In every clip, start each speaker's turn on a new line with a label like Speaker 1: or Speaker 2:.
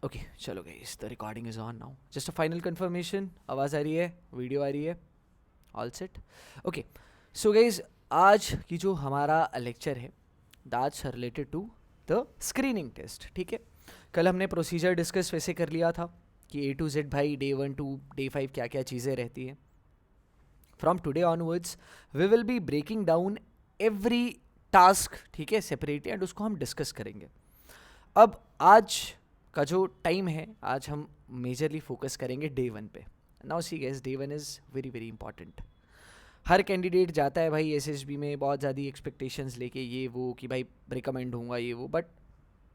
Speaker 1: Okay चलो guys, the recording is on now. Just a final confirmation. आवाज़ आ रही है, वीडियो आ रही है, all set. Okay so guys, आज की जो हमारा लेक्चर है that's related to the screening test. ठीक है, कल हमने प्रोसीजर डिस्कस वैसे कर लिया था कि A to Z भाई डे 1 टू डे 5 क्या क्या चीज़ें रहती हैं. From today onwards we will be breaking down every task, ठीक है, सेपरेटली, एंड उसको हम डिस्कस करेंगे. अब आज का जो टाइम है, आज हम मेजरली फोकस करेंगे डे 1 पे. Now see guys, day 1 is very very important. Her candidate जाता है भाई एसएसबी में बहुत ज़्यादा एक्सपेक्टेशंस लेके, ये वो कि भाई रिकमेंड होऊंगा ये वो, but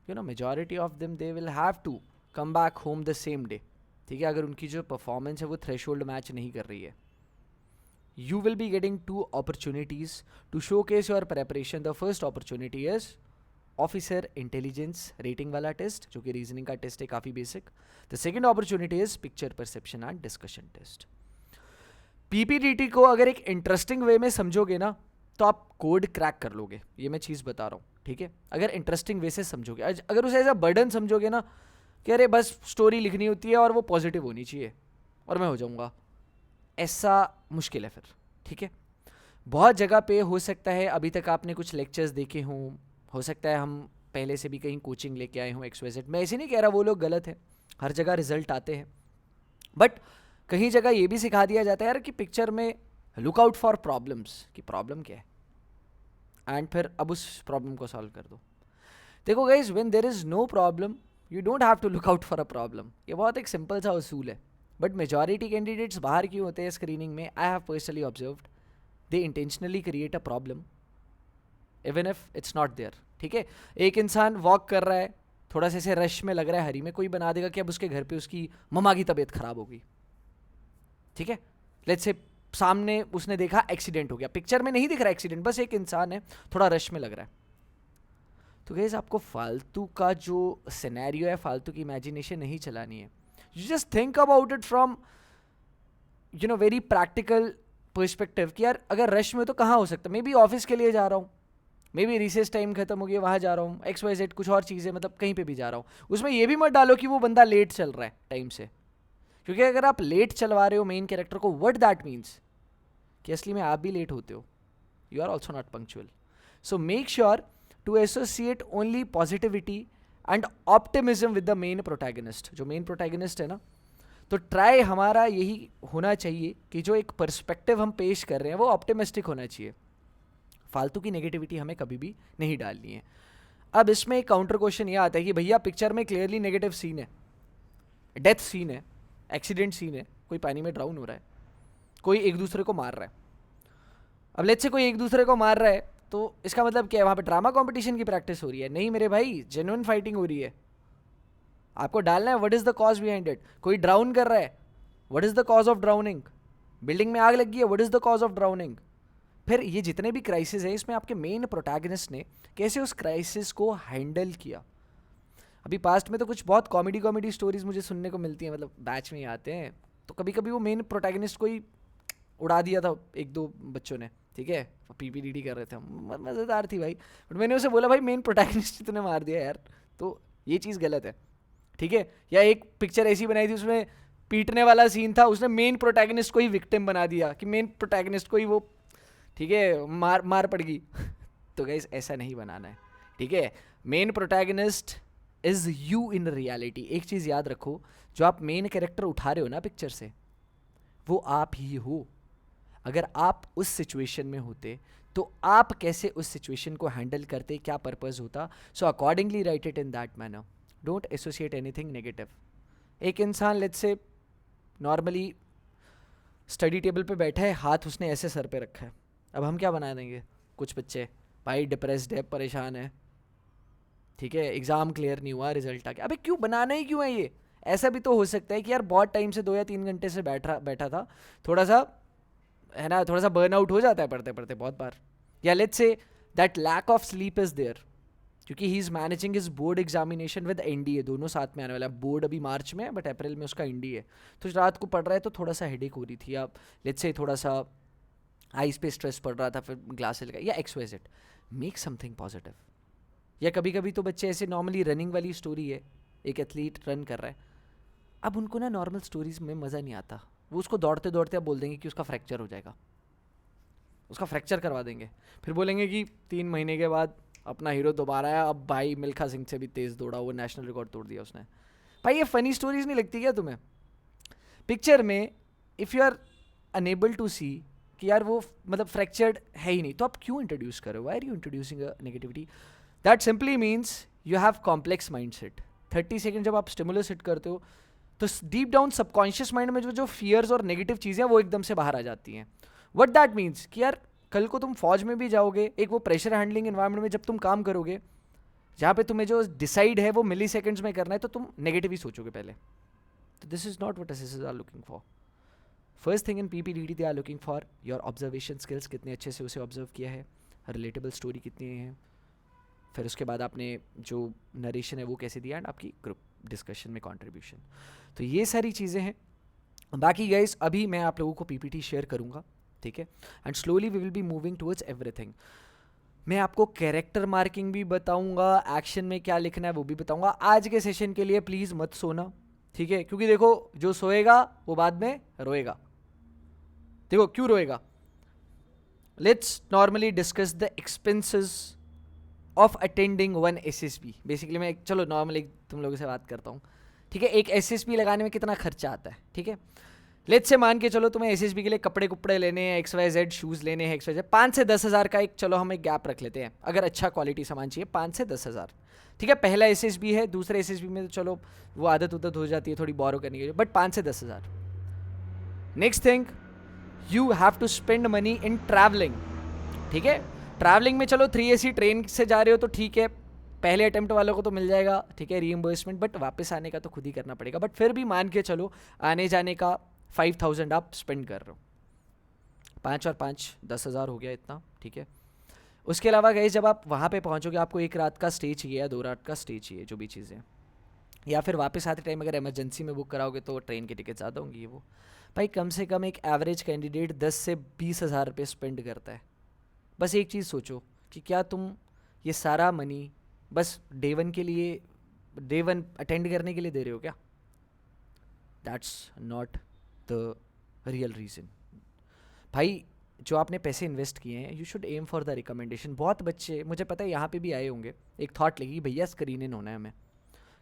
Speaker 1: you know majority of them they will have to come back home the same day. ठीक है, अगर उनकी जो परफॉर्मेंस है वो थ्रेशोल्ड मैच नहीं कर रही है. You will be getting two opportunities to showcase your preparation. The first opportunity is officer intelligence rating वाला टेस्ट, जो कि रीजनिंग का टेस्ट है काफ़ी basic. The second opportunity is picture perception and discussion test. PPDT को अगर एक interesting way में समझोगे ना तो आप कोड क्रैक कर लोगे, ये मैं चीज़ बता रहा हूँ. ठीक है, अगर इंटरेस्टिंग वे से समझोगे. अगर उसे एज अ बर्डन समझोगे ना कि अरे बस स्टोरी लिखनी होती है और वो पॉजिटिव होनी चाहिए और मैं हो जाऊँगा, ऐसा मुश्किल है फिर. ठीक है, बहुत जगह पे हो सकता है अभी तक आपने कुछ लेक्चर्स देखे हों, हो सकता है हम पहले से भी कहीं कोचिंग लेके आए हों XYZ. मैं ऐसे नहीं कह रहा वो लोग गलत है, हर जगह रिजल्ट आते हैं, बट कहीं जगह ये भी सिखा दिया जाता है यार कि पिक्चर में लुक आउट फॉर प्रॉब्लम्स, कि प्रॉब्लम क्या है एंड फिर अब उस प्रॉब्लम को सॉल्व कर दो. देखो guys, when there is no problem you don't have to look out for a problem. ये बहुत एक सिंपल सा उसूल है. बट मेजॉरिटी कैंडिडेट्स बाहर क्यों होते हैं स्क्रीनिंग में? I have personally observed they intentionally create a problem even if it's not there. ठीक है, एक इंसान वॉक कर रहा है, थोड़ा सा ऐसे रश में लग रहा है हरी में, कोई बना देगा कि अब उसके घर पे उसकी मम्मा की तबीयत खराब होगी. ठीक है, लेट्स से सामने उसने देखा एक्सीडेंट हो गया, पिक्चर में नहीं दिख रहा एक्सीडेंट, बस एक इंसान है थोड़ा रश में लग रहा है. तो गाइस, आपको फालतू का जो सिनेरियो है, फालतू की इमेजिनेशन नहीं चलानी है. You just think about it from you know very practical perspective कि यार अगर रश में तो कहाँ हो सकता है. मे बी ऑफिस के लिए जा रहा हूँ, मे बी रिसेस टाइम खत्म हो गया वहाँ जा रहा हूँ, XYZ कुछ और चीज़ें, मतलब कहीं पे भी जा रहा हूँ. उसमें ये भी मत डालो कि वो बंदा लेट चल रहा है टाइम से, क्योंकि अगर आप लेट चलवा रहे हो मेन कैरेक्टर को, व्हाट दैट मीन्स कि असली में आप भी लेट होते हो. You are also not punctual. So make sure to associate only positivity and optimism with the main protagonist. जो मेन प्रोटैगनिस्ट है ना, तो ट्राई हमारा यही होना चाहिए कि जो एक पर्सपेक्टिव हम पेश कर रहे हैं वो ऑप्टिमिस्टिक होना चाहिए. फालतू की नेगेटिविटी हमें कभी भी नहीं डालनी है. अब इसमें एक काउंटर क्वेश्चन ये आता है कि भैया पिक्चर में क्लियरली नेगेटिव सीन है, डेथ सीन है, एक्सीडेंट सीन है, कोई पानी में ड्राउन हो रहा है, कोई एक दूसरे को मार रहा है. अब लेट्स से कोई एक दूसरे को मार रहा है तो इसका मतलब क्या है? वहाँ पे ड्रामा कंपटीशन की प्रैक्टिस हो रही है? नहीं मेरे भाई, जेन्युइन फाइटिंग हो रही है. आपको डालना है what is the cause behind it. कोई ड्राउन कर रहा है, what is the cause of drowning. Building में आग लगी है, what is the cause of drowning. फिर ये जितने भी क्राइसिस हैं इसमें आपके मेन प्रोटैगनिस्ट ने कैसे उस क्राइसिस को हैंडल किया. अभी पास्ट में तो कुछ बहुत कॉमेडी स्टोरीज मुझे सुनने को मिलती हैं, मतलब बैच में ही आते हैं, तो कभी कभी वो मेन प्रोटैगनिस्ट को ही उड़ा दिया था एक दो बच्चों ने. ठीक है, पीपीडीटी कर रहे थे हम, मज़ेदार थी भाई, बट मैंने उसे बोला भाई मेन प्रोटैगनिस्ट तूने मार दिया यार, तो ये चीज़ गलत है. ठीक है, या एक पिक्चर ऐसी बनाई थी उसमें पीटने वाला सीन था, उसने मेन प्रोटैगनिस्ट को ही विक्टिम बना दिया कि मेन प्रोटैगनिस्ट को ही वो, ठीक है, मार पड़ गई. तो गाइस ऐसा नहीं बनाना है. ठीक है, main protagonist is you in reality. एक चीज़ याद रखो, जो आप मेन कैरेक्टर उठा रहे हो ना पिक्चर से, वो आप ही हो. अगर आप उस सिचुएशन में होते तो आप कैसे उस सिचुएशन को हैंडल करते, क्या पर्पस होता. So accordingly right it in that manner. Don't associate anything negative. एक इंसान let's say normally study table पे बैठा है, हाथ उसने ऐसे सर पे रखा है, अब हम क्या बना देंगे? कुछ बच्चे भाई डिप्रेस्ड है, परेशान है, ठीक है, एग्ज़ाम क्लियर नहीं हुआ, रिजल्ट आ गया. अबे क्यों बनाना ही क्यों है ये? ऐसा भी तो हो सकता है कि यार बहुत टाइम से 2 या 3 घंटे से बैठा था, थोड़ा सा है ना, थोड़ा सा बर्न आउट हो जाता है पढ़ते पढ़ते बहुत बार. या let's say that lack of sleep is there क्योंकि he is managing his board examination with NDA. दोनों साथ में आने वाला है. बोर्ड अभी मार्च में है बट अप्रैल में उसका NDA. तो रात को पढ़ रहा है तो थोड़ा सा हेडेक हो रही थी, या लेट्स से थोड़ा सा आइज पे स्ट्रेस पड़ रहा था, फिर ग्लासेस लगा, या XYZ. Make something positive. या कभी कभी तो बच्चे ऐसे, नॉर्मली रनिंग वाली स्टोरी है, एक एथलीट रन कर रहा है, अब उनको ना नॉर्मल स्टोरीज में मज़ा नहीं आता, वो उसको दौड़ते दौड़ते अब बोल देंगे कि उसका फ्रैक्चर हो जाएगा, उसका फ्रैक्चर करवा देंगे, फिर बोलेंगे कि 3 महीने के बाद अपना हीरो दोबारा आया, अब भाई मिल्खा सिंह से भी तेज़ दौड़ा, वो नेशनल रिकॉर्ड तोड़ दिया उसने। भाई ये फनी स्टोरीज नहीं लगती क्या तुम्हें? पिक्चर में if you are unable to see कि यार वो मतलब फ्रैक्चर्ड है ही नहीं, तो आप क्यों इंट्रोड्यूस करो? Why are you introducing a negativity? That simply means you have complex mind set. 30 second जब आप स्टिमुलस हिट करते हो तो डीप डाउन सबकॉन्शियस माइंड में जो फियर्स और नेगेटिव चीज़ें वो एकदम से बाहर आ जाती हैं। वट दैट मीन्स कि यार कल को तुम फौज में भी जाओगे, एक वो प्रेशर हैंडलिंग इन्वायरमेंट में जब तुम काम करोगे जहाँ पे तुम्हें जो डिसाइड है वो मिली सेकेंड्स में करना है, तो तुम नेगेटिव ही सोचोगे पहले। तो this is not what assessors are looking for. First thing in PPDT they are looking for your observation skills, कितने अच्छे से उसे ऑब्जर्व किया है, रिलेटेबल स्टोरी कितनी है, फिर उसके बाद आपने जो नरेशन है वो कैसे दिया, एंड आपकी ग्रुप डिस्कशन में कंट्रीब्यूशन। तो ये सारी चीज़ें हैं। बाकी गाइस अभी मैं आप लोगों को PPT शेयर करूँगा, ठीक है, and slowly we will be moving towards everything. मैं आपको कैरेक्टर मार्किंग भी बताऊंगा, एक्शन में क्या लिखना है वो भी बताऊंगा। आज के सेशन के लिए प्लीज़ मत सोना, ठीक है, क्योंकि देखो जो सोएगा वो बाद में रोएगा। देखो क्यों रोएगा? Let's normally discuss the expenses of attending one SSB। Basically मैं चलो नॉर्मली तुम लोगों से बात करता हूँ, ठीक है। एक SSB लगाने में कितना खर्चा आता है, ठीक है। लेट्स से मान के चलो तुम्हें SSB के लिए कपड़े कुपड़े लेने हैं, XYZ शूज़ लेने हैं, XYZ 5 से 10 हज़ार का एक, चलो हम एक गैप रख लेते हैं, अगर अच्छा क्वालिटी सामान चाहिए 5 से 10 हज़ार, ठीक है। पहला SSB है, दूसरे SSB में तो चलो वो आदत उदत हो जाती है थोड़ी बोरो करने की, बट 5 से 10 हज़ार। Next thing, you have to spend money in travelling, ठीक है। ट्रैवलिंग में चलो 3AC ट्रेन से जा रहे हो तो ठीक है, पहले अटेम्प्ट वालों को तो मिल जाएगा, ठीक है, रीइंबर्समेंट, बट वापस आने का तो खुद ही करना पड़ेगा। बट फिर भी मान के चलो आने जाने का 5000 आप स्पेंड कर रहे हो, 5 और 5 10 हज़ार हो गया इतना, ठीक है। उसके अलावा गए जब आप वहाँ पे पहुँचोगे आपको 1 रात का स्टे चाहिए या 2 रात का स्टे चाहिए, जो भी चीज़ें, या फिर वापस आते टाइम अगर इमरजेंसी में बुक कराओगे तो ट्रेन की टिकट ज़्यादा होंगी। वो भाई कम से कम एक एवरेज कैंडिडेट 10 से 20 हज़ार रुपये स्पेंड करता है। बस एक चीज़ सोचो कि क्या तुम ये सारा मनी बस डे 1 के लिए, डे 1 अटेंड करने के लिए दे रहे हो क्या? That's not the real reason. भाई जो आपने पैसे इन्वेस्ट किए हैं, you should aim for the recommendation. बहुत बच्चे मुझे पता है यहाँ पे भी आए होंगे, एक थॉट लगी भैया स्क्रीन इन होना है हमें।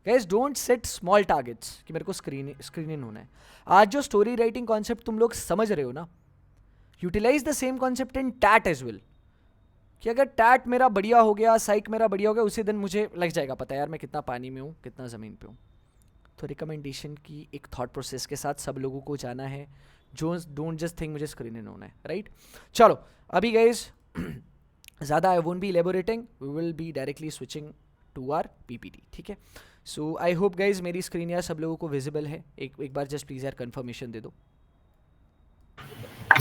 Speaker 1: Guys don't set small targets कि मेरे को स्क्रीन इन होना है। आज जो स्टोरी राइटिंग कॉन्सेप्ट तुम लोग समझ रहे हो ना, utilize the same concept in TAT as well, कि अगर टैट मेरा बढ़िया हो गया, साइक मेरा बढ़िया हो गया, उसी दिन मुझे लग जाएगा पता यार मैं कितना पानी में हूँ कितना ज़मीन पे हूँ। तो रिकमेंडेशन की एक थॉट प्रोसेस के साथ सब लोगों को जाना है, जो डोंट जस्ट थिंक मुझे स्क्रीन इन होना है, राइट। चलो अभी गाइस ज़्यादा I won't be elaborating, we will be directly switching to our PPT, ठीक है। सो आई होप गाइज मेरी स्क्रीन यार सब लोगों को विजिबल है। एक बार जस्ट प्लीज़ यार कंफर्मेशन दे दो।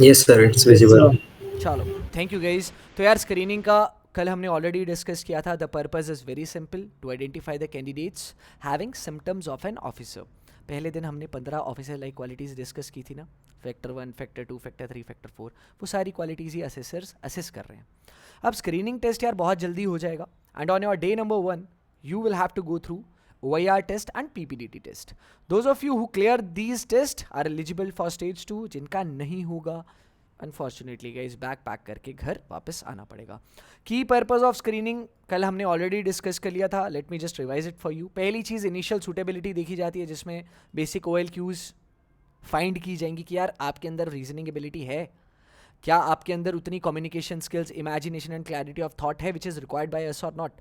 Speaker 2: Yes sir, it's visible.
Speaker 1: चलो थैंक यू गाइज। तो यार स्क्रीनिंग का कल हमने ऑलरेडी डिस्कस किया था। The purpose is very simple, to identify the candidates having symptoms of an officer. पहले दिन हमने 15 ऑफिसर लाइक क्वालिटीज़ डिस्कस की थी ना, फैक्टर 1, फैक्टर 2, फैक्टर 3, फैक्टर 4, वो सारी क्वालिटीज़ ही असेसर्स असेस कर रहे हैं। अब स्क्रीनिंग टेस्ट यार बहुत जल्दी हो जाएगा, and on your day number 1 you will have to go through OIR test and PPDT test. Those of you who clear these tests are eligible for stage 2. जिनका नहीं होगा अनफॉर्चुनेटली गाइस बैक पैक करके घर वापस आना पड़ेगा। की purpose of screening कल हमने ऑलरेडी डिस्कस कर लिया था, let me just revise it for you. पहली चीज़ इनिशियल सूटेबिलिटी देखी जाती है, जिसमें बेसिक OLQs फाइंड की जाएंगी कि यार आपके अंदर रीजनिंग एबिलिटी है, क्या आपके अंदर उतनी communication skills, imagination and clarity of thought है which is required by us और not.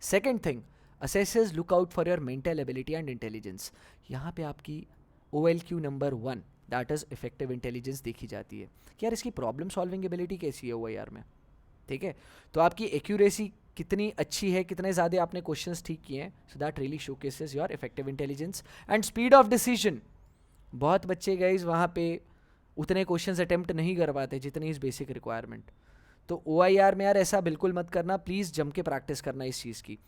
Speaker 1: Second thing, assessors look out for your mental ability and intelligence। यहाँ पे आपकी OLQ number 1 that is effective intelligence देखी जाती है कि यार इसकी प्रॉब्लम सॉल्विंग एबिलिटी कैसी है OIR में, ठीक है। तो आपकी एक्यूरेसी कितनी अच्छी है, कितने ज़्यादा आपने क्वेश्चंस ठीक किए हैं, so that really showcases your effective intelligence and speed of decision. बहुत बच्चे गाइस वहाँ पे उतने क्वेश्चंस अटेम्प्ट नहीं कर पाते जितनी इस बेसिक रिक्वायरमेंट। तो OIR में यार ऐसा बिल्कुल मत करना, प्लीज़ जम के प्रैक्टिस करना इस चीज़ की।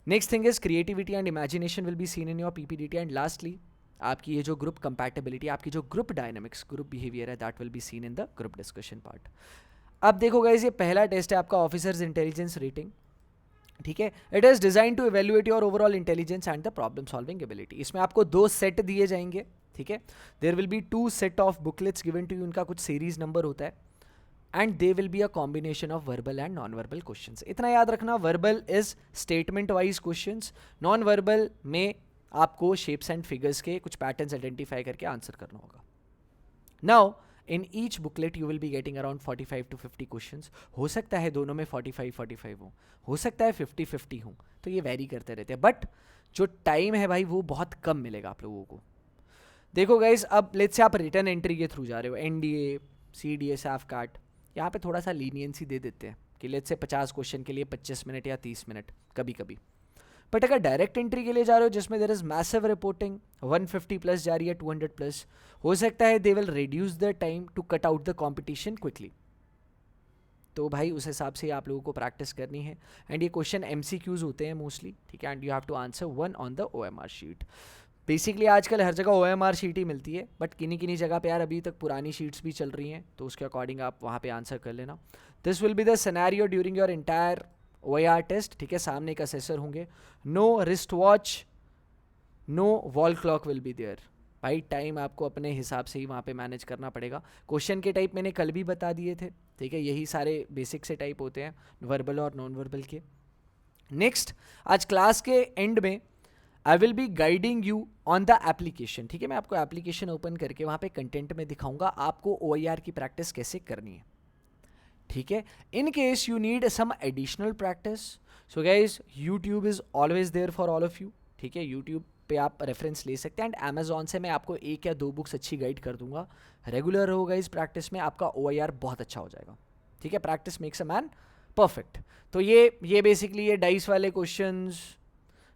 Speaker 1: Next thing is creativity and imagination will be seen in your PPDT। And lastly आपकी ये जो ग्रुप कंपैटिबिलिटी, आपकी जो ग्रुप डायनामिक्स, ग्रुप बिहेवियर है, that will be seen in the group discussion part. अब देखो गाइस ये पहला टेस्ट है आपका ऑफिसर्स इंटेलिजेंस रेटिंग। ठीक है। It is design to evaluate your overall intelligence and the problem solving ability. इसमें आपको 2 सेट दिए जाएंगे, ठीक है। There will be 2 set of booklets given to you, उनका कुछ सीरीज नंबर होता है, and they will be a combination of verbal and non verbal questions. इतना याद रखना, verbal is statement wise questions, non verbal में आपको शेप्स एंड फिगर्स के कुछ पैटर्न्स आइडेंटिफाई करके आंसर करना होगा। Now in each booklet you will be getting around 45 to 50 questions. हो सकता है दोनों में 45-45 हो सकता है 50-50 हो, तो ये वेरी करते रहते हैं, बट जो टाइम है भाई वो बहुत कम मिलेगा आप लोगों को। देखो गाइज, अब लेट्स से आप रिटर्न एंट्री के थ्रू जा रहे हो, एनडीए, सीडीए, सैफकाट, यहाँ पे थोड़ा सा लीनियंसी दे देते हैं कि लेट्स से 50 क्वेश्चन के लिए 25 मिनट या 30 मिनट कभी कभी। बट अगर डायरेक्ट एंट्री के लिए जा रहे हो जिसमें there is massive reporting, 150 plus जा रही है, 200 प्लस, हो सकता है they will reduce the time to cut out the competition quickly. तो भाई उस हिसाब से आप लोगों को प्रैक्टिस करनी है। एंड ये क्वेश्चन एमसीक्यूज होते हैं मोस्टली, ठीक है, and you have to answer 1 on the OMR sheet. Basically आजकल हर जगह ओएमआर शीट ही मिलती है, बट किन्हीं किन्हीं जगह पे यार अभी तक पुरानी शीट्स भी चल रही हैं, तो उसके अकॉर्डिंग आप वहाँ पे आंसर कर लेना। This will be the scenario during your entire OAR test, ठीक है। सामने एक असेसर होंगे, no wrist watch, no wall clock will be there. भाई टाइम आपको अपने हिसाब से ही वहाँ पे मैनेज करना पड़ेगा। क्वेश्चन के टाइप मैंने कल भी बता दिए थे, ठीक है, यही सारे बेसिक से टाइप होते हैं वर्बल और नॉन वर्बल के। नेक्स्ट, आज क्लास के एंड में आई will be guiding you on the application, ठीक है। मैं आपको एप्लीकेशन ओपन करके वहाँ पे कंटेंट में दिखाऊंगा आपको ओआईआर की प्रैक्टिस कैसे करनी है, ठीक है। In case you need some additional practice, so guys YouTube is always there for all of you, ठीक है। यूट्यूब पे आप रेफरेंस ले सकते हैं, एंड अमेजॉन से मैं आपको 1 या 2 बुक्स अच्छी गाइड कर दूंगा। रेगुलर होगा इस प्रैक्टिस में, आपका ओआईआर बहुत अच्छा हो जाएगा, ठीक है। Practice makes a man perfect. तो ये बेसिकली ये डाइस वाले क्वेश्चंस,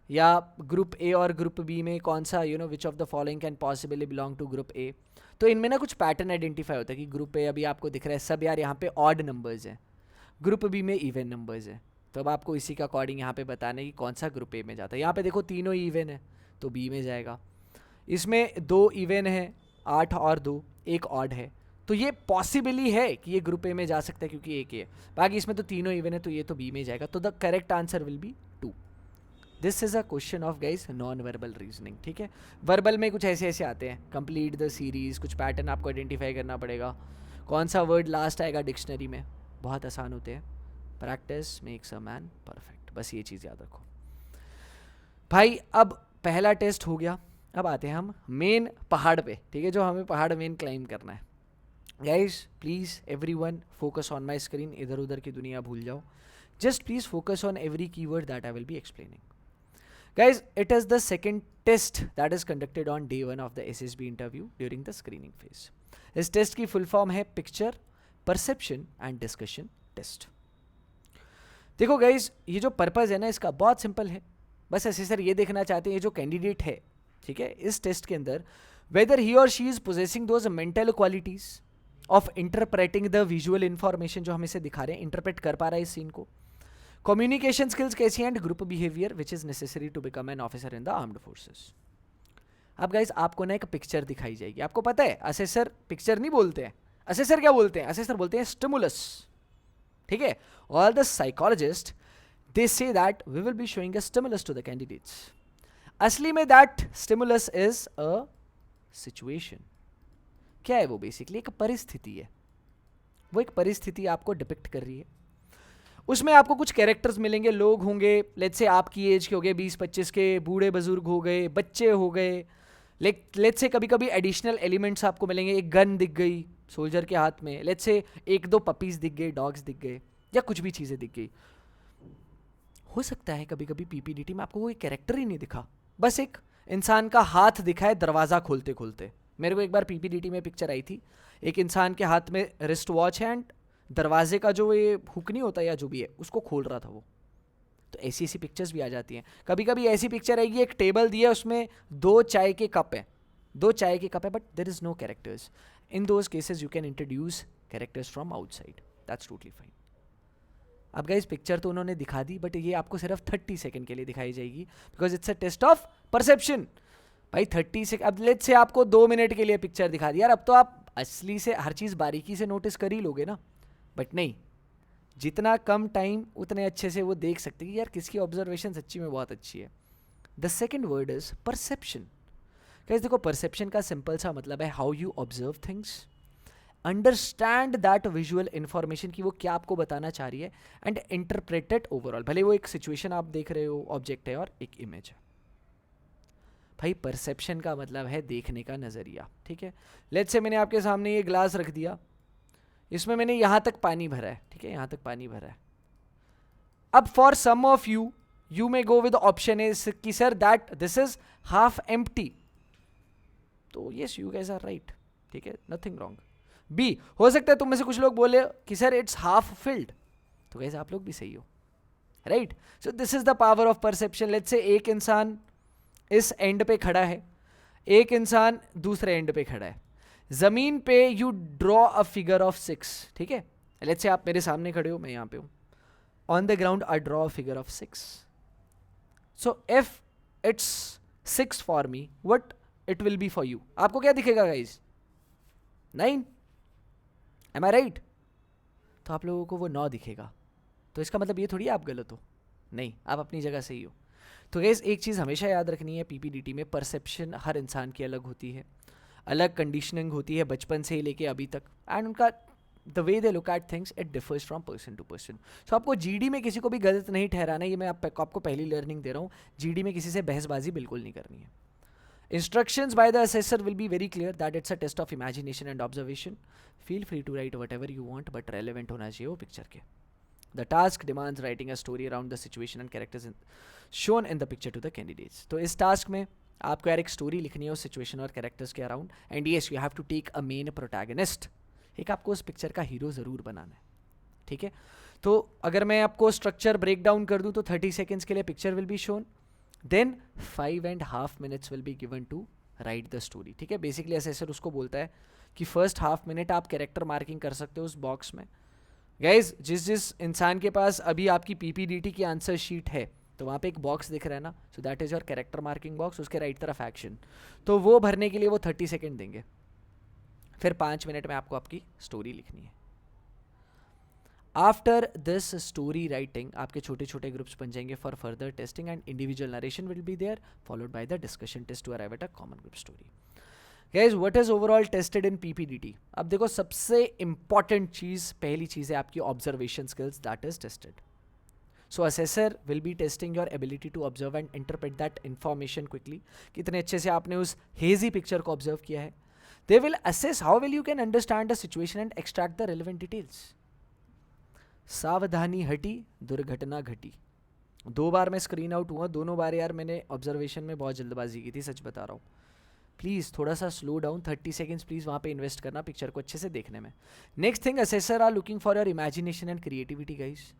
Speaker 1: या ग्रुप ए और ग्रुप बी में कौन सा which of the following can possibly belong to group A, तो इनमें ना कुछ पैटर्न आइडेंटिफाई होता है कि ग्रुप ए अभी आपको दिख रहा है सब यार यहाँ पे ऑड नंबर्स हैं, ग्रुप बी में इवन नंबर्स हैं, तो अब आपको इसी का अकॉर्डिंग यहाँ पे बताना है कि कौन सा ग्रुप ए में जाता है। यहाँ पे देखो तीनों इवन है तो बी में जाएगा, इसमें 2 इवन है 8 और 2, 1 ऑड है, तो ये पॉसिबली है कि ये ग्रुप ए में जा सकता है क्योंकि एक ही है। बाकी इसमें तो तीनों इवन है तो ये तो बी में जाएगा, तो the correct answer will be 2। This is a question of guys non verbal reasoning, ठीक है। वर्बल में कुछ ऐसे ऐसे आते हैं, कंप्लीट द सीरीज, कुछ पैटर्न आपको आइडेंटिफाई करना पड़ेगा, कौन सा वर्ड लास्ट आएगा डिक्शनरी में, बहुत आसान होते हैं। Practice makes a man perfect, बस ये चीज़ याद रखो भाई। अब पहला टेस्ट हो गया, अब आते हैं हम मेन पहाड़ पे, ठीक है, जो हमें पहाड़ मेन क्लाइम करना है। Guys please everyone focus on my screen, इधर उधर की दुनिया भूल जाओ, just please focus on every keyword that I will be explaining. Guys, it is the second test that is conducted on day 1 of the SSB interview during the screening phase. इस test की full form है picture perception and discussion test. देखो guys, ये जो purpose है ना इसका बहुत सिंपल है, बस ऐसे सर ये देखना चाहते हैं ये जो कैंडिडेट है, ठीक है, इस टेस्ट के अंदर वेदर ही और she is possessing those mental qualities of interpreting the visual information, जो हम इसे दिखा रहे हैं, इंटरप्रेट कर पा रहा है इस सीन को, कम्युनिकेशन स्किल्स कैसी हैं, and group behaviour which is necessary to become an officer in the armed forces. अब गाइज आपको ना एक पिक्चर दिखाई जाएगी, आपको पता है असेसर पिक्चर नहीं बोलते हैं, असेसर क्या बोलते हैं, असेसर बोलते हैं स्टिमुलस, ठीक है। All the psychologist they say that we will be showing a stimulus to the candidates. असली में that stimulus is a situation. क्या है वो? बेसिकली एक परिस्थिति है, वो एक परिस्थिति आपको डिपिक्ट कर रही है। उसमें आपको कुछ कैरेक्टर्स मिलेंगे, लोग होंगे, लेट्स से आपकी एज के हो गए 20-25 के, बूढ़े बुजुर्ग हो गए, बच्चे हो गए, लेट्स से कभी कभी एडिशनल एलिमेंट्स आपको मिलेंगे, एक गन दिख गई सोल्जर के हाथ में, लेट्स से 1-2 पपीज दिख गए, डॉग्स दिख गए, या कुछ भी चीज़ें दिख गई। हो सकता है कभी कभी पीपीडीटी में आपको कोई कैरेक्टर ही नहीं दिखा, बस एक इंसान का हाथ दिखा है दरवाज़ा खोलते खोलते। मेरे को एक बार पीपीडीटी में पिक्चर आई थी, एक इंसान के हाथ में रिस्ट वॉच है एंड दरवाजे का जो ये हुक नहीं होता या जो भी है उसको खोल रहा था वो। तो ऐसी ऐसी पिक्चर्स भी आ जाती हैं। कभी कभी ऐसी पिक्चर आएगी, एक टेबल दिया उसमें 2 चाय के कप हैं, 2 चाय के कप है, but there is no characters. In those cases you can introduce characters from outside, that's totally fine. अब गाइस पिक्चर तो उन्होंने दिखा दी, बट ये आपको सिर्फ 30 सेकंड के लिए दिखाई जाएगी, because it's a test of perception. भाई 30 सेकंड, अब लेट्स से आपको 2 मिनट के लिए पिक्चर दिखा दी यार, अब तो आप असली से हर चीज़ बारीकी से नोटिस कर ही लोगे ना, बट नहीं, जितना कम टाइम उतने अच्छे से वो देख सकते हैं कि यार किसकी ऑब्जर्वेशन सच्ची में बहुत अच्छी है. The second word is perception. Guys देखो, परसेप्शन का सिंपल सा मतलब है how you observe things, understand that visual information की वो क्या आपको बताना चाह रही है, एंड इंटरप्रेट इट ओवरऑल. भले वो एक सिचुएशन आप देख रहे हो, ऑब्जेक्ट है और एक इमेज है. भाई परसेप्शन का मतलब है देखने का नज़रिया. ठीक है, लेट्स से मैंने आपके सामने ये ग्लास रख दिया, इसमें मैंने यहाँ तक पानी भरा है. ठीक है, यहाँ तक पानी भरा है. अब for some of you, you may go with option is कि sir that this is half empty. तो yes, you guys are right. ठीक है, नथिंग रॉन्ग. बी, हो सकता है तुम में से कुछ लोग बोले कि सर इट्स हाफ फिल्ड. तो गाइस आप लोग भी सही हो, right. So this is the power of perception. Let's say एक इंसान इस एंड पे खड़ा है, एक इंसान दूसरे एंड पे खड़ा है. जमीन पे you draw a figure of 6. ठीक है, लेट्स से आप मेरे सामने खड़े हो, मैं यहाँ पे हूँ. On the ground I draw a figure of 6. So if it's 6 for me, what it will be for you? आपको क्या दिखेगा गाइज? 9. एम आई राइट? तो आप लोगों को वो 9 दिखेगा. तो इसका मतलब ये थोड़ी आप गलत हो. नहीं, आप अपनी जगह सही हो. तो गाइस एक चीज़ हमेशा याद रखनी है, पीपीडीटी में परसेप्शन हर इंसान की अलग होती है, अलग कंडीशनिंग होती है बचपन से ही लेके अभी तक, एंड उनका the way they look at things it differs from person to person. So आपको जीडी में किसी को भी गलत नहीं ठहराना, ये मैं आपको पहली लर्निंग दे रहा हूँ. जीडी में किसी से बहसबाजी बिल्कुल नहीं करनी है. Instructions by the assessor will be very clear that it's a test of imagination and observation. Feel free to write whatever you want, but relevant होना चाहिए वो पिक्चर के. The task demands writing a story around the situation and characters shown in the picture to the candidates. तो इस task में आपको यार एक स्टोरी लिखनी है उस सिचुएशन और कैरेक्टर्स के around, and yes you have to take a main protagonist. एक आपको उस पिक्चर का हीरो ज़रूर बनाना है. ठीक है, तो अगर मैं आपको स्ट्रक्चर ब्रेक डाउन कर दूँ तो 30 सेकेंड्स के लिए picture will be shown, then 5.5 minutes will be given to write the story. ठीक है, बेसिकली असेसर उसको बोलता है कि फर्स्ट हाफ मिनट आप कैरेक्टर मार्किंग कर सकते हो उस बॉक्स में. गाइज जिस इंसान के पास अभी आपकी पीपीडीटी की आंसर शीट है, तो वहाँ पे एक बॉक्स दिख रहा है ना, so that is your character marking box. उसके राइट तरफ एक्शन, तो वो भरने के लिए वो 30 सेकेंड देंगे. फिर 5 मिनट में आपको आपकी स्टोरी लिखनी है. आफ्टर दिस स्टोरी राइटिंग आपके छोटे छोटे ग्रुप्स बन जाएंगे for further testing, and individual narration will be there followed by the discussion test to arrive at a common group story. Guys what is overall tested in PPDT? अब देखो, सबसे important चीज़, पहली चीज़ है आपकी observation skills, that is tested. So assessor will be testing your ability to observe and interpret that information quickly. कितने अच्छे से आपने उस हेजी पिक्चर को ऑब्जर्व किया है. They will assess how will you can understand the situation and extract the relevant details. सावधानी हटी, दुर्घटना घटी. 2 बार मैं स्क्रीन आउट हुआ, दोनों बार यार मैंने ऑब्जर्वेशन में बहुत जल्दबाजी की थी, सच बता रहा हूँ. प्लीज़ थोड़ा सा स्लो डाउन, 30 सेकेंड्स प्लीज़ वहाँ पे इन्वेस्ट करना पिक्चर को अच्छे से देखने में. Next thing, assessor are looking for your imagination and creativity guys.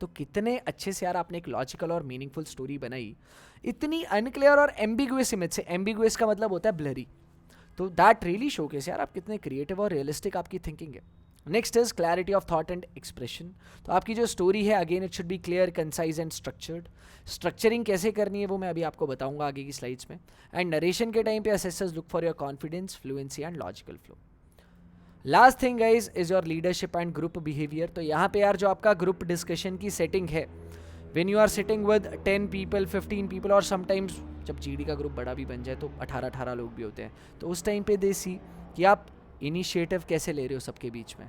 Speaker 1: तो कितने अच्छे से यार आपने एक लॉजिकल और मीनिंगफुल स्टोरी बनाई, इतनी अनक्लियर और एम्बिगुअस इमेज से. एम्बिगुअस का मतलब होता है ब्लरी. तो दैट रियली शोकेस यार आप कितने क्रिएटिव और रियलिस्टिक आपकी थिंकिंग है. Next is clarity of thought and expression. तो आपकी जो स्टोरी है again it should be clear, concise and structured. Structuring कैसे करनी है वो मैं अभी आपको बताऊंगा आगे की स्लाइड्स में. एंड नरेशन के टाइम पे assessors look for your confidence, fluency and logical flow. Last thing guys is your leadership and group behaviour. तो यहाँ पे यार जो आपका ग्रुप डिस्कशन की सेटिंग है, when you are sitting with 10 people, 15 people, और समटाइम्स जब जीडी का ग्रुप बड़ा भी बन जाए तो 18 लोग भी होते हैं, तो उस टाइम पे दे सी कि आप इनिशिएटिव कैसे ले रहे हो सबके बीच में.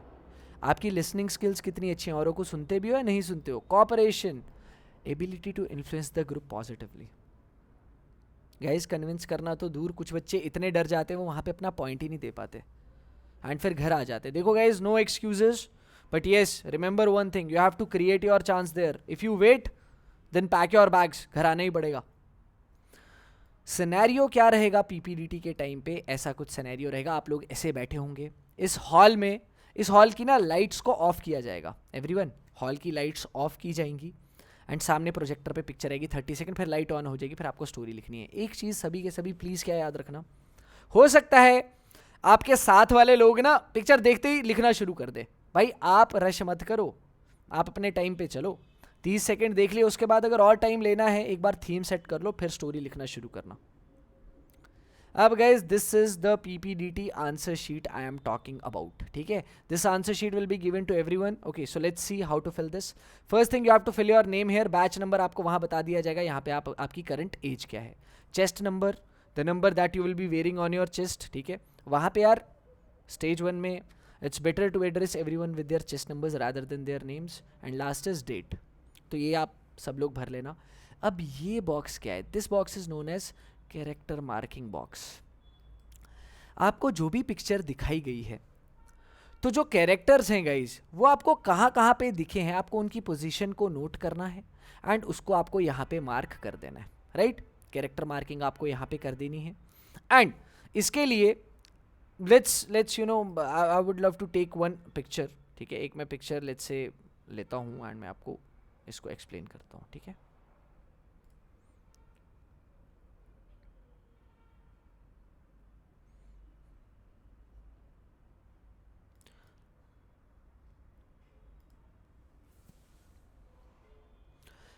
Speaker 1: आपकी लिसनिंग स्किल्स कितनी अच्छी हैं, औरों को सुनते भी हो या नहीं सुनते हो. Cooperation, ability to influence the group positively. Guys convince करना तो दूर, कुछ बच्चे इतने डर जाते हैं वो वहाँ पे अपना पॉइंट ही नहीं दे पाते एंड फिर घर आ जाते. देखो guys, no excuses, but yes remember one thing, you have to create your chance there. If you wait then pack your bags, घर आना ही पड़ेगा. सिनेरियो क्या रहेगा पीपीडीटी के टाइम पे? ऐसा कुछ सिनेरियो रहेगा, आप लोग ऐसे बैठे होंगे इस हॉल में. इस हॉल की ना लाइट्स को ऑफ किया जाएगा. एवरीवन, हॉल की लाइट्स ऑफ की जाएंगी एंड सामने प्रोजेक्टर पे पिक्चर आएगी. 30 सेकंड, फिर लाइट ऑन हो जाएगी, फिर आपको स्टोरी लिखनी है. एक चीज़ सभी के सभी प्लीज़ क्या याद रखना, हो सकता है आपके साथ वाले लोग ना पिक्चर देखते ही लिखना शुरू कर दे. भाई आप रश मत करो, आप अपने टाइम पे चलो. 30 सेकंड देख लिया, उसके बाद अगर और टाइम लेना है एक बार थीम सेट कर लो, फिर स्टोरी लिखना शुरू करना. अब guys this is the PPDT answer sheet I am talking about, ठीक है. This answer sheet will be given to everyone. Okay, so let's see how to fill this. First thing you have to fill your name here, batch number आपको वहां बता दिया जाएगा, यहाँ पे आपकी करंट एज क्या है, chest number, the number that you will be wearing on your chest, ठीक है. वहाँ पे यार स्टेज 1 में it's better to address everyone with their chest numbers rather than their names, and last is date. तो ये आप सब लोग भर लेना. अब ये बॉक्स क्या है, this box is known as character marking box. आपको जो भी पिक्चर दिखाई गई है, तो जो कैरेक्टर्स हैं गाइज वो आपको कहाँ कहाँ पे दिखे हैं, आपको उनकी पोजीशन को नोट करना है एंड उसको आपको यहाँ पे मार्क कर देना है, राइट. कैरेक्टर मार्किंग आपको यहाँ पे कर देनी है. एंड इसके लिए let's you know I would love to take one picture, ठीक है. एक मैं पिक्चर लेट्स से लेता हूँ एंड मैं आपको इसको एक्सप्लेन करता हूँ, ठीक है.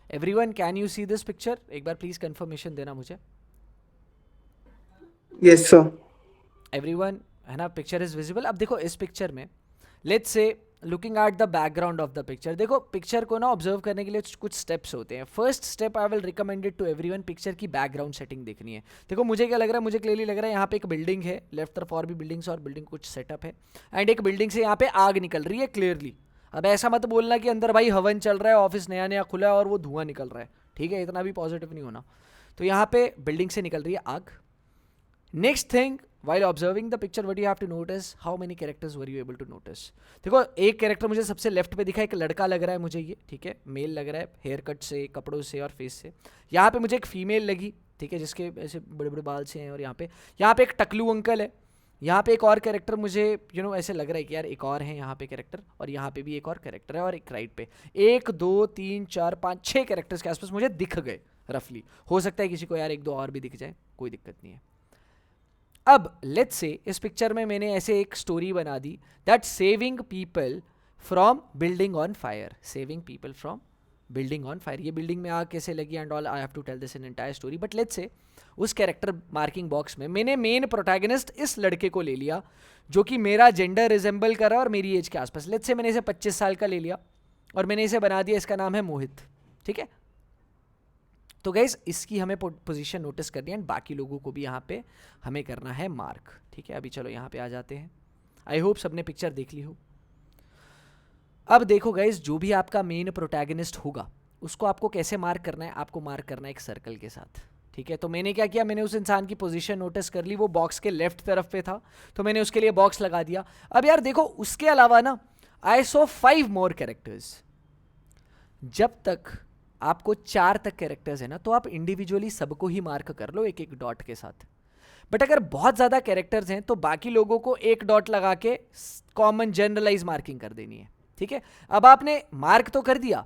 Speaker 1: Everyone can you see this picture, एक बार प्लीज कंफर्मेशन देना मुझे.
Speaker 2: Yes sir.
Speaker 1: एवरीवन है ना, पिक्चर इज विजिबल. अब देखो इस पिक्चर में let's say looking at the background of the picture, देखो पिक्चर को ना ऑब्जर्व करने के लिए कुछ स्टेप्स होते हैं. First step I will recommended to everyone, picture की बैकग्राउंड सेटिंग देखनी है. देखो मुझे क्या लग रहा है, मुझे क्लियरली लग रहा है यहाँ पे एक बिल्डिंग है, लेफ्ट तरफ और भी बिल्डिंग्स और बिल्डिंग कुछ सेटअप है, एंड एक बिल्डिंग से यहाँ पे आग निकल रही है क्लियरली. अब ऐसा मत बोलना कि अंदर भाई हवन चल रहा है, ऑफिस नया नया खुला है और वो धुआं निकल रहा है, ठीक है, इतना भी पॉजिटिव नहीं होना. तो यहाँ पे बिल्डिंग से निकल रही है आग. Next thing, while observing the picture what you have to notice, how many characters were you able to notice. देखो एक कैरेक्टर मुझे सबसे लेफ्ट पे दिखा, एक लड़का लग रहा है मुझे ये, ठीक है, मेल लग रहा है हेयर कट से, कपड़ों से और फेस से. यहाँ पे मुझे एक फीमेल लगी, ठीक है, जिसके ऐसे बड़े बड़े बाल से हैं, और यहाँ पे एक टकलू अंकल है. यहाँ पे एक और कैरेक्टर मुझे ऐसे लग रहा है कि यार एक और है यहाँ पे कैरेक्टर, और यहाँ पे भी एक और कैरेक्टर है, और एक राइट पे 1 2 3 4 5 6 कैरेक्टर्स के आसपास मुझे दिख गए रफली. हो सकता है किसी को यार 1 2 और भी दिख जाए, कोई दिक्कत नहीं है. अब लेट्स से इस पिक्चर में मैंने ऐसे एक स्टोरी बना दी that saving people from building on fire, saving people from building on fire. ये बिल्डिंग में आग कैसे लगी and all, I have to tell this in entire story. But let's say उस कैरेक्टर मार्किंग बॉक्स में मैंने मेन प्रोटैगनिस्ट इस लड़के को ले लिया जो कि मेरा जेंडर रिजेंबल कर रहा है और मेरी एज के आसपास. लेट्स से मैंने इसे 25 साल का ले लिया और मैंने इसे बना दिया, इसका नाम है मोहित, ठीक है. तो गाइज इसकी हमें पोजीशन नोटिस करनी है एंड बाकी लोगों को भी यहाँ पे हमें करना है मार्क, ठीक है. अभी चलो यहाँ पे आ जाते हैं. आई होप सबने पिक्चर देख ली हो. अब देखो गाइज, जो भी आपका मेन प्रोटैगनिस्ट होगा उसको आपको कैसे मार्क करना है, आपको मार्क करना है एक सर्कल के साथ, ठीक है. तो मैंने क्या किया, मैंने उस इंसान की पोजीशन नोटिस कर ली, वो बॉक्स के लेफ्ट तरफ पे था, तो मैंने उसके लिए बॉक्स लगा दिया. अब यार देखो उसके अलावा ना आई सॉ 5 मोर कैरेक्टर्स. जब तक आपको 4 तक कैरेक्टर्स है ना, तो आप इंडिविजुअली सबको ही मार्क कर लो एक एक डॉट के साथ. बट अगर बहुत ज़्यादा कैरेक्टर्स हैं तो बाकी लोगों को एक डॉट लगा के कॉमन जनरलाइज मार्किंग कर देनी है, ठीक है. अब आपने मार्क तो कर दिया,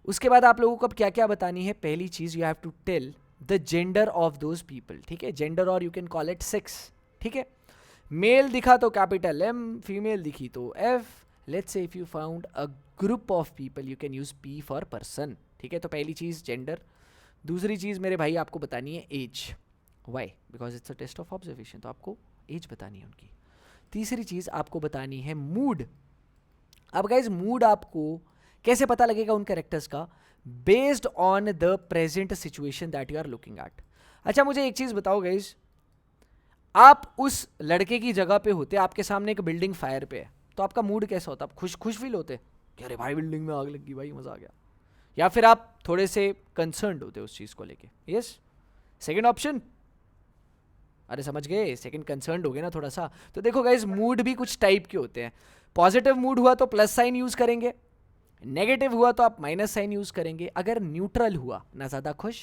Speaker 1: उसके बाद आप लोगों को अब क्या क्या बतानी है. पहली चीज़, you have to tell the gender of those people, ठीक है. जेंडर और you can call it sex, ठीक है. मेल दिखा तो कैपिटल M, फीमेल दिखी तो F. Let's say if you found a group of people you can use P for person, ठीक है. तो पहली चीज़ जेंडर. दूसरी चीज़ मेरे भाई आपको बतानी है age. Why? Because it's a test of observation, तो आपको एज बतानी है उनकी. तीसरी चीज़ आपको बतानी है मूड. अब गाइज मूड आपको कैसे पता लगेगा उन कैरेक्टर्स का, based on the present situation that you are looking at. अच्छा मुझे एक चीज़ बताओ गाइज, आप उस लड़के की जगह पे होते, आपके सामने एक बिल्डिंग फायर पे है, तो आपका मूड कैसा होता? आप खुश फील होते कि अरे भाई बिल्डिंग में आग लग गई, भाई मज़ा आ गया, या फिर आप थोड़े से कंसर्न्ड होते उस चीज़ को लेके? Yes, second option. अरे समझ गए, सेकंड कंसर्न्ड हो गए ना थोड़ा सा. तो देखो गाइज मूड भी कुछ टाइप के होते हैं. पॉजिटिव मूड हुआ तो प्लस साइन यूज़ करेंगे, नेगेटिव हुआ तो आप माइनस साइन यूज़ करेंगे. अगर न्यूट्रल हुआ, ना ज़्यादा खुश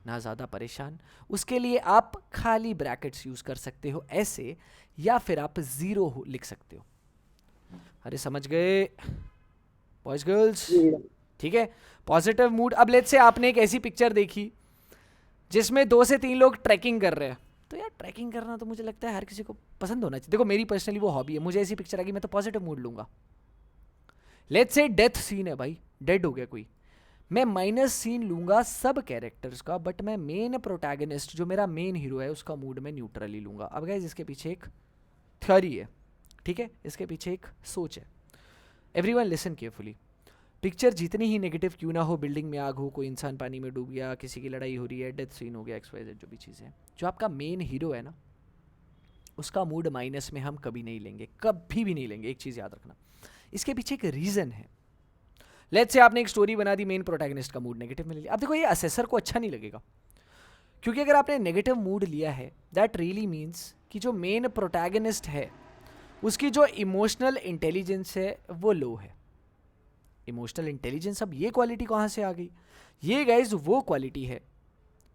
Speaker 1: ना ज़्यादा परेशान, उसके लिए आप खाली ब्रैकेट्स यूज़ कर सकते हो ऐसे, या फिर आप 0 लिख सकते हो. अरे समझ गए बॉयज गर्ल्स, ठीक है. Positive mood. अब लेट्स से आपने एक ऐसी पिक्चर देखी जिसमें 2 से 3 लोग ट्रैकिंग कर रहे हैं, तो यार ट्रैकिंग करना तो मुझे लगता है हर किसी को पसंद होना चाहिए. देखो मेरी पर्सनली वो हॉबी है, मुझे ऐसी पिक्चर आ गई मैं तो पॉजिटिव मूड लूंगा. लेट्स से डेथ सीन है भाई, डेड हो गया कोई, मैं माइनस सीन लूंगा सब कैरेक्टर्स का, बट मैं मेन प्रोटैगनिस्ट जो मेरा मेन हीरो है उसका मूड में न्यूट्रल ही लूंगा। अब गाइस इसके पीछे एक थ्योरी है, ठीक है, इसके पीछे एक सोच है। Everyone listen carefully. पिक्चर जितनी ही नेगेटिव क्यों ना हो, बिल्डिंग में आग हो, कोई इंसान पानी में डूब गया, किसी की लड़ाई हो रही है, डेथ सीन हो गया, XYZ जो भी चीज़ें हैं, जो आपका मेन हीरो है ना उसका मूड माइनस में हम कभी नहीं लेंगे, कभी भी नहीं लेंगे। एक चीज़ याद रखना, इसके पीछे एक रीज़न है। लेट्स से आपने एक स्टोरी बना दी, मेन प्रोटैगनिस्ट का मूड नेगेटिव में ले लिया। अब देखो ये असेसर को अच्छा नहीं लगेगा, क्योंकि अगर आपने नेगेटिव मूड लिया है दैट रियली मीन्स कि जो मेन प्रोटैगनिस्ट है उसकी जो इमोशनल इंटेलिजेंस है वो लो है। इमोशनल इंटेलिजेंस, अब ये क्वालिटी कहाँ से आ गई? ये गाइज वो क्वालिटी है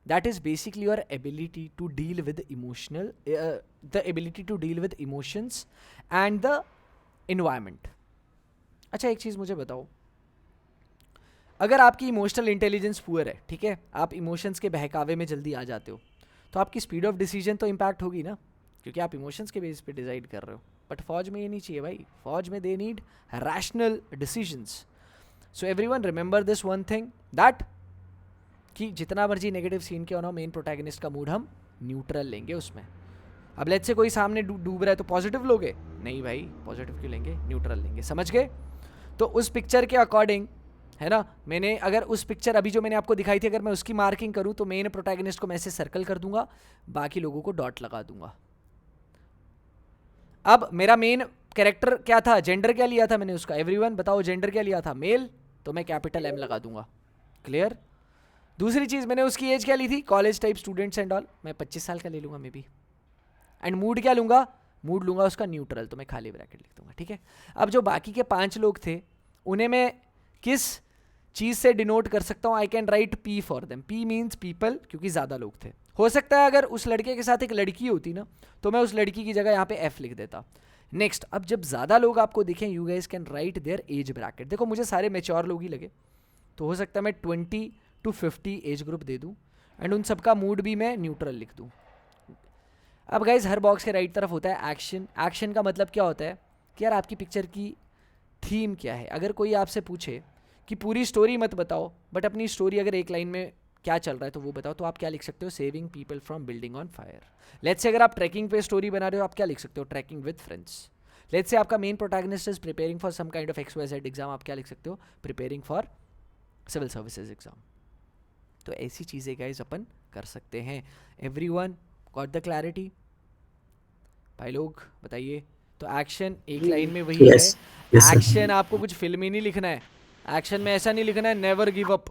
Speaker 1: that is basically your ability to deal with emotional, the ability to deal with emotions and the environment. अच्छा एक चीज़ मुझे बताओ, अगर आपकी इमोशनल इंटेलिजेंस पुअर है, ठीक है, आप इमोशंस के बहकावे में जल्दी आ जाते हो, तो आपकी स्पीड ऑफ डिसीजन तो इम्पैक्ट होगी ना, क्योंकि आप इमोशंस के बेस पे डिसाइड कर रहे हो। बट फौज में ये नहीं चाहिए भाई, फौज में they need rational decisions. So everyone remember this one thing that कि जितना मर्जी नेगेटिव सीन क्यों ना हो, मेन प्रोटैगनिस्ट का मूड हम न्यूट्रल लेंगे उसमें। अब लेट्स से कोई सामने डूब रहा है तो पॉजिटिव लोगे? नहीं भाई, पॉजिटिव क्यों लेंगे, न्यूट्रल लेंगे, समझ गए? तो उस पिक्चर के अकॉर्डिंग है ना, मैंने अगर उस पिक्चर अभी जो मैंने आपको दिखाई थी अगर मैं उसकी मार्किंग करूं तो मेन प्रोटैगनिस्ट को मैं ऐसे सर्कल कर दूंगा, बाकी लोगों को डॉट लगा दूंगा। अब मेरा मेन कैरेक्टर क्या था, जेंडर क्या लिया था मैंने उसका, एवरीवन बताओ जेंडर क्या लिया था, मेल, तो मैं कैपिटल M लगा दूंगा। क्लियर? दूसरी चीज़ मैंने उसकी एज क्या ली थी, college type students and all, मैं 25 साल का ले लूंगा मे बी। एंड मूड क्या लूंगा, मूड लूंगा उसका न्यूट्रल, तो मैं खाली ब्रैकेट लिख दूंगा, ठीक है। अब जो बाकी के 5 लोग थे उन्हें मैं किस चीज़ से डिनोट कर सकता हूँ, I can write P for them. P means people, क्योंकि ज़्यादा लोग थे। हो सकता है अगर उस लड़के के साथ एक लड़की होती ना तो मैं उस लड़की की जगह यहाँ पे F लिख देता। नेक्स्ट, अब जब ज़्यादा लोग आपको दिखें you guys can write there age bracket. देखो मुझे सारे मेच्योर लोग ही लगे, तो हो सकता है मैं 20 to 50 एज ग्रुप दे दूँ एंड उन सबका मूड भी मैं न्यूट्रल लिख दूँ। अब गाइज हर बॉक्स के राइट तरफ होता है एक्शन। एक्शन का मतलब क्या होता है कि यार आपकी पिक्चर की थीम क्या है। अगर कोई आपसे पूछे कि पूरी स्टोरी मत बताओ बट अपनी स्टोरी अगर एक लाइन में क्या चल रहा है तो वो बताओ, तो आप क्या लिख सकते हो, saving people from building on fire. Let's say अगर आप ट्रैकिंग पे स्टोरी बना रहे हो आप क्या लिख सकते हो, trekking with friends. Let's say आपका main protagonist is preparing for some kind of XYZ exam, आप क्या लिख सकते हो, preparing for civil services exam. तो ऐसी चीज़ें गाइज अपन कर सकते हैं। Everyone got the clarity? भाई लोग बताइए। तो एक्शन एक लाइन में वही है, एक्शन आपको कुछ फिल्म ही नहीं लिखना है, एक्शन में ऐसा नहीं लिखना है नेवर गिव अप,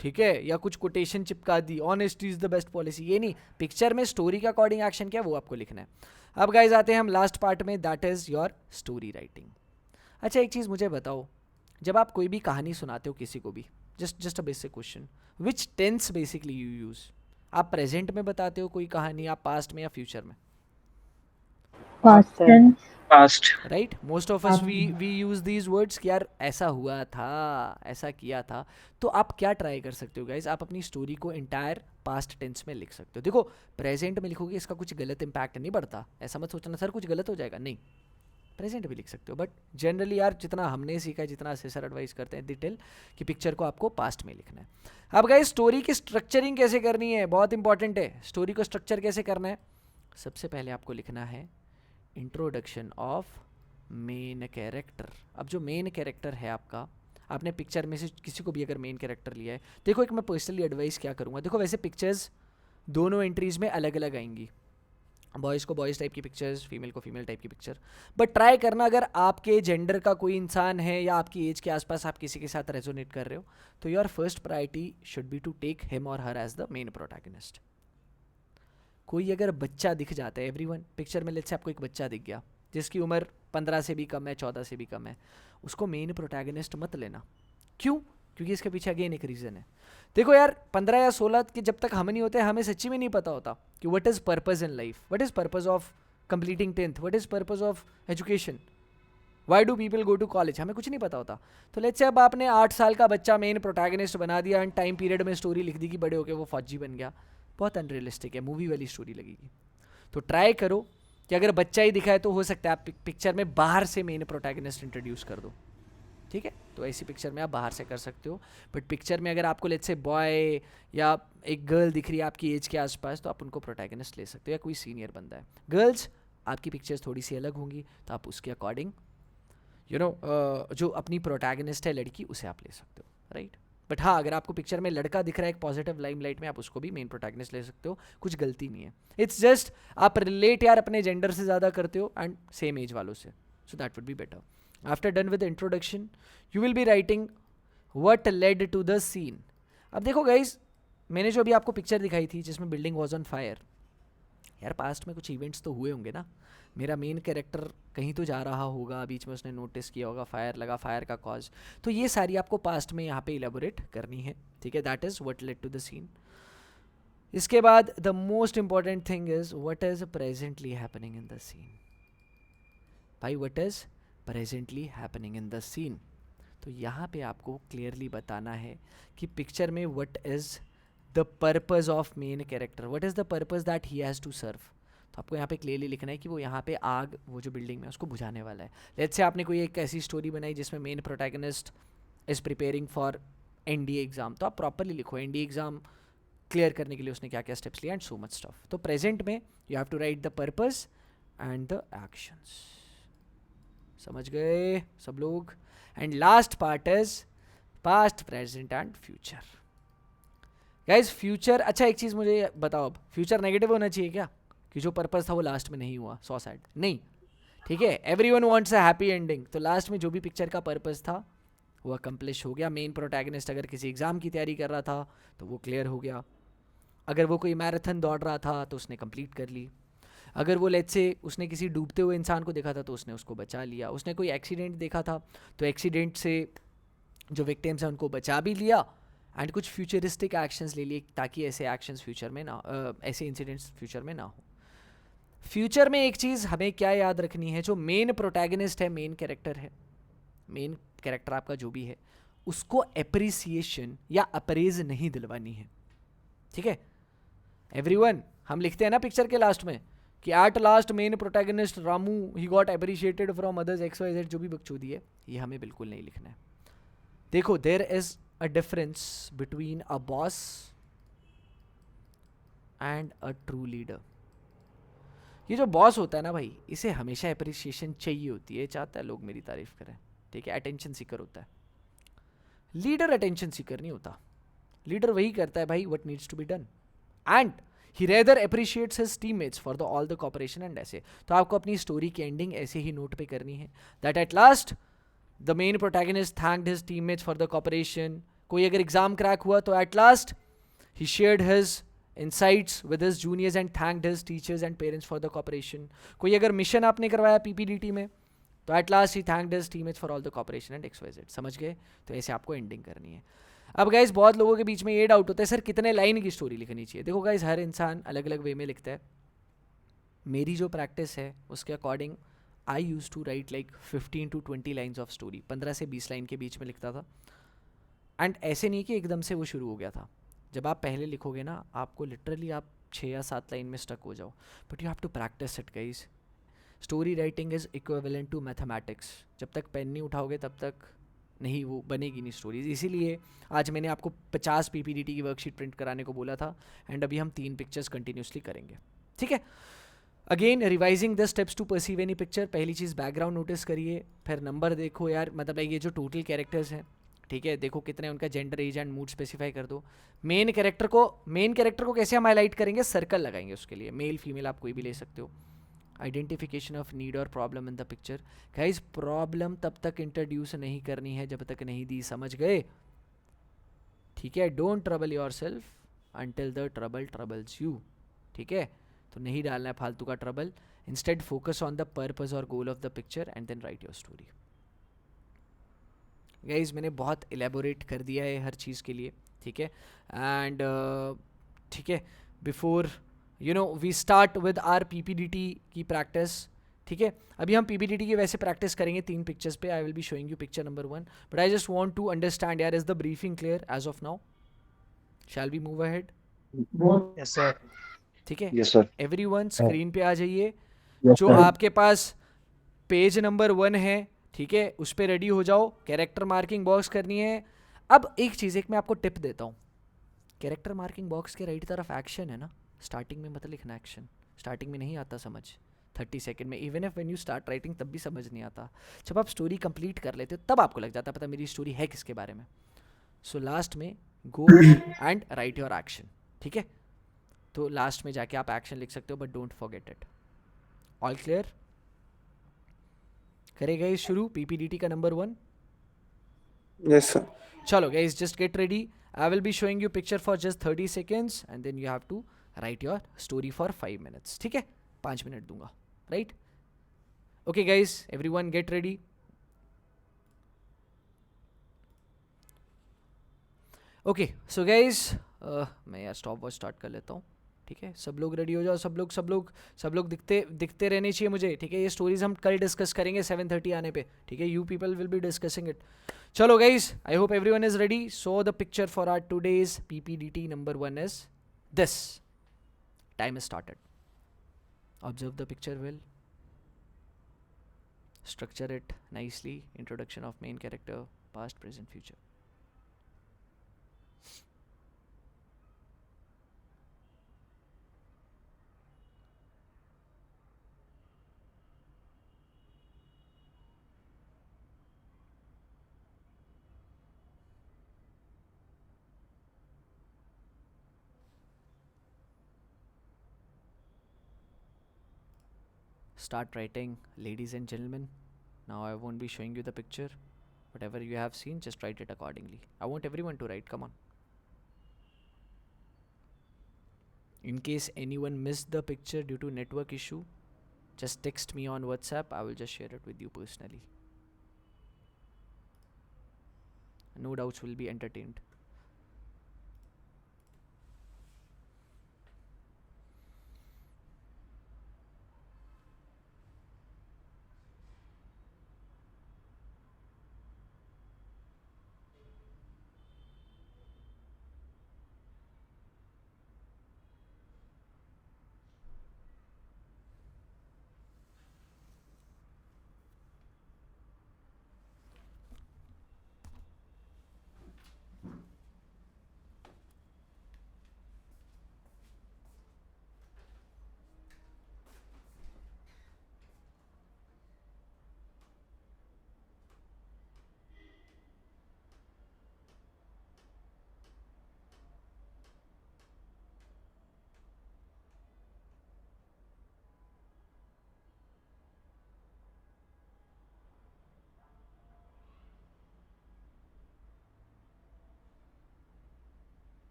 Speaker 1: ठीक है, या कुछ कोटेशन चिपका दी honesty is the best policy, ये नहीं। पिक्चर में स्टोरी के अकॉर्डिंग एक्शन क्या वो आपको लिखना है। अब गाइज आते हैं हम लास्ट पार्ट में, that is your story writing. अच्छा एक चीज़ मुझे बताओ, जब आप कोई भी कहानी सुनाते हो किसी को भी, just a basic question, which tense basically you use? आप प्रेजेंट में बताते हो कोई कहानी, आप पास्ट में या फ्यूचर में?
Speaker 2: Past tense.
Speaker 3: Past.
Speaker 1: Right, most of us we use these words कि यार ऐसा हुआ था, ऐसा किया था। तो आप क्या ट्राई कर सकते हो गाइज, आप अपनी स्टोरी को इंटायर पास्ट टेंस में लिख सकते हो। देखो प्रेजेंट में लिखोगे इसका कुछ गलत इंपैक्ट नहीं पड़ता, ऐसा मत सोचना सर कुछ गलत हो जाएगा, नहीं, प्रेजेंट भी लिख सकते हो। बट जनरली यार जितना हमने सीखा है, जितना असेसर एडवाइस करते हैं डिटेल कि पिक्चर को आपको पास्ट में लिखना है। अब गाइज स्टोरी की स्ट्रक्चरिंग कैसे करनी है, बहुत इंपॉर्टेंट है। स्टोरी को स्ट्रक्चर कैसे करना है, सबसे पहले आपको लिखना है इंट्रोडक्शन ऑफ मेन कैरेक्टर। अब जो मेन कैरेक्टर है आपका, आपने पिक्चर में से किसी को भी अगर मेन कैरेक्टर लिया है, देखो एक मैं पर्सनली एडवाइस क्या करूँगा, देखो वैसे पिक्चर्स दोनों एंट्रीज में अलग अलग आएंगी, बॉयज़ को बॉयज़ टाइप की पिक्चर्स, फीमेल को फीमेल टाइप की पिक्चर। बट ट्राई करना अगर आपके जेंडर का कोई इंसान है या आपकी एज के आसपास आप किसी के साथ रेजोनेट कर रहे हो, तो your first priority should be to take him और her as the main protagonist. कोई अगर बच्चा दिख जाता है, एवरीवन पिक्चर में लेट्स से आपको एक बच्चा दिख गया जिसकी उम्र 15 से भी कम है, 14 से भी कम है, उसको मेन प्रोटैगनिस्ट मत लेना। क्यों? क्योंकि इसके पीछे अगेन एक रीज़न है। देखो यार 15 या 16 के जब तक हम नहीं होते हमें सच्ची में नहीं पता होता कि what is purpose in life, what is purpose of completing 10th, what is purpose of education, why do people go to college, हमें कुछ नहीं पता होता। तो लेट्स से अब आपने 8 साल का बच्चा मेन प्रोटैगनिस्ट बना दिया एंड टाइम पीरियड में स्टोरी लिख दी कि बड़े होके वो फौजी बन गया, बहुत अनरियलिस्टिक है, मूवी वाली स्टोरी लगेगी। तो ट्राई करो कि अगर बच्चा ही दिखा है तो हो सकता है आप पिक्चर में बाहर से मेन प्रोटैगनिस्ट इंट्रोड्यूस कर दो। ठीक है। तो ऐसी पिक्चर में आप बाहर से कर सकते हो, बट पिक्चर में अगर आपको लेट्स से बॉय या एक गर्ल दिख रही है आपकी एज के आसपास, तो आप उनको प्रोटैगनिस्ट ले सकते हो, या कोई सीनियर बंदा है। गर्ल्स आपकी पिक्चर्स थोड़ी सी अलग होंगी, तो आप उसके अकॉर्डिंग जो अपनी प्रोटैगनिस्ट है लड़की, उसे आप ले सकते हो, राइट। बट हाँ, अगर आपको पिक्चर में लड़का दिख रहा है एक पॉजिटिव लाइमलाइट में, आप उसको भी मेन प्रोटैगनिस्ट ले सकते हो, कुछ गलती नहीं है। इट्स जस्ट आप रिलेट यार अपने जेंडर से ज़्यादा करते हो एंड सेम एज वालों से, so that would be better. After done with introduction you will be writing what led to the scene. अब देखो गाइज, मैंने जो अभी आपको पिक्चर दिखाई थी जिसमें बिल्डिंग वॉज ऑन फायर, यार पास्ट में कुछ इवेंट्स तो हुए होंगे ना। मेरा मेन कैरेक्टर कहीं तो जा रहा होगा, बीच में उसने नोटिस किया होगा फायर लगा, फायर का कॉज, तो ये सारी आपको पास्ट में यहाँ पे इलेबोरेट करनी है, ठीक है। That is what led to the scene. इसके बाद the most important thing is what is presently happening in the scene. भाई what is presently happening in the scene, तो यहाँ पे आपको क्लियरली बताना है कि पिक्चर में what is the purpose of main character, what is the purpose that he has to serve. तो आपको यहाँ पे क्लियरली लिखना है कि वो यहाँ पे आग, वो जो बिल्डिंग में उसको बुझाने वाला है। लेट्स से आपने कोई एक ऐसी स्टोरी बनाई जिसमें main protagonist is preparing for NDA exam, तो आप प्रॉपरली लिखो एनडीए एग्जाम क्लियर करने के लिए उसने क्या क्या स्टेप्स लिए एंड सो मच स्टफ। तो प्रेजेंट में you have to write the purpose and the actions. समझ गए सब लोग? And last part is past, present and future. Guys future, अच्छा एक चीज़ मुझे बताओ, अब फ्यूचर नेगेटिव होना चाहिए क्या कि जो पर्पस था वो लास्ट में नहीं हुआ, सो सैड? नहीं, ठीक है। Everyone wants a happy ending, तो लास्ट में जो भी पिक्चर का पर्पस था वो अकम्प्लिश हो गया। मेन प्रोटैगनिस्ट अगर किसी एग्जाम की तैयारी कर रहा था तो वो क्लियर हो गया, अगर वो कोई मैराथन दौड़ रहा था तो उसने कंप्लीट कर ली, अगर वो लेट्स से उसने किसी डूबते हुए इंसान को देखा था तो उसने उसको बचा लिया, उसने कोई एक्सीडेंट देखा था तो एक्सीडेंट से जो विक्टिम्स हैं उनको बचा भी लिया, एंड कुछ फ्यूचरिस्टिक एक्शंस ले लिए ताकि ऐसे एक्शंस फ्यूचर में ना, ऐसे इंसिडेंट्स फ्यूचर में ना हो। फ्यूचर में एक चीज़ हमें क्या याद रखनी है, जो मेन प्रोटैगनिस्ट है, मेन कैरेक्टर है, मेन कैरेक्टर आपका जो भी है, उसको अप्रिसिएशन या अप्रेज नहीं दिलवानी है, ठीक है। एवरीवन, हम लिखते हैं ना पिक्चर के लास्ट में कि at last main protagonist Ramu he got appreciated from others X Y Z, जो भी बकचोदी है, ये हमें बिल्कुल नहीं लिखना है। देखो there is a difference between a boss and a true leader. ये जो बॉस होता है ना भाई, इसे हमेशा अप्रिसिएशन चाहिए होती है, चाहता है लोग मेरी तारीफ करें, ठीक है, अटेंशन सीकर होता है। लीडर अटेंशन सीकर नहीं होता, लीडर वही करता है भाई what needs to be done, and he rather appreciates his teammates for the all the cooperation and ऐसे। तो आपको अपनी स्टोरी की एंडिंग ऐसे ही नोट पे करनी है that at last the main protagonist thanked his teammates for the cooperation. कोई अगर एग्जाम क्रैक हुआ तो at last he shared his insights with his juniors and thanked his teachers and parents for the cooperation. कोई अगर mission आपने करवाया PPDT में तो at last he thanked his teammates for all the cooperation and XYZ। समझ गए? तो ऐसे आपको एंडिंग करनी है। अब गाइस बहुत लोगों के बीच में ये डाउट होता है सर कितने लाइन की स्टोरी लिखनी चाहिए। देखो गाइस हर इंसान अलग अलग वे में लिखता है। मेरी जो प्रैक्टिस है उसके according I use to write like 15 to 20 lines of story, 15 से 20 लाइन के बीच में लिखता था। एंड ऐसे नहीं कि एकदम से वो शुरू हो गया था। जब आप पहले लिखोगे ना आपको लिटरली आप 6 या 7 लाइन में स्टक हो जाओ, but you have to practice it guys. Story writing is equivalent to mathematics. जब तक पेन नहीं उठाओगे तब तक नहीं वो बनेगी नहीं स्टोरीज। इसीलिए आज मैंने आपको 50 पीपीडीटी की वर्कशीट प्रिंट कराने को बोला था, एंड अभी हम 3 पिक्चर्स कंटिन्यूसली करेंगे, ठीक है। Again revising the steps to perceive any picture. पहली चीज़ बैकग्राउंड नोटिस करिए, फिर नंबर देखो यार, मतलब ये जो टोटल कैरेक्टर्स हैं, ठीक है, देखो कितने उनका gender, age and mood specify कर दो। मेन कैरेक्टर को कैसे हम हाईलाइट करेंगे, सर्कल लगाएंगे उसके लिए, मेल फीमेल आप कोई भी ले सकते हो। आइडेंटिफिकेशन ऑफ नीड और problem in the picture. Guys problem तब तक इंट्रोड्यूस नहीं करनी है जब तक नहीं दी, समझ गए? ठीक है, don't trouble yourself until the trouble troubles you, ठीक है। तो नहीं डालना है फालतू का trouble, instead focus on the purpose और goal of the picture and then write your story. Guys मैंने बहुत एलेबोरेट कर दिया है हर चीज़ के लिए, ठीक है। एंड ठीक है, before you know we start with our PPDT की प्रैक्टिस, ठीक है। अभी हम पीपीडीटी की वैसे प्रैक्टिस करेंगे 3 पिक्चर्स पे। I will be showing you picture number 1, but I just want to understand यार, is the briefing clear as of now? Shall we move ahead?
Speaker 3: Yes sir.
Speaker 1: ठीक है,
Speaker 3: यस सर।
Speaker 1: एवरीवन स्क्रीन पे आ जाइए।
Speaker 3: Yes
Speaker 1: जो
Speaker 3: sir.
Speaker 1: आपके पास page number 1 है, ठीक है, उस पर रेडी हो जाओ, कैरेक्टर मार्किंग बॉक्स करनी है। अब एक चीज़, एक मैं आपको टिप देता हूँ, कैरेक्टर मार्किंग बॉक्स के राइट तरफ एक्शन है ना, स्टार्टिंग में मत लिखना एक्शन, स्टार्टिंग में नहीं आता समझ 30 सेकेंड में, even if when you start writing तब भी समझ नहीं आता, जब आप स्टोरी कंप्लीट कर लेते हो तब आपको लग जाता है पता मेरी स्टोरी है किसके बारे में। सो लास्ट में go and right your action, ठीक है, तो लास्ट में जाके आप एक्शन लिख सकते हो, but don't forget it. All clear? करेगा ये शुरू पीपीडीटी का नंबर 1?
Speaker 3: Yes, sir.
Speaker 1: चलो guys, just get ready, I will be showing you picture for just 30 seconds and then you have to write your story for 5 minutes, ठीक है, 5 minute दूंगा, right? Okay guys, everyone get ready. Okay so guys, मैं यार stop watch start कर लेता हूँ, ठीक है, सब लोग रेडी हो जाओ, सब लोग दिखते रहने चाहिए मुझे, ठीक है, ये स्टोरीज हम कल डिस्कस करेंगे 7:30 आने पे, ठीक है, you people will be discussing it. चलो guys, I hope everyone is ready. So the picture for our today's PPDT number 1 is this. Time is started. Observe the picture well, structure it nicely, introduction of main character, past, present, future. Start writing, ladies and gentlemen. Now I won't be showing you the picture. Whatever you have seen, just write it accordingly. I want everyone to write, come on. In case anyone missed the picture due to network issue, just text me on WhatsApp. I will just share it with you personally. No doubts will be entertained.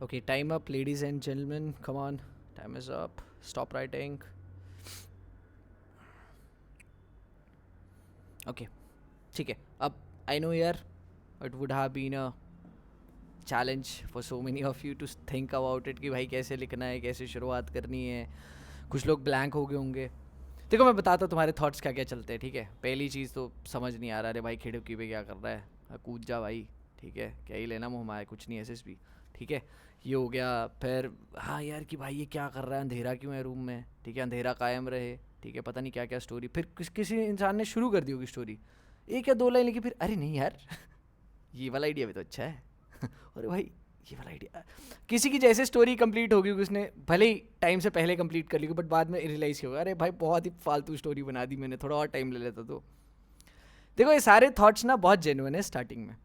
Speaker 1: Okay, time up, ladies and gentlemen. Come on, time is up. Stop writing. Okay, ठीक है. अब I know यार, it would have been a challenge for so many of you to think about it कि भाई कैसे लिखना है, कैसे शुरुआत करनी है. कुछ लोग ब्लैंक हो गए होंगे. देखो मैं बताता हूँ तुम्हारे थॉट्स क्या क्या चलते हैं. ठीक है, पहली चीज़ तो समझ नहीं आ रहा. अरे भाई खिड़की पे क्या कर रहा है, कूद जा भाई. ठीक है, क्या ही लेना मुँह माया, कुछ नहीं एसएसबी. ठीक है, ये हो गया. फिर हाँ यार कि भाई ये क्या कर रहा है, अंधेरा क्यों है रूम में. ठीक है, अंधेरा कायम रहे. ठीक है, पता नहीं क्या क्या स्टोरी. फिर किसी इंसान ने शुरू कर दी होगी स्टोरी, एक या दो लाइन लिखी, फिर अरे नहीं यार ये वाला आइडिया भी तो अच्छा है. अरे भाई ये वाला आइडिया. किसी की जैसे स्टोरी कंप्लीट होगी, उसने भले ही टाइम से पहले कंप्लीट कर ली, बट बाद में रियलाइज़ किया होगा अरे भाई बहुत ही फालतू स्टोरी बना दी मैंने, थोड़ा और टाइम ले लेता. तो देखो ये सारे थॉट्स ना बहुत जेन्युइन है स्टार्टिंग में.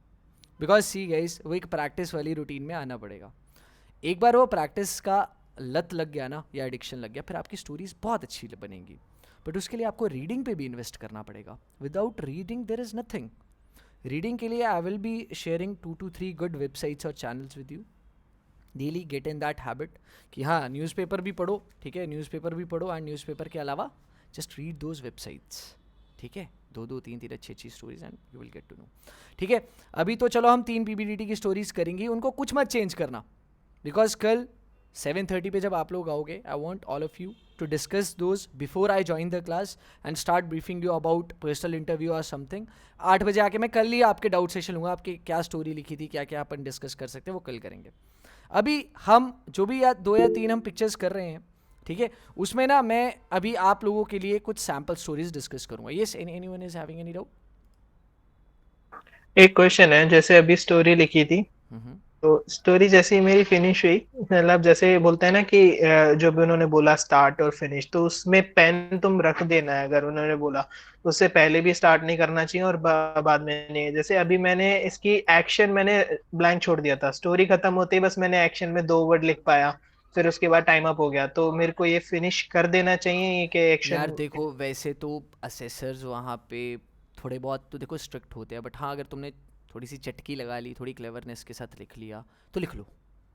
Speaker 1: बिकॉज सी गाइस, वो एक प्रैक्टिस वाली रूटीन में आना पड़ेगा. एक बार वो प्रैक्टिस का लत लग गया ना, या एडिक्शन लग गया, फिर आपकी स्टोरीज बहुत अच्छी बनेंगी. बट उसके लिए आपको रीडिंग पे भी इन्वेस्ट करना पड़ेगा. Without reading there is nothing. Reading के लिए I will be sharing 2 to 3 good websites और channels with you. Daily get in that habit कि हाँ न्यूज़पेपर भी पढ़ो. ठीक है, न्यूज़पेपर भी पढ़ो, एंड न्यूज़पेपर के अलावा जस्ट रीड दोज वेबसाइट्स. ठीक है, 2-2 3-3 अच्छी stories and you will get to know. ठीक है, अभी तो चलो हम 3 पीबीडीटी की स्टोरीज करेंगे, उनको कुछ मत चेंज करना. बिकॉज कल 7:30 पे जब आप लोग आओगे, I want all of you to discuss those before I join the class and start briefing you about personal interview or something. 8 बजे आके मैं कल ही आपके डाउट सेशन लूँगा. आपकी क्या स्टोरी लिखी थी, क्या क्या अपन डिस्कस कर सकते हैं, वो कल करेंगे. अभी हम जो भी 2 या 3 हम पिक्चर्स कर रहे हैं, ठीक है, उसमें ना मैं अभी आप लोगों के लिए कुछ सैम्पल स्टोरीज डिस्कस करूँगा. Yes, anyone is having any doubt?
Speaker 4: एक क्वेश्चन है, जैसे अभी स्टोरी लिखी थी, तो स्टोरी जैसे ही मेरी फिनिश हुई, मतलब जैसे बोलते हैं ना कि जो भी उन्होंने बोला स्टार्ट और फिनिश, तो उसमें पेन तुम रख देना है. अगर उन्होंने बोला उससे पहले भी स्टार्ट नहीं करना चाहिए और बाद में नहीं. जैसे अभी मैंने इसकी एक्शन मैंने ब्लैंक छोड़ दिया था, स्टोरी खत्म होते ही बस मैंने एक्शन में 2 वर्ड लिख पाया, फिर उसके बाद टाइम अप हो गया. तो मेरे को ये फिनिश कर देना चाहिए कि एक्शन?
Speaker 1: यार देखो, वैसे तो असेसर्स वहाँ पे थोड़े बहुत तो देखो स्ट्रिक्ट होते हैं, बट हाँ अगर तुमने थोड़ी सी चटकी लगा ली, थोड़ी क्लेवरनेस के साथ लिख लिया तो लिख लो.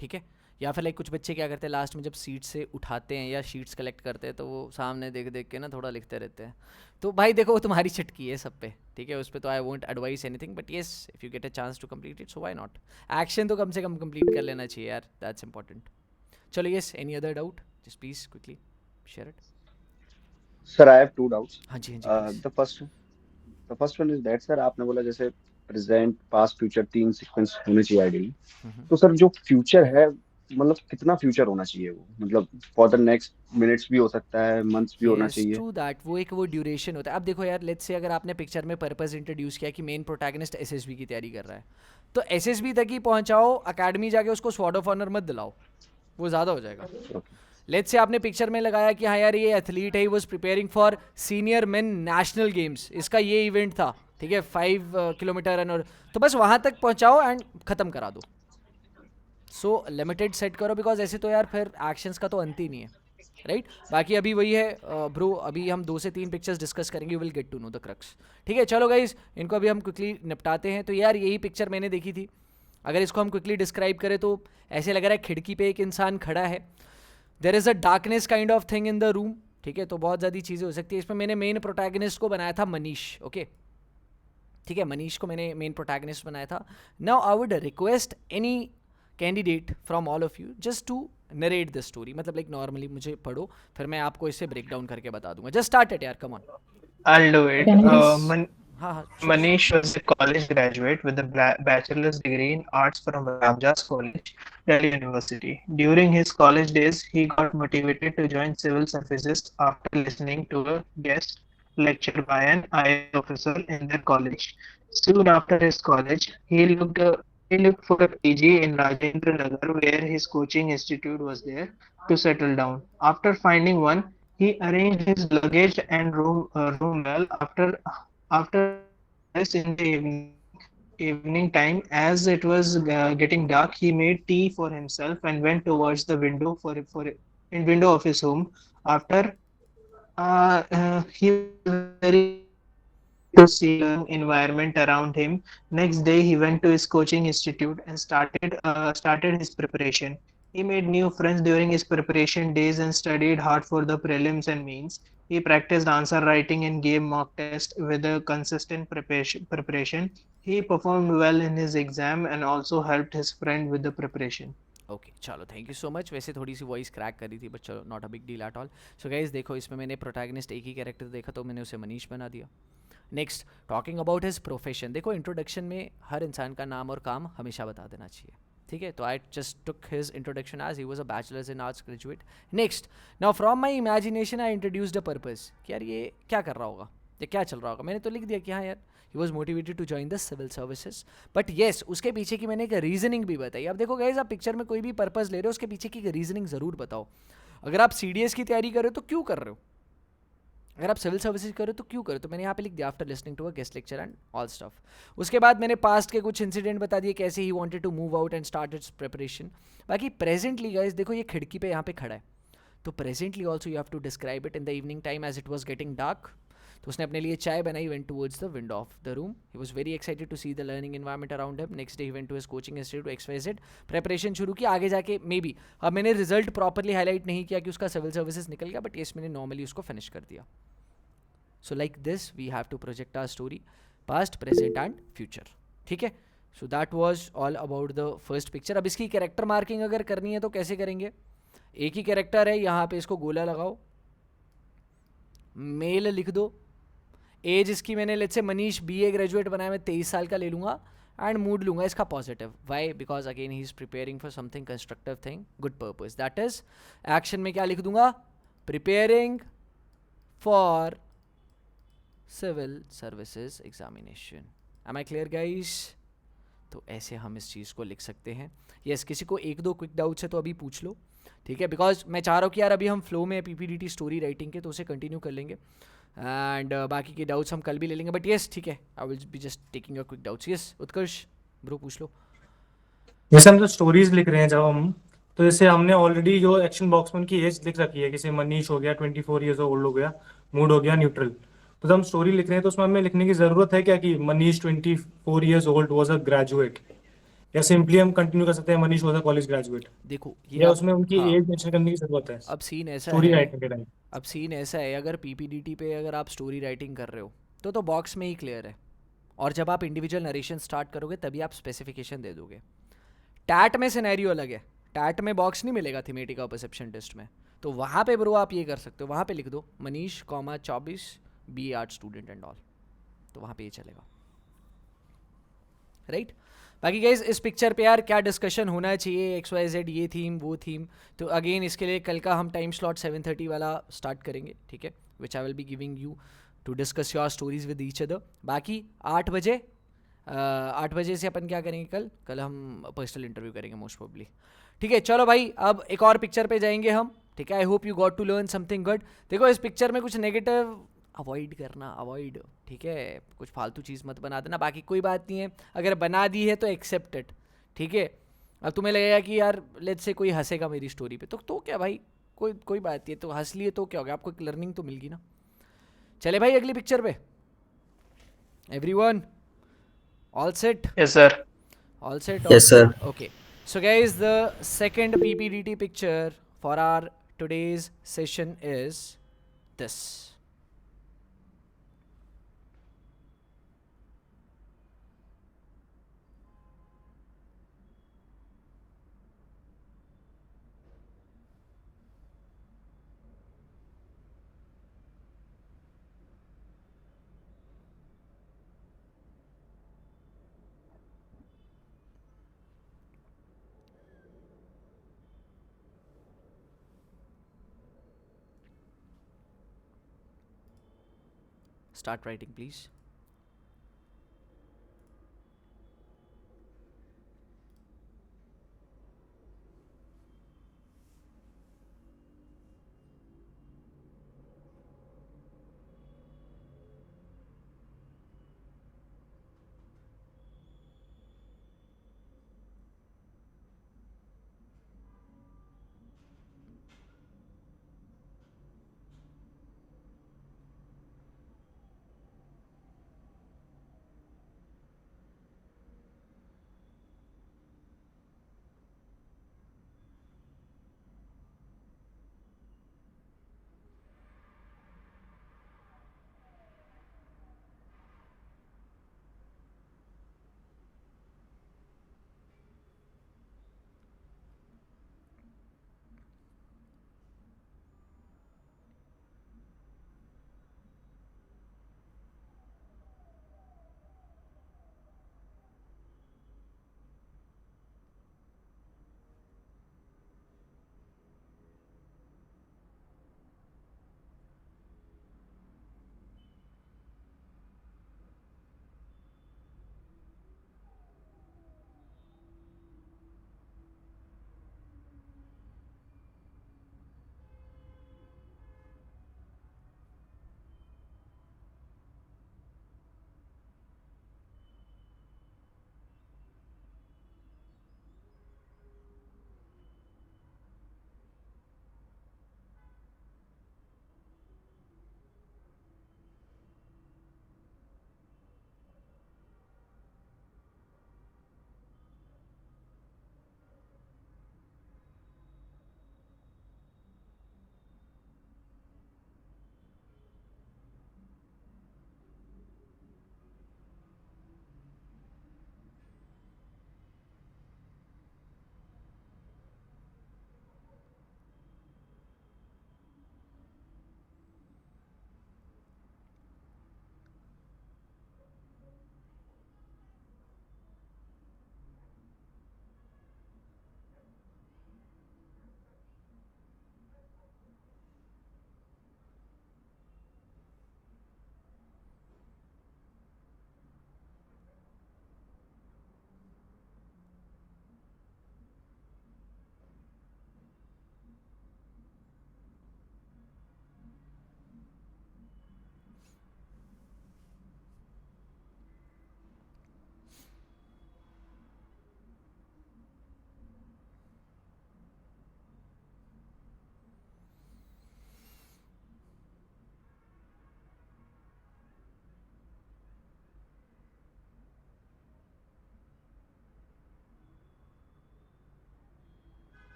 Speaker 1: ठीक है, या फिर लाइक कुछ बच्चे क्या करते हैं, लास्ट में जब सीट से उठाते हैं या शीट्स कलेक्ट करते हैं, तो वो सामने देख देख के ना थोड़ा लिखते रहते हैं. तो भाई देखो वो तुम्हारी चटकी है सब पे. ठीक है, उस पर तो I won't advise anything, but yes if you get a chance to complete it, so why not. Action तो कम से कम कंप्लीट कर लेना चाहिए यार, दैट्स इंपॉर्टेंट. चलो yes, any other doubt, just please quickly share it.
Speaker 5: Sir I have 2 doubts.
Speaker 1: हाँ जी, हाँ जी please.
Speaker 5: The first one is that sir, आपने बोला जैसे प्रेजेंट पास्ट फ्यूचर 3 सीक्वेंस होने चाहिए आइडियली. तो सर जो फ्यूचर है, मतलब कितना फ्यूचर होना चाहिए वो, मतलब फॉर द नेक्स्ट मिनट्स भी हो सकता है, मंथ्स भी होना चाहिए.
Speaker 1: ट्रू दैट, वो एक वो ड्यूरेशन होता है. अब देखो यार, लेट्स से अगर आपने पिक्चर में पर्पस इंट्रोड्यूस किया कि मेन प्रोटैगनिस्ट एसएसबी की तैयारी कर रहा है, तो एसएसबी तक ही पहुंचाओ, अकेडमी जाके उसको स्वॉर्ड ऑफ ऑनर मत दिलाओ, वो ज़्यादा हो जाएगा. लेट्स से आपने पिक्चर में लगाया कि हाँ यार ये एथलीट है, ही was preparing for senior main national games, इसका ये इवेंट था. ठीक है, 5 किलोमीटर रन, और तो बस वहाँ तक पहुँचाओ एंड ख़त्म करा दो. सो लिमिटेड सेट करो, बिकॉज ऐसे तो यार फिर एक्शंस का तो अंत ही नहीं है, राइट. बाकी अभी वही है ब्रो, अभी हम 2 से 3 पिक्चर्स डिस्कस करेंगे, you will get to know the crux. ठीक है, चलो गाइज इनको अभी हम क्विकली निपटाते हैं. तो यार यही पिक्चर मैंने देखी थी. अगर इसको हम क्विकली डिस्क्राइब करें तो ऐसे लग रहा है खिड़की पे एक इंसान खड़ा है. There is a darkness kind of thing in the room. ठीक है, तो बहुत ज़्यादा चीज़ें हो सकती है. इसमें मैंने मेन प्रोटैगनिस्ट को बनाया था मनीष. ओके, ठीक है, मनीष को मैंने मेन प्रोटैगनिस्ट बनाया था. Now I would request any candidate from all of you just to narrate the story. मतलब लाइक नॉर्मली मुझे पढ़ो, फिर मैं आपको इसे ब्रेक डाउन करके बता दूंगा. जस्ट स्टार्ट इट यार, come on.
Speaker 4: I'll do it.
Speaker 1: हाँ हाँ,
Speaker 4: Manish was a college graduate with a bachelor's degree in arts from Ramjas College, Delhi University. During his college days, he got motivated to join civil services after listening to a guest lecture by an IAS officer in their college. Soon after his college, he looked for a PG in Rajendra Nagar, where his coaching institute was there, to settle down. After finding one, he arranged his luggage and room well. After this, in the evening time, as it was getting dark, he made tea for himself and went towards the window in window of his home. After he was very to see an environment around him. Next day, he went to his coaching institute and started his preparation. He made new friends during his preparation days and studied hard for the prelims and mains. He practiced answer writing and gave mock tests with a consistent preparation. He performed well in his exam and also helped his friend with the preparation.
Speaker 1: Okay चलो thank you so much. वैसे थोड़ी सी voice crack करी थी but चलो not a big deal at all. So guys देखो इसमें मैंने protagonist एक ही कैरेक्टर देखा तो मैंने उसे मनीष बना दिया. Next talking about his profession. देखो इंट्रोडक्शन में हर इंसान का नाम और काम हमेशा बता देना चाहिए. ठीक है, तो I just took his introduction as he was a bachelors in arts graduate. Next now from my imagination I introduced a purpose कि यार ये क्या कर रहा होगा, ये क्या चल रहा होगा. मैंने तो लिख दिया कि हाँ यार he was motivated to join the civil services. But yes उसके पीछे की मैंने एक रीजनिंग भी बताई. अब देखो गाइज आप पिक्चर में कोई भी पर्पज ले रहे हो उसके पीछे की रीजनिंग ज़रूर बताओ. अगर आप CDS की तैयारी कर रहे हो तो क्यों कर रहे हो, अगर आप सिविल सर्विसेज करो तो क्यों करो. तो मैंने यहाँ पे लिख दिया after listening to a guest lecture and all stuff. उसके बाद मैंने पास्ट के कुछ इंसिडेंट बता दिए कैसे he wanted to move out and start its preparation. बाकी प्रेजेंटली गाइस देखो ये खिड़की पे यहाँ पे खड़ा है तो presently also you have to describe it in the evening time as it was getting dark. तो उसने अपने लिए चाय बनाई, went towards the window of the room. He was very excited to see the learning environment around him. Next day he went to his coaching institute XYZ. Preparation शुरू की आगे जाके मे बी. अब मैंने रिजल्ट प्रॉपरली हाईलाइट नहीं किया कि उसका सिविल सर्विसेज निकल गया बट येस मैंने नॉर्मली उसको फिनिश कर दिया. So like this we have to project our story past, present and future. ठीक है, so that was all about the first picture. अब इसकी कैरेक्टर मार्किंग अगर करनी है तो कैसे करेंगे. एक ही कैरेक्टर है, यहाँ पे इसको गोला लगाओ, मेल लिख दो, एज इसकी मैंने let's say Manish BA graduate बनाया, मैं 23 साल का ले लूँगा एंड मूड लूँगा इसका positive. Why, because again he is preparing for something constructive thing, good purpose. That is action में क्या लिख दूंगा, preparing for civil services examination. Am I clear guys. तो ऐसे हम इस चीज़ को लिख सकते हैं. यस किसी को एक दो क्विक डाउट्स है तो अभी पूछ लो. ठीक है, बिकॉज मैं चाह रहा हूँ कि यार अभी हम फ्लो में PPDT स्टोरी राइटिंग के तो उसे कंटिन्यू कर लेंगे एंड बाकी के डाउट्स हम कल भी ले लेंगे. बट येस ठीक है, आई will be just taking your quick doubts. Yes Utkarsh bro पूछ लो.
Speaker 6: जैसे हम जो स्टोरीज लिख रहे हैं जब हम, तो जैसे हमने ऑलरेडी जो एक्शन बॉक्स में उनकी एज लिख रखी है, जैसे मनीष हो गया 24 ईयर्स ओल्ड हो गया, मूड हो गया न्यूट्रल. तो जब हम स्टोरी लिख रहे हैं तो उसमें हमें लिखने की जरूरत है क्या कि Manish 24 years old was a graduate, या सिंपली हम कंटिन्यू कर सकते हैं Manish was a college graduate,
Speaker 1: देखो ये
Speaker 6: या
Speaker 1: आप,
Speaker 6: उसमें उनकी
Speaker 1: हाँ
Speaker 6: एज मेंशन करने की जरूरत है
Speaker 1: अब सीन ऐसा
Speaker 6: स्टोरी
Speaker 1: है,
Speaker 6: राइटिंग के टाइम.
Speaker 1: अब सीन ऐसा है अगर PPDT पे अगर आप स्टोरी राइटिंग कर रहे हो तो बॉक्स में ही क्लियर है. और जब आप इंडिविजुअल नरेशन स्टार्ट करोगे तभी आप स्पेसिफिकेशन दे दोगे. टैट में सिनेरियो अलग है, टैट में बॉक्स नहीं मिलेगा थीमेटिक और परसेप्शन टेस्ट में. तो वहाँ पे ब्रो आप ये कर सकते हो, वहाँ पे लिख दो Manish 24 BA art student and all, तो वहाँ पे ये चलेगा. राइट बाकी गाइज इस पिक्चर पे यार क्या डिस्कशन होना चाहिए, XYZ ये थीम वो थीम. तो अगेन इसके लिए कल का हम टाइम स्लॉट 7:30 वाला स्टार्ट करेंगे. ठीक है, which I will be giving you to discuss your stories with each other. बाकी 8 बजे 8 बजे से अपन क्या करेंगे, कल हम पर्सनल इंटरव्यू करेंगे मोस्ट प्रोबेबली. ठीक है चलो भाई, अब एक और पिक्चर पे जाएंगे हम. ठीक है, I hope you got to learn something good. देखो इस पिक्चर में कुछ नेगेटिव अवॉइड करना, अवॉइड. ठीक है, कुछ फालतू चीज़ मत बना देना. बाकी कोई बात नहीं है, अगर बना दी है तो एक्सेप्ट इट. ठीक है, अब तुम्हें लगेगा कि यार लेट्स से कोई हंसेगा मेरी स्टोरी पे तो क्या भाई, कोई बात नहीं है, तो हंस लिए तो क्या हो गया, आपको एक लर्निंग तो मिल गई ना. चले भाई अगली पिक्चर पे. Everyone all set?
Speaker 4: Yes, sir.
Speaker 1: All set?
Speaker 7: Yes, sir.
Speaker 1: Okay, so guys the second PPDT picture for our today's session is this. Start writing please.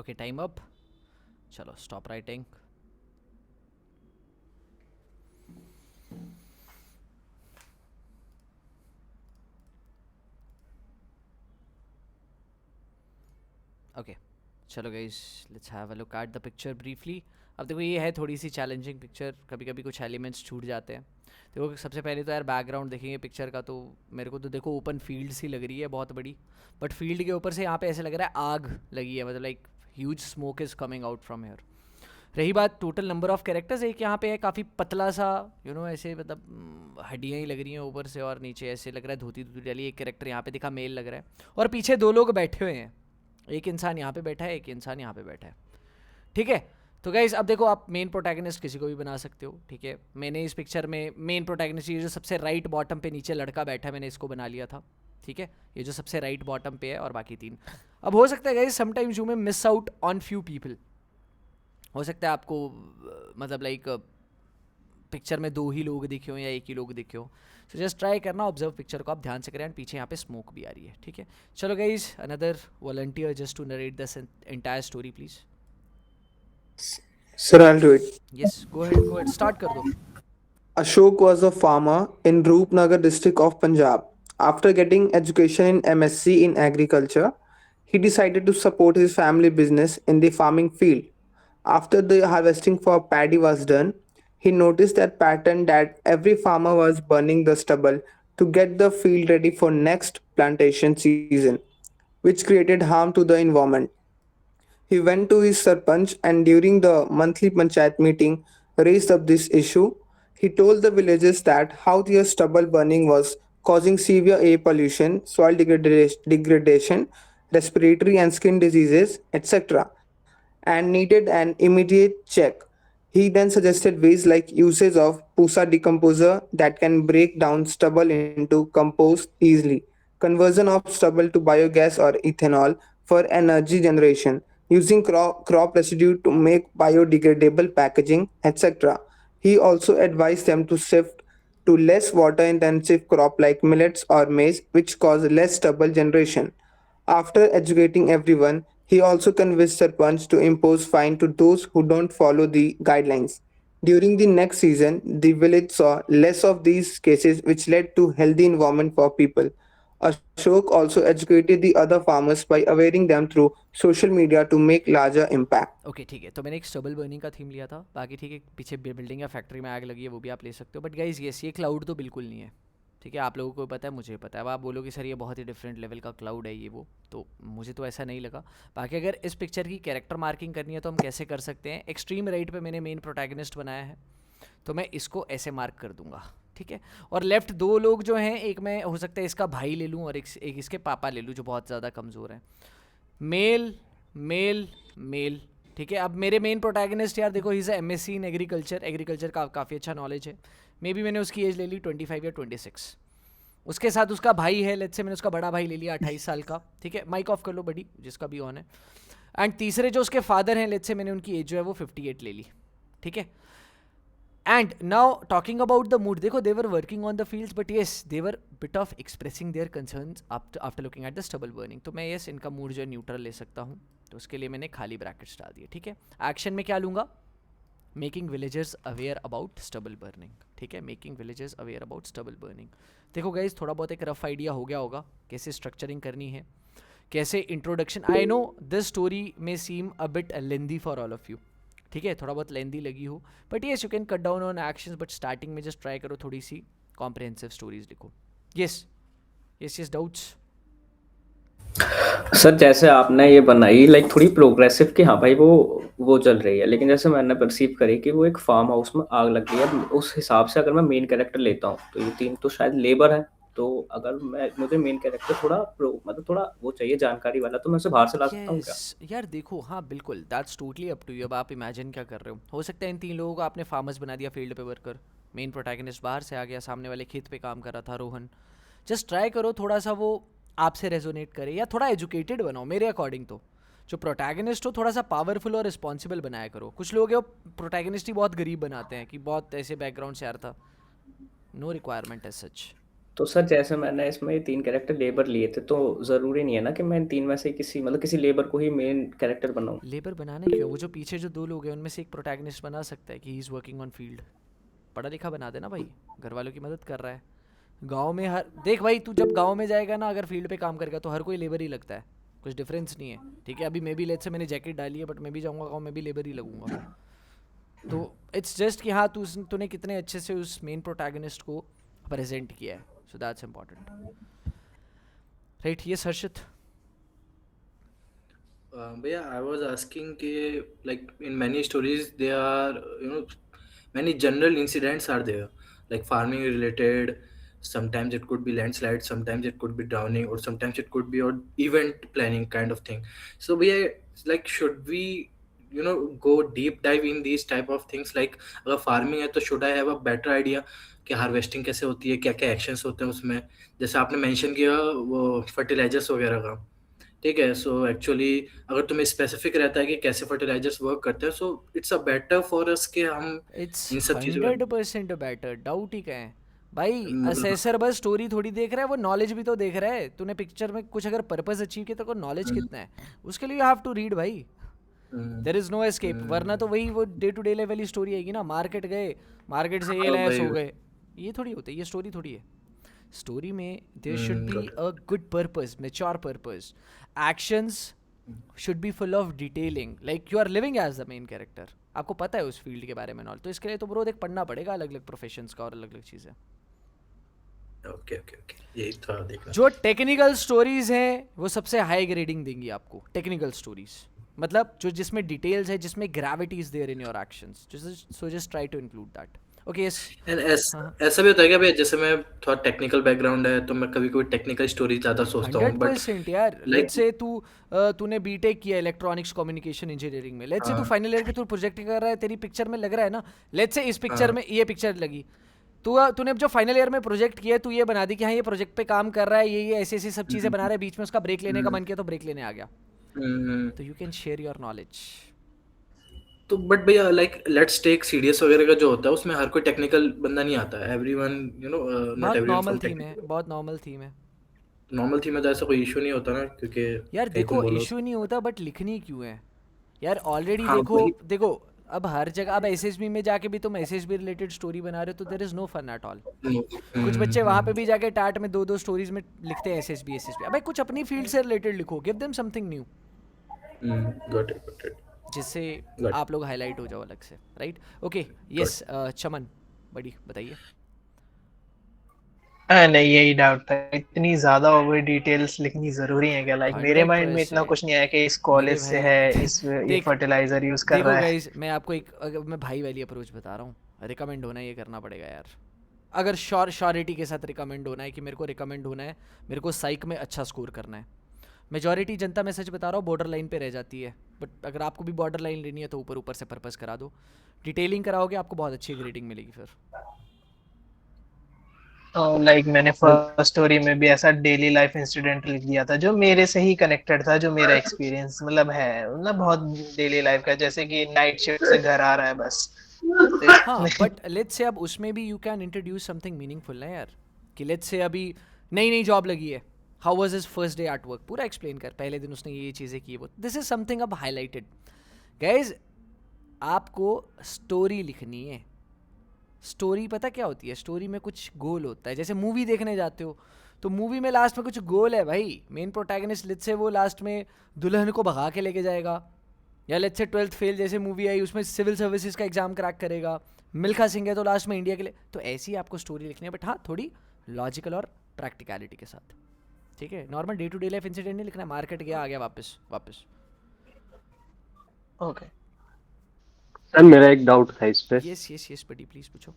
Speaker 1: Okay time up, चलो स्टॉप राइटिंग। ओके चलो guys let's have a look at the picture briefly. अब देखो ये है थोड़ी सी challenging picture, कभी कभी कुछ एलिमेंट्स छूट जाते हैं। देखो सबसे पहले तो यार बैकग्राउंड देखेंगे पिक्चर का, तो मेरे को तो देखो ओपन फील्ड सी लग रही है बहुत बड़ी, बट फील्ड के ऊपर से यहाँ पे ऐसे लग रहा है आग लगी है, मतलब like huge smoke is coming out from here. रही बात टोटल नंबर ऑफ कैरेक्टर्स, एक यहाँ पे है काफ़ी पतला सा ऐसे मतलब हड्डियाँ ही लग रही हैं ऊपर से और नीचे ऐसे लग रहा है धोती धोती डाली। एक कैरेक्टर यहाँ पे दिखा मेल लग रहा है, और पीछे 2 लोग बैठे हुए हैं, एक इंसान यहाँ पे बैठा है, एक इंसान यहाँ पे बैठा है, ठीक है। तो गाइज अब देखो आप मेन प्रोटैगनिस्ट किसी को भी बना सकते हो, ठीक है। मैंने इस पिक्चर में मेन प्रोटैगनिस्ट ये जो सबसे राइट बॉटम पे नीचे लड़का बैठा है, मैंने इसको बना लिया था, ठीक है। ये जो सबसे राइट बॉटम पे है और बाकी 3। अब हो सकता है गाइज समटाइम्स यू में miss out on few people, हो सकता है आपको मतलब लाइक पिक्चर में 2 ही लोग दिखे हो या 1 ही लोग दिखे हो। सो जस्ट ट्राई करना, ऑब्जर्व पिक्चर को आप ध्यान से करें। एंड पीछे यहाँ पे स्मोक भी आ रही है, ठीक है। चलो guys another volunteer just to narrate this entire story please.
Speaker 3: Sir, I'll do it.
Speaker 1: Yes go ahead start कर दो।
Speaker 3: Ashok was a farmer in Roopnagar district of Punjab. After getting education in MSc in agriculture, he decided to support his family business in the farming field. After the harvesting for paddy was done, he noticed that pattern that every farmer was burning the stubble to get the field ready for next plantation season, which created harm to the environment. He went to his sarpanch and during the monthly panchayat meeting raised up this issue. He told the villagers that how their stubble burning was causing severe air pollution, soil degradation, respiratory and skin diseases, etc., and needed an immediate check. He then suggested ways like usage of Pusa decomposer that can break down stubble into compost easily, conversion of stubble to biogas or ethanol for energy generation, using crop residue to make biodegradable packaging, etc. He also advised them to shift to less water intensive crop like millets or maize, which cause less stubble generation. After educating everyone, he also convinced Sarpanch to impose fine to those who don't follow the guidelines. During the next season, the village saw less of these cases, which led to healthy environment for people. Ashok also educated the other farmers by awareing them through social media to make larger impact.
Speaker 1: Okay ठीक है, तो मैंने एक stubble burning का theme लिया था, बाकी ठीक है पीछे बिल्डिंग या फैक्ट्री में आग लगी है वो भी आप ले सकते हो। बट गाइज ये क्लाउड तो बिल्कुल नहीं है, ठीक है। आप लोगों को पता है, मुझे पता है। अब आप बोलोगे सर ये बहुत ही डिफरेंट लेवल का क्लाउड है ये वो, तो मुझे तो ऐसा नहीं लगा। बाकी अगर इस पिक्चर की कैरेक्टर मार्किंग करनी है तो हम कैसे कर सकते हैं। एक्सट्रीम राइट पे मैंने मेन प्रोटैगनिस्ट बनाया है, तो मैं इसको ऐसे मार्क कर दूंगा, ठीक है। और लेफ्ट 2 लोग जो हैं, एक मैं हो सकता है इसका भाई ले लूँ और एक इसके पापा ले लूँ जो बहुत ज़्यादा कमज़ोर हैं। मेल मेल मेल, ठीक है। अब मेरे मेन प्रोटैगनिस्ट यार देखो, he is MSc in agriculture का काफ़ी अच्छा नॉलेज है। मे बी मैंने उसकी एज ले ली 25 या 26। उसके साथ उसका भाई है, लेट्स से मैंने उसका बड़ा भाई ले लिया 28 साल का, ठीक है। माइक ऑफ कर लो बड़ी, जिसका भी ऑन है। एंड तीसरे जो उसके फादर हैं, लेट्स से मैंने उनकी एज जो है वो 58 ले ली, ठीक है। And now talking about the mood, देखो they were working on the fields, but yes they were bit of expressing their concerns after looking at the stubble burning. तो मैं येस इनका मूड जो है न्यूट्रल ले सकता हूँ, तो उसके लिए मैंने खाली ब्रैकेट्स डाल दिए, ठीक है। एक्शन में क्या लूँगा, making villagers aware about stubble burning, ठीक है। Making villagers aware about stubble burning. देखो गाइज थोड़ा बहुत एक रफ आइडिया हो गया होगा कैसे स्ट्रक्चरिंग करनी है, कैसे introduction. I know this story में seem a bit lengthy for all of you, ठीक है, थोड़ा बहुत लेंदी लगी हो, but yes you can cut down on actions. But starting में जस्ट ट्राई करो थोड़ी सी कॉम्प्रिहेंसिव स्टोरीज लिखो। Yes yes yes doubts.
Speaker 7: Sir जैसे आपने ये बनाई लाइक थोड़ी प्रोग्रेसिव कि हाँ भाई वो चल रही है, लेकिन जैसे मैंने परसीव करी कि वो एक फार्म हाउस में आग लग गई है, उस हिसाब से अगर मैं मेन कैरेक्टर लेता हूँ तो ये 3 तो शायद लेबर है। तो अगर मुझे मेन कैरेक्टर थोड़ा मतलब थोड़ा वो चाहिए जानकारी वाला, तो मैं उसे बाहर से ला सकता हूँ क्या?
Speaker 1: यार देखो हाँ बिल्कुल, that's totally up to you. अब आप इमेजिन क्या कर रहे हो सकता है इन 3 लोगों को आपने फार्मर्स बना दिया, फील्ड पे वर्कर। मेन प्रोटैगनिस्ट बाहर से आ गया, सामने वाले खेत पे काम कर रहा था रोहन। जस्ट ट्राई करो थोड़ा सा वो आपसे रेजोनेट करे, या थोड़ा एजुकेटेड बनाओ। मेरे अकॉर्डिंग तो जो प्रोटैगनिस्ट हो थोड़ा सा पावरफुल और रिस्पॉन्सिबल बनाया करो। कुछ लोग हैं वो प्रोटैगनिस्ट ही बहुत गरीब बनाते हैं कि बहुत ऐसे बैकग्राउंड से आ रहा था। No requirement as such.
Speaker 7: तो सर जैसे मैंने इसमें 3 कैरेक्टर लेबर लिए थे, तो ज़रूरी नहीं है ना कि मैं इन 3 में से किसी मतलब किसी लेबर को ही मेन कैरेक्टर बनाऊँ?
Speaker 1: लेबर बनाने क्यों, वो जो पीछे जो 2 लोग हैं उनमें से एक प्रोटैगनिस्ट बना सकता है कि he is working on field. पढ़ा लिखा बना देना भाई, घर वालों की मदद कर रहा है। गांव में हर देख भाई, तू जब गांव में जाएगा ना, अगर फील्ड पे काम करेगा तो हर कोई लेबर ही लगता है, कुछ डिफरेंस नहीं है। ठीक है, अभी मैं भी लेट से मैंने जैकेट डाली है, बट मैं भी जाऊंगा गाँव में भी लेबर ही लगूंगा। तो इट्स जस्ट कि हाँ तूने कितने अच्छे से उस मेन प्रोटैगनिस्ट को प्रेजेंट किया है, सो दैट्स इम्पॉर्टेंट, राइट। ये हर्षित।
Speaker 8: But yeah, I was asking like in many stories there are many general incidents are there, like farming related. Sometimes it could be landslide, sometimes it could be drowning, or sometimes it could be or event planning kind of thing. So we are like, should we go deep dive in these type of things? Like अगर farming है तो should I have a better idea कि harvesting कैसे होती है, क्या क्या actions होते हैं उसमें, जैसे आपने मेंशन किया वो फर्टिलाइजर्स वगैरह का। ठीक है, सो एक्चुअली अगर तुम्हें स्पेसिफिक रहता है कि कैसे फर्टिलाइजर्स वर्क करते हैं, so it's a better for us कि हम
Speaker 1: इट्स
Speaker 8: इन सब चीज़ों
Speaker 1: 100% बेटर, डाउट ही क्या है भाई। असेसर बस स्टोरी थोड़ी देख रहा है, वो नॉलेज भी तो देख रहा है। तूने पिक्चर में कुछ अगर पर्पस अचीव किया तो नॉलेज कितना है, उसके लिए यू हैव टू रीड भाई। देयर इज नो एस्केप, वरना तो वही वो डे टू डे लेवल ही स्टोरी आएगी ना। मार्केट गए, मार्केट से ये लाया सो गए, ये थोड़ी होता है, ये स्टोरी थोड़ी है। स्टोरी में there should be a good purpose, mature purpose. Actions should be full of detailing, like you are living as the main character, आपको पता है उस फील्ड के बारे में नॉलेज। तो इसके लिए तो ब्रो देख पढ़ना पड़ेगा अलग अलग प्रोफेशंस का और अलग अलग चीज़ें।
Speaker 8: ओके ओके ओके, यही था देखना।
Speaker 1: जो टेक्निकल स्टोरीज हैं वो सबसे हाई ग्रेडिंग देंगी आपको। टेक्निकल स्टोरीज मतलब जो जिसमें डिटेल्स है, जिसमें gravity is there in your actions, so just try to include that. Okay yes.
Speaker 8: And ऐसा भी होता है क्या भाई, जैसे मैं थोड़ा टेक्निकल बैकग्राउंड है तो मैं कभी कोई टेक्निकल स्टोरी ज्यादा सोचता हूँ, बट
Speaker 1: 100% यार।
Speaker 8: लाइक
Speaker 1: लेट्स से तूने बीटेक किया इलेक्ट्रॉनिक्स कम्युनिकेशन इंजीनियरिंग में, लेट्स से तू फाइनल ईयर के तू प्रोजेक्ट कर रहा है, तेरी पिक्चर में लग रहा है ना, लेट्स से इस पिक्चर में ये पिक्चर लगी, तूने जो फाइनल ईयर में प्रोजेक्ट किया तू ये बना दी कि हाँ ये प्रोजेक्ट पे काम कर रहा है, ये ऐसी ऐसी सब चीज़ें बना रहा है, बीच में उसका ब्रेक लेने का मन किया तो ब्रेक लेने आ गया, तो you can share your knowledge.
Speaker 8: तो बट भैया लाइक लेट्स टेक सीडीएस वगैरह का जो होता है उसमें हर कोई टेक्निकल बंदा नहीं आता है, एवरीवन नॉट
Speaker 1: बहुत
Speaker 8: एवरीवन
Speaker 1: नॉर्मल
Speaker 8: फ्रॉम
Speaker 1: थीम है,
Speaker 8: टेक्निकल।
Speaker 1: बहुत नॉर्मल थीम है
Speaker 8: नॉर्मल थी में तो ऐसा कोई इशू नहीं होता ना, क्योंकि
Speaker 1: यार।
Speaker 8: कहीं तुम
Speaker 1: देखो
Speaker 8: बोलो
Speaker 1: इशू नहीं होता, बट लिखनी क्यों है यार। ऑलरेडी
Speaker 8: हाँ
Speaker 1: देखो
Speaker 8: वही।
Speaker 1: देखो अब हर जगह, अब एसएसबी में जाके भी तुम एसएसबी रिलेटेड स्टोरी बना रहे हो तो there is no fun at all. कुछ बच्चे वहां पे भी जाके टाट में दो स्टोरीज में लिखते हैं एसएसबी एसएसबी। अबे कुछ अपनी फील्ड से रिलेटेड लिखो, give them something new,
Speaker 8: got it
Speaker 1: जिससे
Speaker 8: गॉट
Speaker 1: आप लोग हाईलाइट हो जाओ अलग से, राइट। ओके यस चमन बड़ी बताइए।
Speaker 4: नहीं, यही डाउट था, इतनी ज्यादा ओवर डिटेल्स लिखनी जरूरी है क्या? लाइक मेरे माइंड में इतना
Speaker 1: 100%
Speaker 4: कुछ नहीं आया कि इस
Speaker 1: मेरे
Speaker 4: कॉलेज से
Speaker 1: भाई
Speaker 4: है, इस ये
Speaker 1: देख
Speaker 4: फर्टिलाइजर यूज कर
Speaker 1: देखो
Speaker 4: रहा है।
Speaker 1: गाइज, मैं आपको एक मैं भाई वाली अप्रोच बता रहा हूँ। रिकमेंड होना ये करना पड़ेगा यार, अगर श्योरिटी के साथ रिकमेंड होना है कि मेरे को रिकमेंड होना है, मेरे को साइक में अच्छा स्कोर करना है। मेजॉरिटी जनता, मैं सच बता रहा हूँ, बॉर्डर लाइन पे रह जाती है, बट अगर आपको भी बॉर्डर लाइन लेनी है तो ऊपर ऊपर से पर्पस करा दो, डिटेलिंग कराओगे आपको बहुत अच्छी ग्रेडिंग मिलेगी फिर।
Speaker 4: लाइक मैंने फर्स्ट स्टोरी में भी ऐसा डेली लाइफ इंसिडेंट लिख दिया था जो मेरे से ही कनेक्टेड था, जो मेरा एक्सपीरियंस मतलब है, मतलब बहुत डेली लाइफ का, जैसे कि नाइट शिफ्ट से घर आ रहा है बस। तो
Speaker 1: हाँ बट लेट्स से अब उसमें भी you can introduce something meaningful ना यार, कि लेट्स से अभी नई नई जॉब लगी है, how was his first day at work, पूरा एक्सप्लेन कर, पहले दिन उसने ये चीज़ें की, वो दिस इज समथिंग अब हाईलाइटेड। गाइज आपको स्टोरी लिखनी है। स्टोरी पता क्या होती है, स्टोरी में कुछ गोल होता है। जैसे मूवी देखने जाते हो तो मूवी में लास्ट में कुछ गोल है भाई। मेन प्रोटैगनिस्ट लेट्स से वो लास्ट में दुल्हन को भगा के लेके जाएगा, या लेट्स से 12th फेल जैसे मूवी आई उसमें सिविल सर्विसेज का एग्जाम क्रैक करेगा, मिल्खा सिंह है तो लास्ट में इंडिया के लिए। तो ऐसी आपको स्टोरी लिखनी है, बट हाँ थोड़ी लॉजिकल और प्रैक्टिकलिटी के साथ, ठीक है। Normal day to day life incident नहीं लिखना है, मार्केट गया आ गया वापस।
Speaker 4: ओके
Speaker 5: सर मेरा एक डाउट था इस पे।
Speaker 1: यस बडी प्लीज पूछो।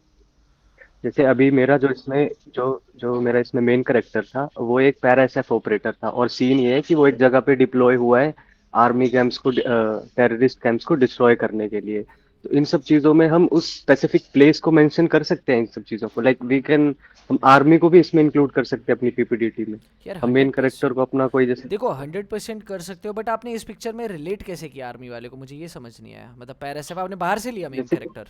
Speaker 5: जैसे अभी मेरा जो इसमें जो मेरा इसमें मेन कैरेक्टर था वो एक पैरा एसएफ ऑपरेटर था, और सीन ये है कि वो एक जगह पे डिप्लॉय हुआ है आर्मी कैंप्स को, टेररिस्ट कैंप्स को डिस्ट्रॉय करने के लिए। तो इन सब चीजों में हम उस स्पेसिफिक प्लेस को मेंशन कर सकते हैं, इन सब चीजों को लाइक वी कैन, हम आर्मी को भी इसमें इंक्लूड कर सकते हैं अपनी पीपीडीटी में।
Speaker 1: यार
Speaker 5: हम मेन
Speaker 1: 100%
Speaker 5: कैरेक्टर को अपना कोई जैसे
Speaker 1: देखो 100% कर सकते हो, बट आपने इस पिक्चर में रिलेट कैसे किया आर्मी वाले को, मुझे ये समझ नहीं आया। मतलब पैरासेफ आपने बाहर से लिया मेन
Speaker 5: जैसे
Speaker 1: कैरेक्टर?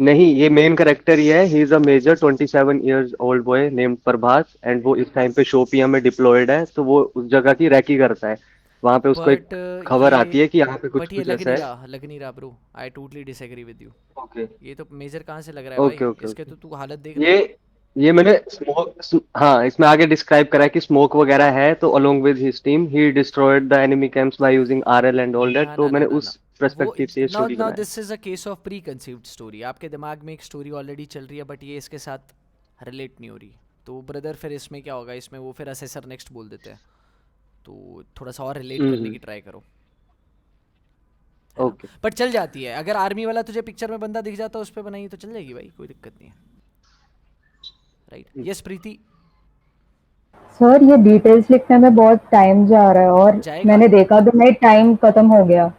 Speaker 9: नहीं, ये मेन कैरेक्टर ही है। He is a major 27 years old boy named Prabhas, and वो इस टाइम पे शोपिया में डिप्लॉयड है, तो वो उस जगह की रैकी करता है। वहां पे उसको
Speaker 1: बट
Speaker 9: एक खबर आती
Speaker 1: ये
Speaker 9: है कि यहाँ पे कुछ
Speaker 1: बट ये
Speaker 9: कुछ ऐसा है।
Speaker 1: लग नहीं रहा bro, I totally disagree with you.
Speaker 9: Okay
Speaker 1: ये तो मेजर कहाँ से लग रहा है भाई,
Speaker 9: ओके ओके
Speaker 1: इसके
Speaker 9: ओके।
Speaker 1: तो तू हालत देख ना।
Speaker 9: ये ये मैंने हाँ, इसमें आगे डिस्क्राइब करा है कि स्मोक वगैरह है, तो along with his team he destroyed the enemy camps by using RL and all that,
Speaker 1: ना
Speaker 9: तो
Speaker 1: ना ना
Speaker 9: मैंने
Speaker 1: ना ना,
Speaker 9: उस
Speaker 1: वो
Speaker 9: पर्सपेक्टिव से ये
Speaker 1: नाउ
Speaker 9: स्टोरी
Speaker 1: नाउ
Speaker 9: बनाया।
Speaker 1: This is a case of pre conceived story. आपके दिमाग में एक स्टोरी ऑलरेडी चल रही है बट ये इसके साथ रिलेट नहीं हो रही। तो ब्रदर फिर इसमें क्या होगा, इसमें वो फिर असेसर नेक्स्ट बोल देते हैं, तो थोड़ा सा और रिलेट करने की ट्राई करो, है ना।
Speaker 9: ओके।
Speaker 1: बट चल जाती है, अगर आर्मी वाला तुझे पिक्चर में बंदा दिख जाता है उस पर बनाई तो चल जाएगी भाई, कोई दिक्कत नहीं है, राइट। यस प्रीति।
Speaker 2: सर ये डिटेल्स लिखने में बहुत टाइम जा रहा है और
Speaker 1: जाएगा
Speaker 2: मैंने देखा भी नहीं, टाइम खत्म हो गया।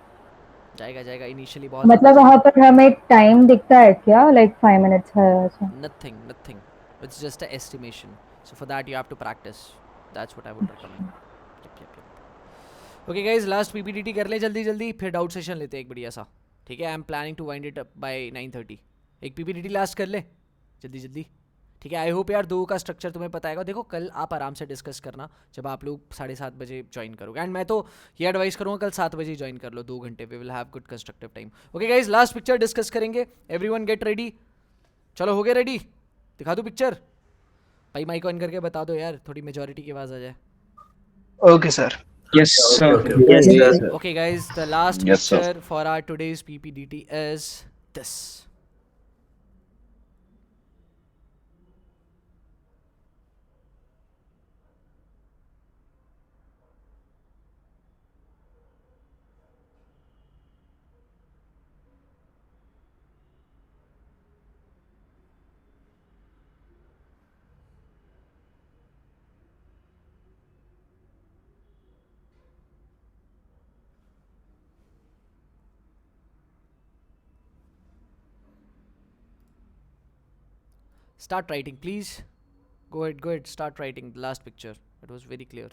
Speaker 1: जाएगा जाएगा, इनिशियली बहुत ज़्यादा
Speaker 2: मतलब वहां
Speaker 1: जाएगा।
Speaker 2: पर हमें टाइम दिखता है क्या, लाइक 5 मिनट्स है ऐसा?
Speaker 1: Nothing, nothing. It's just an estimation. So for that you have to practice. That's what I would recommend. Yep. Okay guys, last PPTT कर ले जल्दी जल्दी, फिर डाउट सेशन लेते हैं एक बढ़िया सा। ठीक है, I am planning to wind it up by 9:30। एक PPTT लास्ट कर ले जल्दी जल्दी। ठीक है, आई होप यार दो का स्ट्रक्चर तुम्हें पता है। देखो कल आप आराम से डिस्कस करना जब आप लोग 7:30 बजे ज्वाइन करोगे, एंड मैं तो ये एडवाइस करूँगा कल 7 बजे ज्वाइन कर लो, 2 घंटे। We will have good constructive time. Okay guys, last picture discuss करेंगे। Everyone get ready. चलो हो गए रेडी? दिखा दो पिक्चर भाई, माइक ऑन करके बता दो यार, थोड़ी मेजोरिटी की आवाज़ आ जाए।
Speaker 4: Okay, sir.
Speaker 7: Yes, sir.
Speaker 8: Okay, okay.
Speaker 7: Yes,
Speaker 9: Yes,
Speaker 7: sir.
Speaker 9: sir.
Speaker 1: Okay guys, the last
Speaker 5: Yes, sir.
Speaker 1: picture for our today's PPDT is this. Start writing please. Go ahead, start writing the last picture. It was very clear.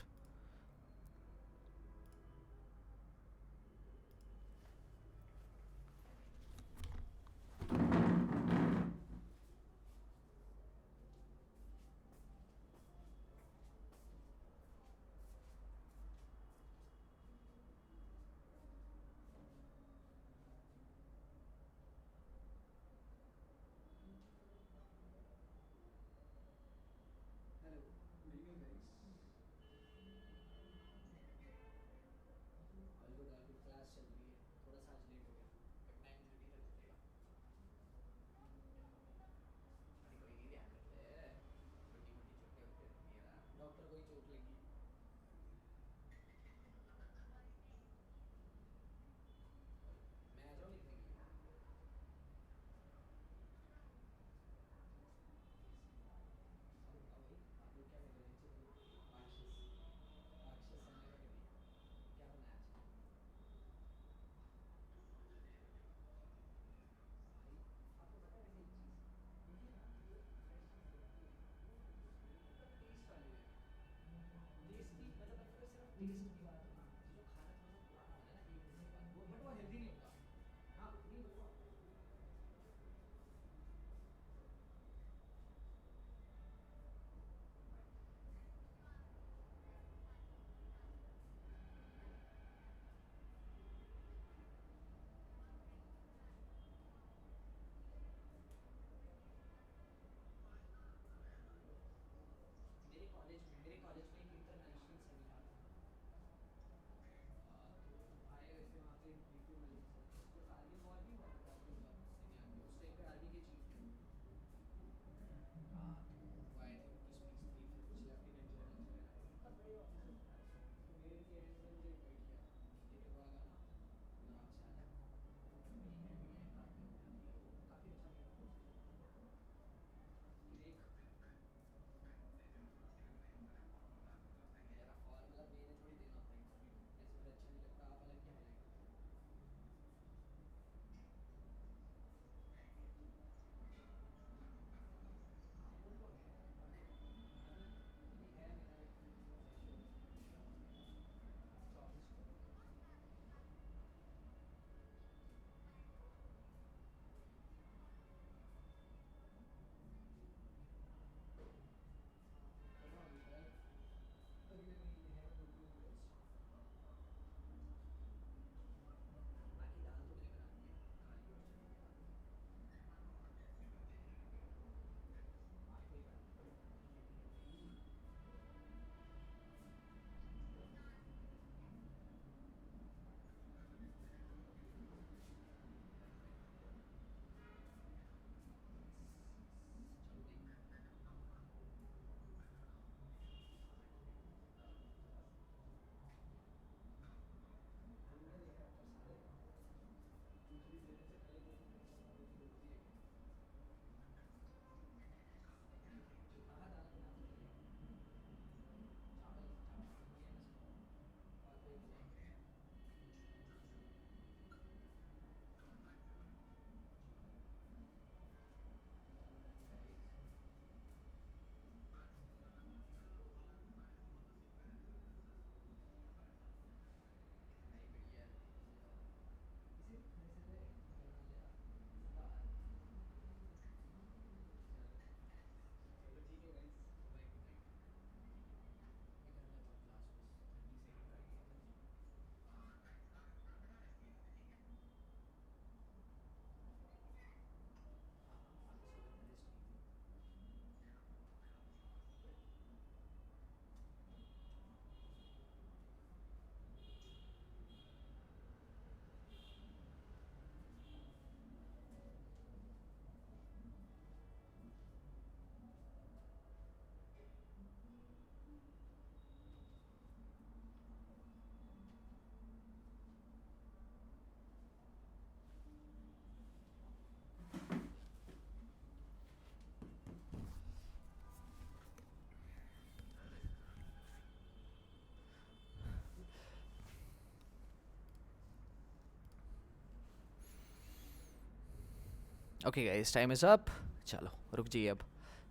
Speaker 1: Okay guys, time is up. चलो रुक जाइए अब,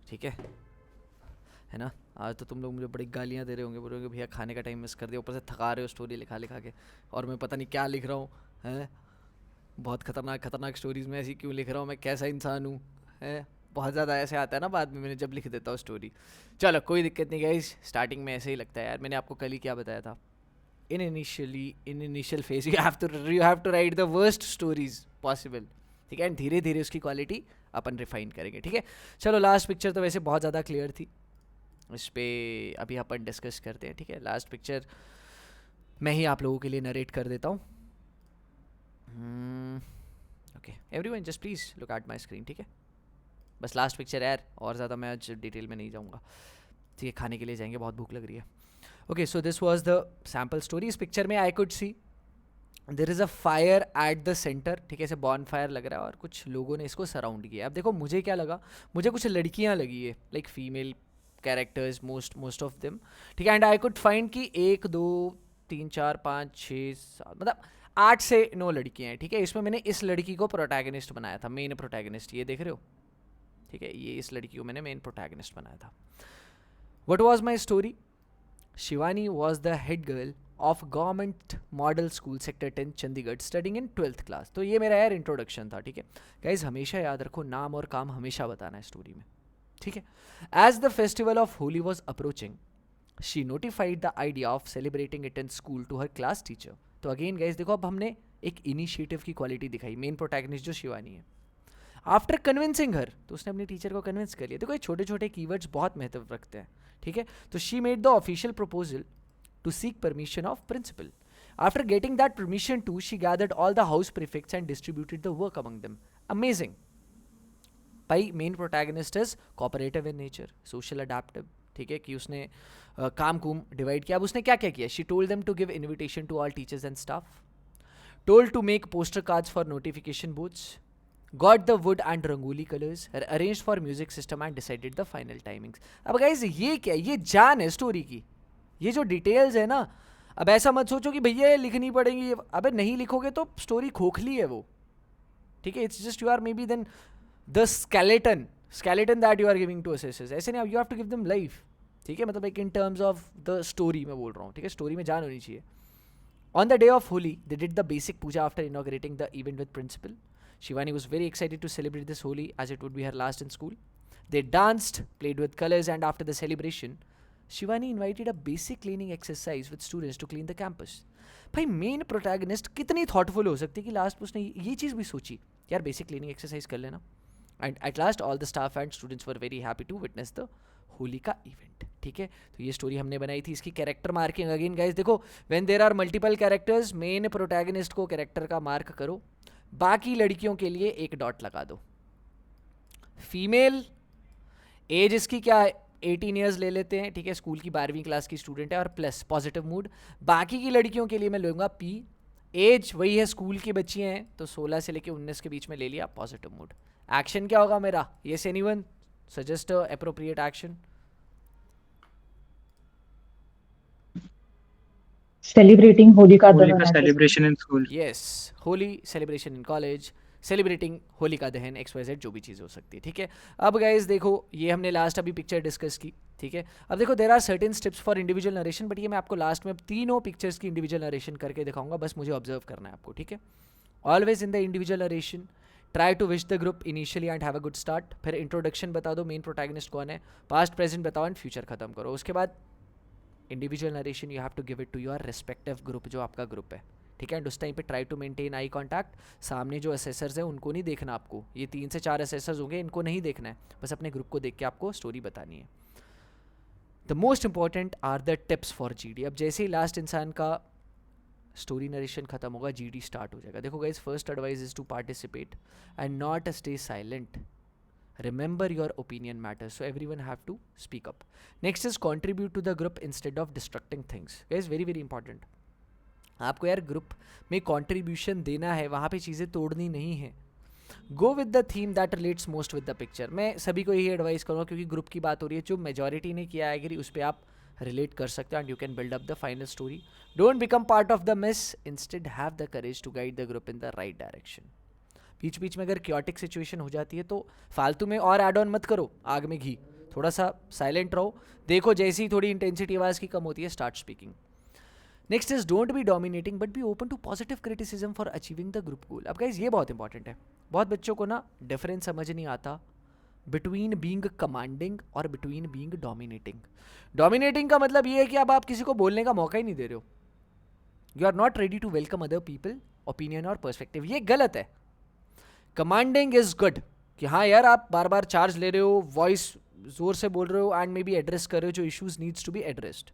Speaker 1: ठीक है ना। आज तो तुम लोग मुझे बड़ी गालियाँ दे रहे होंगे, बोल रहे होंगे भैया खाने का टाइम मिस कर दिया, ऊपर से थका रहे हो स्टोरी लिखा लिखा के, और मैं पता नहीं क्या लिख रहा हूँ, हैं। बहुत खतरनाक खतरनाक स्टोरीज में ऐसी क्यों लिख रहा हूँ, मैं कैसा इंसान हूँ, हैं। बहुत ज़्यादा ऐसे आता है ना बाद में, मैंने जब लिख देता हूँ स्टोरी। चलो कोई दिक्कत नहीं गाइस, स्टार्टिंग में ऐसे ही लगता है यार। मैंने आपको कल ही क्या बताया था, in initial phase you have to write the worst stories possible, ठीक है। एंड धीरे धीरे उसकी क्वालिटी अपन रिफाइन करेंगे, ठीक है। चलो लास्ट पिक्चर तो वैसे बहुत ज़्यादा क्लियर थी, इस पर अभी अपन डिस्कस करते हैं, ठीक है। लास्ट पिक्चर मैं ही आप लोगों के लिए नरेट कर देता हूँ। Okay everyone just please look at my screen, ठीक है। बस लास्ट पिक्चर यार, और ज़्यादा मैं आज डिटेल में नहीं जाऊँगा, ठीक है। खाने के लिए जाएंगे, बहुत भूख लग रही है। Okay so this was the sample story. इस पिक्चर में I could see there is a fire at the centre, ठीक है। ऐसे बॉन फायर लग रहा है और कुछ लोगों ने इसको सराउंड किया। अब देखो मुझे क्या लगा, मुझे कुछ लड़कियां लगी है, like female characters most of them, ठीक है। एंड आई कुड फाइंड कि 1 2 3 4 5 6 7 मतलब 8 से 9 लड़कियां हैं, ठीक है। इसमें मैंने इस लड़की को प्रोटैगनिस्ट बनाया था, मेन प्रोटैगनिस्ट, ये देख रहे हो, ठीक है। ये इस लड़की को मैंने मेन प्रोटैगनिस्ट बनाया था। What was my story? Shivani was the head girl of government model school sector 10 Chandigarh studying in 12th class। तो ये मेरा यार इंट्रोडक्शन था, ठीक है। गाइज हमेशा याद रखो, नाम और काम हमेशा बताना है स्टोरी में, ठीक है। As the festival of Holi was approaching she notified the idea of celebrating it in school to her class teacher. तो अगेन गाइज देखो, अब हमने एक इनिशिएटिव की क्वालिटी दिखाई, मेन प्रोटैगनिस्ट जो शिवानी है। आफ्टर कन्विंसिंग हर, तो उसने अपनी टीचर को कन्विंस कर लिया। देखो ये छोटे छोटे कीवर्ड्स बहुत महत्व रखते हैं, ठीक है। तो she made the official proposal to seek permission of principal. After getting that permission to, she gathered all the house prefects and distributed the work among them. Amazing. भाई main protagonist is cooperative in nature, social adaptive, ठीक है। कि उसने काम कुम divide किया। अब उसने क्या क्या किया? She told them to give invitation to all teachers and staff, told to make poster cards for notification boards, got the wood and rangoli colors, arranged for music system and decided the final timings। अब guys ये क्या है? ये जान है story की, ये जो डिटेल्स है ना। अब ऐसा मत सोचो कि भैया ये लिखनी पड़ेंगी, अबे नहीं लिखोगे तो स्टोरी खोखली है वो, ठीक है। It's just you are maybe then the skeleton that you are giving to assessors. ऐसे नहीं, you have to give them life, ठीक है। मतलब एक in terms of the story मैं बोल रहा हूँ, ठीक है। स्टोरी में जान होनी चाहिए। On the day of Holi they did the basic puja after inaugurating the event with principal. Shivani was very excited to celebrate this Holi as it would be her last in school. They danced, played with colors, and after the celebration, Shivani invited a basic cleaning exercise with students to clean the campus. भाई main protagonist कितनी thoughtful हो सकती है कि last में उसने ये चीज़ भी सोची, यार बेसिक क्लीनिंग एक्सरसाइज कर लेना। And at last all the staff and students were very happy to witness the Holi का इवेंट, ठीक है। तो ये स्टोरी हमने बनाई थी। इसकी कैरेक्टर मार्किंग अगेन गाइज देखो, when there are multiple characters, main protagonist को कैरेक्टर का मार्क करो, बाकी लड़कियों के लिए एक डॉट लगा दो। फीमेल एज इसकी क्या है, 18 ईयर्स ले लेते हैं, ठीक है। स्कूल की 12वीं क्लास की स्टूडेंट है और प्लस पॉजिटिव मूड। बाकी की लड़कियों के लिए मैं लूँगा पी, एज वही है, स्कूल की बच्चियाँ हैं तो 16 से लेके 19 के बीच में ले लिया, पॉजिटिव मूड। एक्शन क्या होगा मेरा? Yes anyone suggest appropriate action?
Speaker 2: Celebrating Holika दहन
Speaker 4: Holika
Speaker 2: at the
Speaker 4: celebration in school.
Speaker 1: Yes, Holi celebration in college, celebrating Holika दहन, XYZ जो भी चीज़ हो सकती है, ठीक है। अब गाइज देखो, ये हमने लास्ट अभी पिक्चर डिस्कस की, ठीक है। अब देखो there are certain steps for individual narration, but ये मैं आपको लास्ट में तीनों पिक्चर्स की इंडिविजुअल नरेशन करके दिखाऊंगा, बस मुझे ऑब्जर्व करना है आपको, ठीक है। Always in the individual narration try to wish the group initially and have a good start. फिर इंट्रोडक्शन बता दो, मेन प्रोटैगनिस्ट कौन है, पास्ट प्रेजेंट बताओ एंड फ्यूचर खत्म करो। उसके बाद individual narration you have to give it to your respective group, जो आपका ग्रुप है, ठीक है। एंड उस टाइम पे try to maintain eye contact. सामने जो असेसर्स हैं उनको नहीं देखना आपको, ये 3 से 4 असेसर्स होंगे, इनको नहीं देखना है, बस अपने ग्रुप को देख के आपको स्टोरी बतानी है। The most important are the tips for GD। अब जैसे ही लास्ट इंसान का स्टोरी नरेशन खत्म होगा, GD स्टार्ट हो जाएगा। देखो guys, first advice is to participate and not stay silent. Remember your opinion matters, so everyone have to speak up. Next is contribute to the group instead of destructing things. Guys, very very important. आपको यार group में contribution देना है, वहाँ पे चीज़ें तोड़नी नहीं है। Go with the theme that relates most with the picture. मैं सभी को यही एडवाइस करूँगा, क्योंकि ग्रुप की बात हो रही है, जो मेजॉरिटी ने किया है उस पर आप रिलेट कर सकते हो and you can build up the final story. Don't become part of the mess, instead have the courage to guide the group in the right direction. बीच बीच में अगर क्योटिक सिचुएशन हो जाती है तो फालतू में और ऐड ऑन मत करो आग में घी, थोड़ा सा साइलेंट रहो, देखो जैसी ही थोड़ी इंटेंसिटी आवाज़ की कम होती है start speaking. Next is don't be dominating but be open to positive criticism for achieving the group goal. अब गाइस ये बहुत इंपॉर्टेंट है, बहुत बच्चों को ना डिफरेंस समझ नहीं आता बिटवीन बीइंग कमांडिंग और बिटवीन बीइंग डोमिनेटिंग। डोमिनेटिंग का मतलब ये है कि अब आप किसी को बोलने का मौका ही नहीं दे रहे हो, you are not ready to welcome other people opinion और पर्सपेक्टिव, ये गलत है। कमांडिंग इज गुड कि हाँ यार आप बार बार चार्ज ले रहे हो, वॉइस जोर से बोल रहे हो एंड मे बी एड्रेस कर रहे हो जो issues needs to be addressed.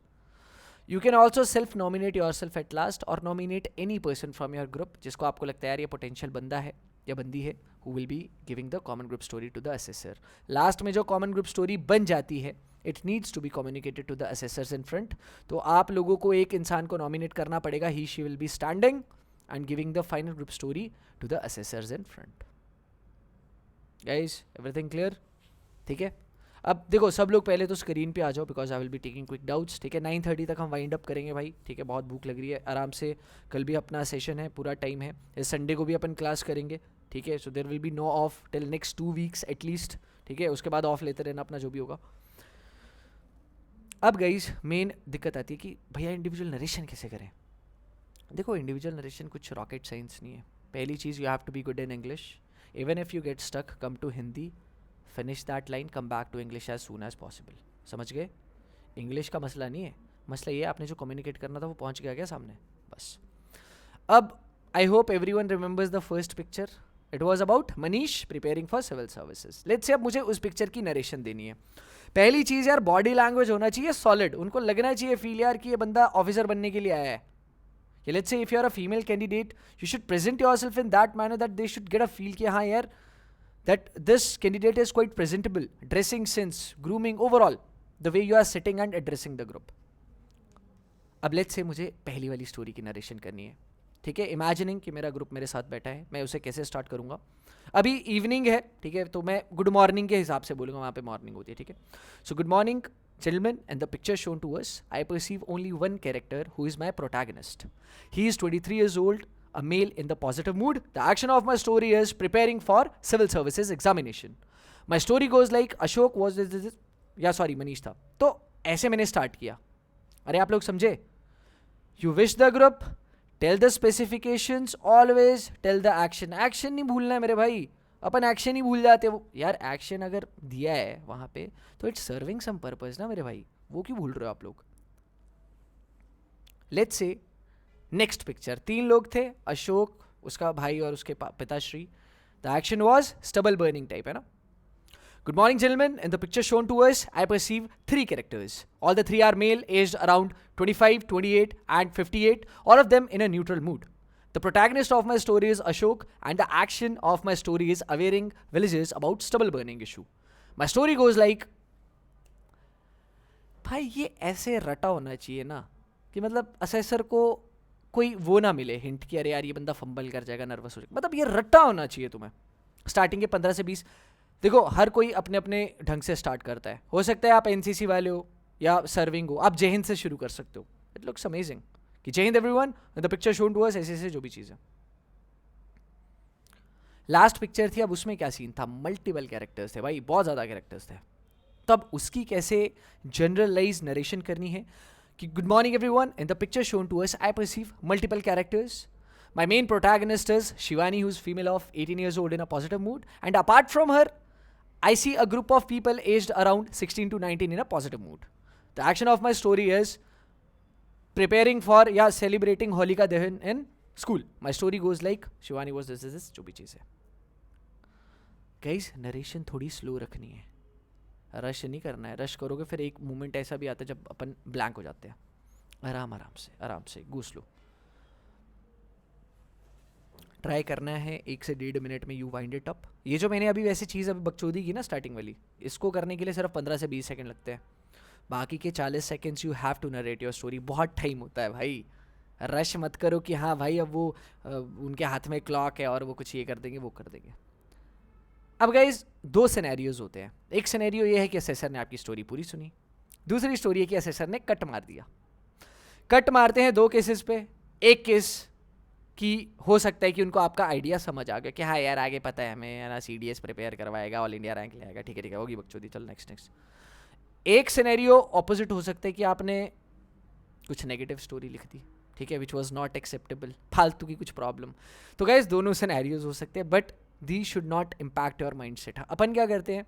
Speaker 1: You can also self nominate yourself at last और nominate any person from your group जिसको आपको लगता है यार ये पोटेंशियल बंदा है या बंदी है who will be giving the common group story to the assessor. Last में जो कॉमन ग्रुप स्टोरी बन जाती है it needs to be communicated to the assessors in front. तो आप लोगों को एक इंसान को नॉमिनेट करना पड़ेगा, he she will be standing and giving the final group story to the assessors in front. Guys everything clear? ठीक है, अब देखो सब लोग पहले तो स्क्रीन पे आ जाओ because I will be taking quick doubts. ठीक है, 9:30 तक हम वाइंड अप करेंगे भाई। ठीक है, बहुत भूख लग रही है, आराम से कल भी अपना सेशन है, पूरा टाइम है, इस संडे को भी अपन क्लास करेंगे। ठीक है, so there will be no off till next 2 weeks at least. ठीक है, उसके बाद ऑफ लेते रहना अपना जो भी होगा। अब गाइस मेन दिक्कत आती है कि भैया इंडिविजुअल नरेशन कैसे करें। देखो इंडिविजुअल नरेशन कुछ रॉकेट साइंस नहीं है। पहली चीज़ you have to be good in English, even if you get stuck come to Hindi, finish that line, come back to English as soon as possible. समझ गए? इंग्लिश का मसला नहीं है, मसला ये आपने जो कम्युनिकेट करना था वो पहुंच गया क्या सामने, बस। अब I hope everyone remembers the first picture, it was about Manish preparing for civil services. Let's say अब मुझे उस पिक्चर की नरेशन देनी है। पहली चीज़ यार बॉडी लैंग्वेज होना चाहिए सॉलिड, उनको लगना चाहिए फील यार कि ये बंदा ऑफिसर बनने के लिए आया है। Let's say if you are a female candidate you should present yourself in that manner that they should get a feel कि हाँ यार that this candidate is quite presentable, dressing sense, grooming, overall the way you are sitting and addressing the group. अब let's से मुझे पहली वाली story की narration करनी है। ठीक है, इमेजिनिंग कि मेरा ग्रुप मेरे साथ बैठा है, मैं उसे कैसे स्टार्ट करूंगा। अभी इवनिंग है, ठीक है, तो मैं गुड मॉर्निंग के हिसाब से बोलूँगा, वहाँ पे मॉर्निंग होती है। ठीक है, सो good morning gentlemen, and the picture shown to us I perceive only one character who is my protagonist. He is 23 years old, a male in the positive mood. The action of my story is preparing for civil services examination. My story goes like Ashok was Manish था, तो ऐसे मैंने start किया। अरे आप लोग समझे? You wish the group, tell the specifications, always tell the action. Action नहीं भूलना है मेरे भाई, अपन एक्शन ही भूल जाते हैं। वो यार एक्शन अगर दिया है वहाँ पे तो इट्स सर्विंग सम पर्पस ना मेरे भाई, वो क्यों भूल रहे हो आप लोग। लेट्स से नेक्स्ट पिक्चर, 3 लोग थे, अशोक, उसका भाई और उसके पिताश्री। The action was stubble burning type, है ना। Good morning gentleman, in the picture shown to us I perceive 3 characters, all the 3 are male, aged around 25, 28 and 58, all of them in a neutral mood. The protagonist of my story is Ashok and the action of my story is awareing villagers about stubble burning issue. My story goes like, भाई ये ऐसे रटा होना चाहिए ना कि मतलब assessor को कोई वो ना मिले हिंट कि अरे यार ये बंदा फंबल कर जाएगा, नर्वस हो जाएगा, मतलब ये रट्टा होना चाहिए तुम्हें। स्टार्टिंग के 15 से 20, देखो हर कोई अपने अपने ढंग से स्टार्ट करता है, हो सकता है आप एनसीसी वाले हो या सर्विंग हो, आप जय हिंद से शुरू कर सकते हो। इट लुक्स अमेजिंग कि Jai Hind everyone, the picture shown to us, ऐसे जो भी चीज़ है। लास्ट पिक्चर थी, अब उसमें क्या सीन था, मल्टीपल कैरेक्टर्स थे भाई, बहुत ज़्यादा कैरेक्टर्स थे। तब उसकी कैसे जनरलाइज नरेशन करनी है कि good morning everyone, in the picture shown to us I perceive multiple characters. My main protagonist is Shivani, who's female of 18 years old in a positive mood, and apart from her I see a group of people aged around 16 to 19 in a positive mood. The action of my story is preparing for celebrating Holika Dahan in school. My story goes like Shivani was this जो भी चीज़ है. Guys, narration थोड़ी slow रखनी है, rush नहीं करना है. Rush करोगे फिर एक मोमेंट ऐसा भी आता है जब अपन ब्लैंक हो जाते हैं. आराम से गो स्लो. ट्राई करना है 1 से 1.5 मिनट में यू वाइंड इट अप. ये जो मैंने अभी वैसे चीज़ अभी बकचोदी की ना स्टार्टिंग वाली, इसको करने के लिए सिर्फ 15 से 20 सेकंड लगते हैं. बाकी के 40 seconds you have to narrate your story. बहुत टाइम होता है भाई, रश मत करो कि हाँ भाई अब वो उनके हाथ में क्लॉक है और वो कुछ ये कर देंगे वो कर देंगे. अब गाइज 2 सिनेरियोज होते हैं. एक सिनेरियो ये है कि असेसर ने आपकी स्टोरी पूरी सुनी, दूसरी स्टोरी है कि असेसर ने कट मार दिया. कट मारते हैं 2 केसेस पे. एक केस कि हो सकता है कि उनको आपका आइडिया समझ आ गया कि हाँ यार आगे पता है हमें, है ना, CDS प्रिपेयर करवाएगा, ऑल इंडिया रैंक ले आएगा, ठीक है होगी बकचोदी, चल नेक्स्ट। एक सिनेरियो ऑपोजिट हो सकता है कि आपने कुछ नेगेटिव स्टोरी लिख दी, ठीक है, विच वॉज नॉट एक्सेप्टेबल, फालतू की कुछ प्रॉब्लम। तो गाइज दोनों सिनेरियोज हो सकते हैं, but they should not impact your mindset. अपन क्या करते हैं,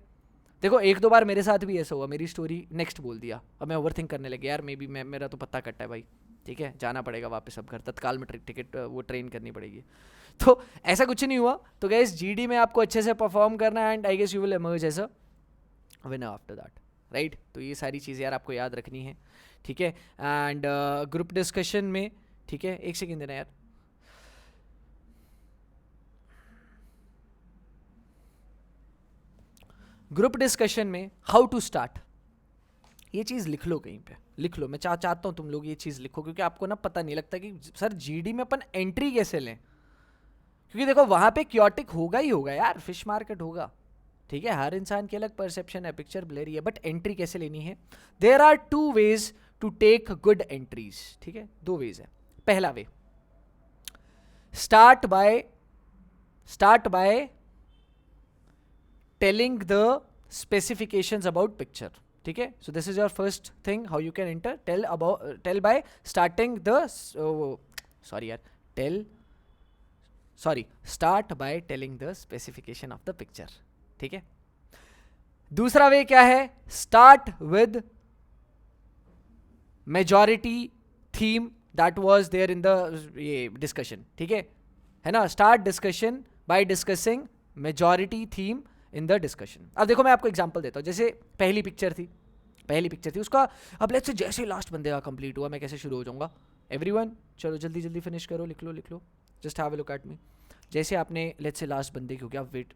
Speaker 1: देखो एक दो बार मेरे साथ भी ऐसा हुआ, मेरी स्टोरी नेक्स्ट बोल दिया और मैं ओवर थिंक करने लगे, यार मे बी मेरा तो पत्ता कट्टा है भाई, ठीक है जाना पड़ेगा वापस अब घर, तत्काल में टिकट वो ट्रेन करनी पड़ेगी। तो ऐसा कुछ नहीं हुआ। तो गाइस GD में आपको अच्छे से परफॉर्म करना है and I guess you will emerge as a winner after that, right. तो ये सारी चीज़ें यार आपको याद रखनी है, ठीक है। एंड ग्रुप डिस्कशन में, ठीक है, एक सेकेंड देना यार, ग्रुप डिस्कशन में हाउ टू स्टार्ट, ये चीज़ लिख लो कहीं पे, लिख लो। मैं चाहता हूँ तुम लोग ये चीज़ लिखो, क्योंकि आपको ना पता नहीं लगता कि सर GD में अपन एंट्री कैसे लें, क्योंकि देखो वहाँ पे क्योटिक होगा ही होगा यार, फिश मार्केट होगा, ठीक है, हर इंसान की अलग परसेप्शन है, पिक्चर ब्लरी है, बट एंट्री कैसे लेनी है। There are 2 ways to take good entries, ठीक है, 2 वेज है। पहला way, start by telling the specifications about picture, ठीक है। So this is your first thing how you can enter, tell by starting the start by telling the specification of the picture, ठीक है। दूसरा way क्या है, start with majority theme that was there in the ये discussion, ठीक है ना। Start discussion by discussing majority theme in the discussion. अब देखो मैं आपको एग्जांपल देता हूँ, जैसे पहली पिक्चर थी उसका, अब लेट्स से जैसे लास्ट बंदे का कंप्लीट हुआ, मैं कैसे शुरू हो जाऊंगा, एवरीवन चलो जल्दी जल्दी फिनिश करो, लिख लो, just have a look at me. जैसे आपने लेट्स से लास्ट बंदे की हो गया, वेट,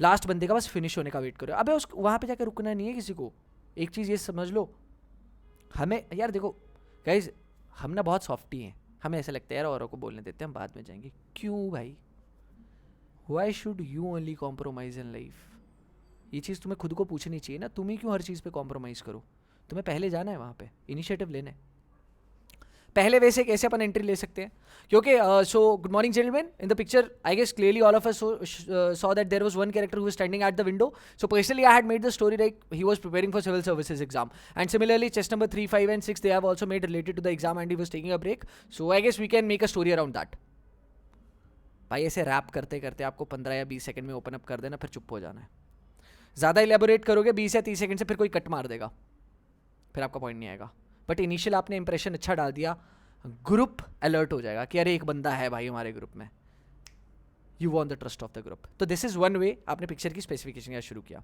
Speaker 1: लास्ट बंदे का बस फिनिश होने का वेट करो। अबे उस वहाँ पे जाकर रुकना नहीं है किसी को। एक चीज़ ये समझ लो, हमें यार देखो गाइज, हम ना बहुत सॉफ्टी हैं, हमें ऐसा लगता है यार औरों को बोलने देते हैं, हम बाद में जाएंगे। क्यों भाई, why should you only compromise in life? ये चीज़ तुम्हें खुद को पूछनी चाहिए ना, तुम ही क्यों हर चीज़ पे कॉम्प्रोमाइज़ करो? तुम्हें पहले जाना है वहाँ पे, इनिशिएटिव लेना है। पहले वैसे कैसे अपन एंट्री ले सकते हैं, क्योंकि so good morning gentleman, in the picture I guess clearly all of us saw that there was one character who was standing at the window. So personally I had made the story like he was preparing for civil services exam, and similarly chest number 3, 5 and 6 they have also made related to the exam and he was taking a break. So I guess we can make a story around that. भाई ऐसे rap करते करते आपको 15 या 20 second में open up कर देना, फिर चुप हो जाना है। ज़्यादा इलेबोरेट करोगे 20 या 30 सेकंड से, फिर कोई कट मार देगा, फिर आपका पॉइंट नहीं आएगा। बट इनिशियल आपने इंप्रेशन अच्छा डाल दिया, ग्रुप अलर्ट हो जाएगा कि अरे एक बंदा है भाई हमारे ग्रुप में, you want the trust of the group. तो दिस इज वन वे आपने पिक्चर की स्पेसिफिकेशन का शुरू किया।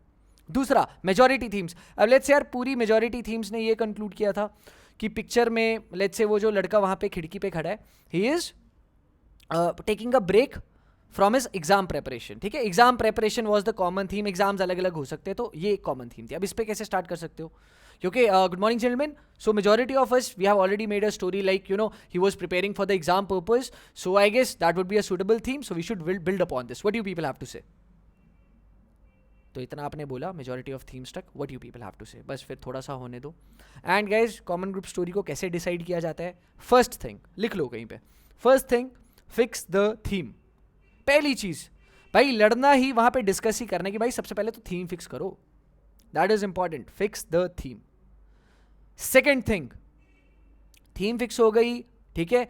Speaker 1: दूसरा, मेजॉरिटी थीम्स। अब लेट्स यार पूरी मेजॉरिटी थीम्स ने ये कंक्लूड किया था कि पिक्चर में लेट्स से वो जो लड़का वहाँ पे खिड़की पे खड़ा है, he is taking a break from his exam preparation, ठीक है। Exam preparation was the common theme, exams अलग अलग हो सकते हैं, तो ये एक कॉमन थीम थी। अब इस पे कैसे स्टार्ट कर सकते हो, क्योंकि good morning gentleman, so majority of us we have already made a story like you know he was preparing for the exam purpose, so I guess that would be a suitable theme, so we should build upon this. What you people have to say? तो इतना आपने बोला, majority of themes तक, what you people have to say, बस फिर थोड़ा सा होने दो। And guys, common group story को कैसे डिसाइड किया जाता है? फर्स्ट थिंग लिख लो कहीं पे, first thing fix the theme. पहली चीज भाई, लड़ना ही वहां पे डिस्कस ही करना कि भाई सबसे पहले तो थीम फिक्स करो, that is important, fix the theme. Second thing, theme fix हो गई, ठीक है,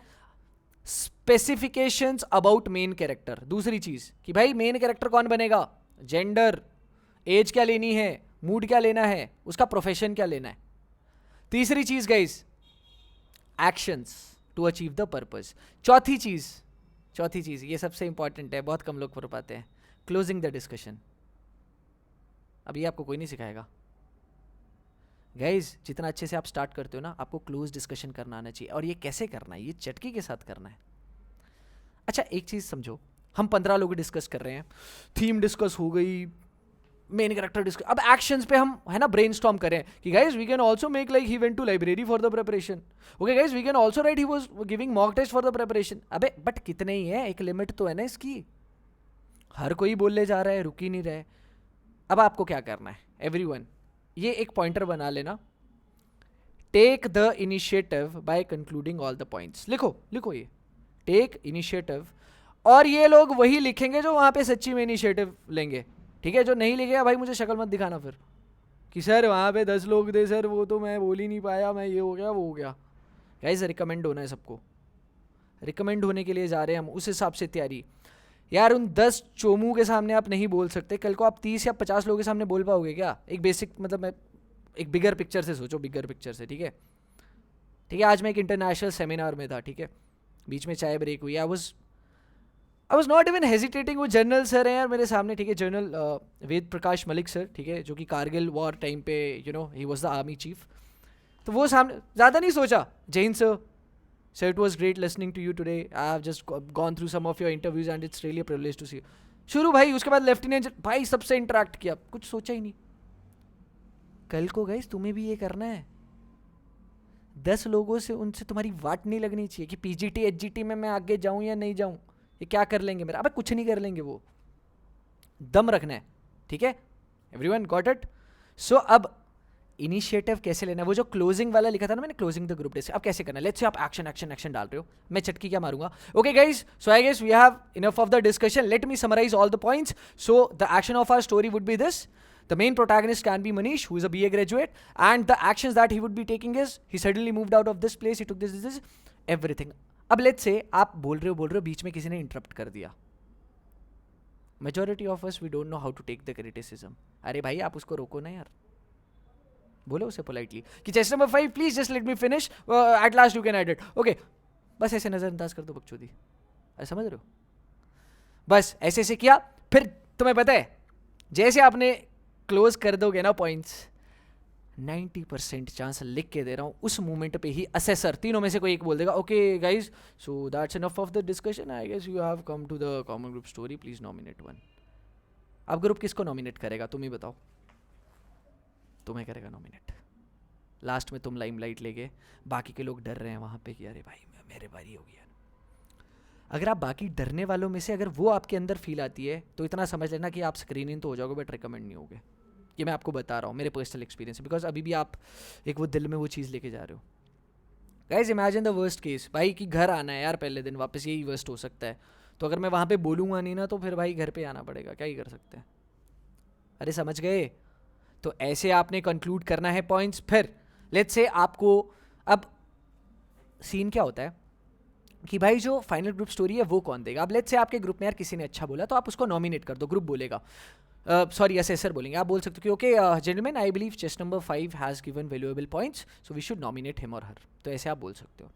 Speaker 1: स्पेसिफिकेशंस अबाउट मेन कैरेक्टर। दूसरी चीज कि भाई मेन कैरेक्टर कौन बनेगा, जेंडर, एज क्या लेनी है, मूड क्या लेना है, उसका प्रोफेशन क्या लेना है। तीसरी चीज guys, actions to achieve the purpose. चौथी चीज ये सबसे इंपॉर्टेंट है, बहुत कम लोग कर पाते हैं, क्लोजिंग द डिस्कशन। अब ये आपको कोई नहीं सिखाएगा गाइज, जितना अच्छे से आप स्टार्ट करते हो ना, आपको क्लोज डिस्कशन करना आना चाहिए। और ये कैसे करना है, ये चटकी के साथ करना है। अच्छा एक चीज समझो, हम 15 लोग डिस्कस कर रहे हैं, थीम डिस्कस हो गई, मेन कैरेक्टर डिस्कस, अब एक्शंस पे हम है ना ब्रेनस्टॉर्म करें कि guys we can also make like he went to library for the preparation, okay guys we can also write he was giving mock test for the preparation. अबे but कितने ही है, एक लिमिट तो है ना इसकी, हर कोई बोलने जा रहा है, रुक ही नहीं रहे। अब आपको क्या करना है, एवरीवन ये एक पॉइंटर बना लेना, take the initiative by concluding all the points. लिखो ये, टेक इनिशिएटिव, और ये लोग वही लिखेंगे जो वहाँ पे सच्ची में इनिशिएटिव लेंगे, ठीक है। जो नहीं लिखेगा भाई मुझे शक्ल मत दिखाना फिर कि सर वहाँ पे 10 लोग थे सर, वो तो मैं बोल ही नहीं पाया, मैं ये हो गया वो हो गया। गाइस रिकमेंड होना है सबको, रिकमेंड होने के लिए जा रहे हैं हम, उस हिसाब से तैयारी। यार उन 10 चोमू के सामने आप नहीं बोल सकते, कल को आप 30 या 50 लोगों के सामने बोल पाओगे क्या? एक बेसिक मतलब एक बिगर पिक्चर से सोचो, बिगर पिक्चर से, ठीक है। ठीक है, आज मैं एक इंटरनेशनल सेमिनार में था, ठीक है, बीच में चाय ब्रेक हुई, I was not even hesitating. वो जनरल सर हैं यार मेरे सामने, ठीक है, जनरल वेद प्रकाश मलिक सर, ठीक है, जो कि कारगिल वॉर टाइम पे you know he was the army chief. तो वो सामने, ज़्यादा नहीं सोचा, Jain sir, sir it was great listening to you today, I have just gone through some of your interviews and it's really a privilege to सी। शुरू भाई, उसके बाद लेफ्टिनेंट भाई सबसे इंटरेक्ट किया, कुछ सोचा ही नहीं। कल को गाइस तुम्हें भी ये करना है, 10 लोगों से, उनसे तुम्हारी वाट नहीं लगनी चाहिए कि पीजीटी एचजीटी में मैं आगे जाऊं या नहीं जाऊं, ये क्या कर लेंगे मेरा। अबे कुछ नहीं कर लेंगे, वो दम रखना है, ठीक है। Everyone got it? सो अब इनिशिएटिव कैसे लेना है, वो जो क्लोजिंग वाला लिखा था ना मैंने, क्लोजिंग द ग्रुप डे से, अब कैसे करना है। लेट्स से आप एक्शन एक्शन एक्शन डाल रहे हो, मैं चटकी क्या मारूंगा। Okay guys, so I guess we have enough of the discussion, let me summarise all the points. So the action of our story would be this: the main protagonist can be Manish, who is a BA graduate, and the actions that he would be taking is he suddenly moved out of this place, he took this everything. अब let's say आप बोल रहे हो बीच में किसी ने interrupt कर दिया। Majority of us we don't know how to take the criticism. अरे भाई आप उसको रोको ना यार, बोलो उसे पोलाइटली कि chest number 5 please just let me finish, at last you can edit, okay. बस ऐसे नजरअंदाज कर दो बकचोदी, अरे समझ रहे हो? बस ऐसे ऐसे किया, फिर तुम्हें पता है जैसे आपने क्लोज कर दोगे ना पॉइंट्स, 90% चांस लिख के दे रहा हूँ, उस मोमेंट पे ही असेसर तीनों में से कोई एक बोल देगा, okay guys so that's enough of the discussion, I guess you have come to the common group story, please nominate one. अब ग्रुप किसको नॉमिनेट करेगा तुम ही बताओ? तुम्हें करेगा नॉमिनेट। लास्ट में तुम लाइमलाइट लेके, बाकी के लोग डर रहे हैं वहाँ पे कि अरे भाई मेरे बारी हो गया। अगर आप बाकी डरने वालों में से अगर वो आपके अंदर फील आती है तो इतना समझ लेना कि आप स्क्रीनिंग तो हो जाओगे बट रिकमेंड नहीं होगे। ये मैं आपको बता रहा हूँ, मेरे पर्सनल एक्सपीरियंस, बिकॉज अभी भी आप एक वो दिल में वो चीज़ लेके जा रहे हो। Guys imagine the worst case, भाई कि घर आना है यार पहले दिन वापस, यही वर्स्ट हो सकता है। तो अगर मैं वहाँ पे बोलूँगा नहीं ना तो फिर भाई घर पे आना पड़ेगा, क्या ही कर सकते हैं। अरे समझ गए? तो ऐसे आपने कंक्लूड करना है पॉइंट्स। फिर लेट्स से आपको अब सीन क्या होता है कि भाई जो फाइनल ग्रुप स्टोरी है वो कौन देगा। अब लेट्स से आपके ग्रुप में यार किसी ने अच्छा बोला तो आप उसको नॉमिनेट कर दो, ग्रुप बोलेगा, सॉरी असेसर बोलेंगे, आप बोल सकते हो कि okay gentleman I believe chest number 5 has given valuable points so we should nominate him और हर। तो ऐसे आप बोल सकते हो।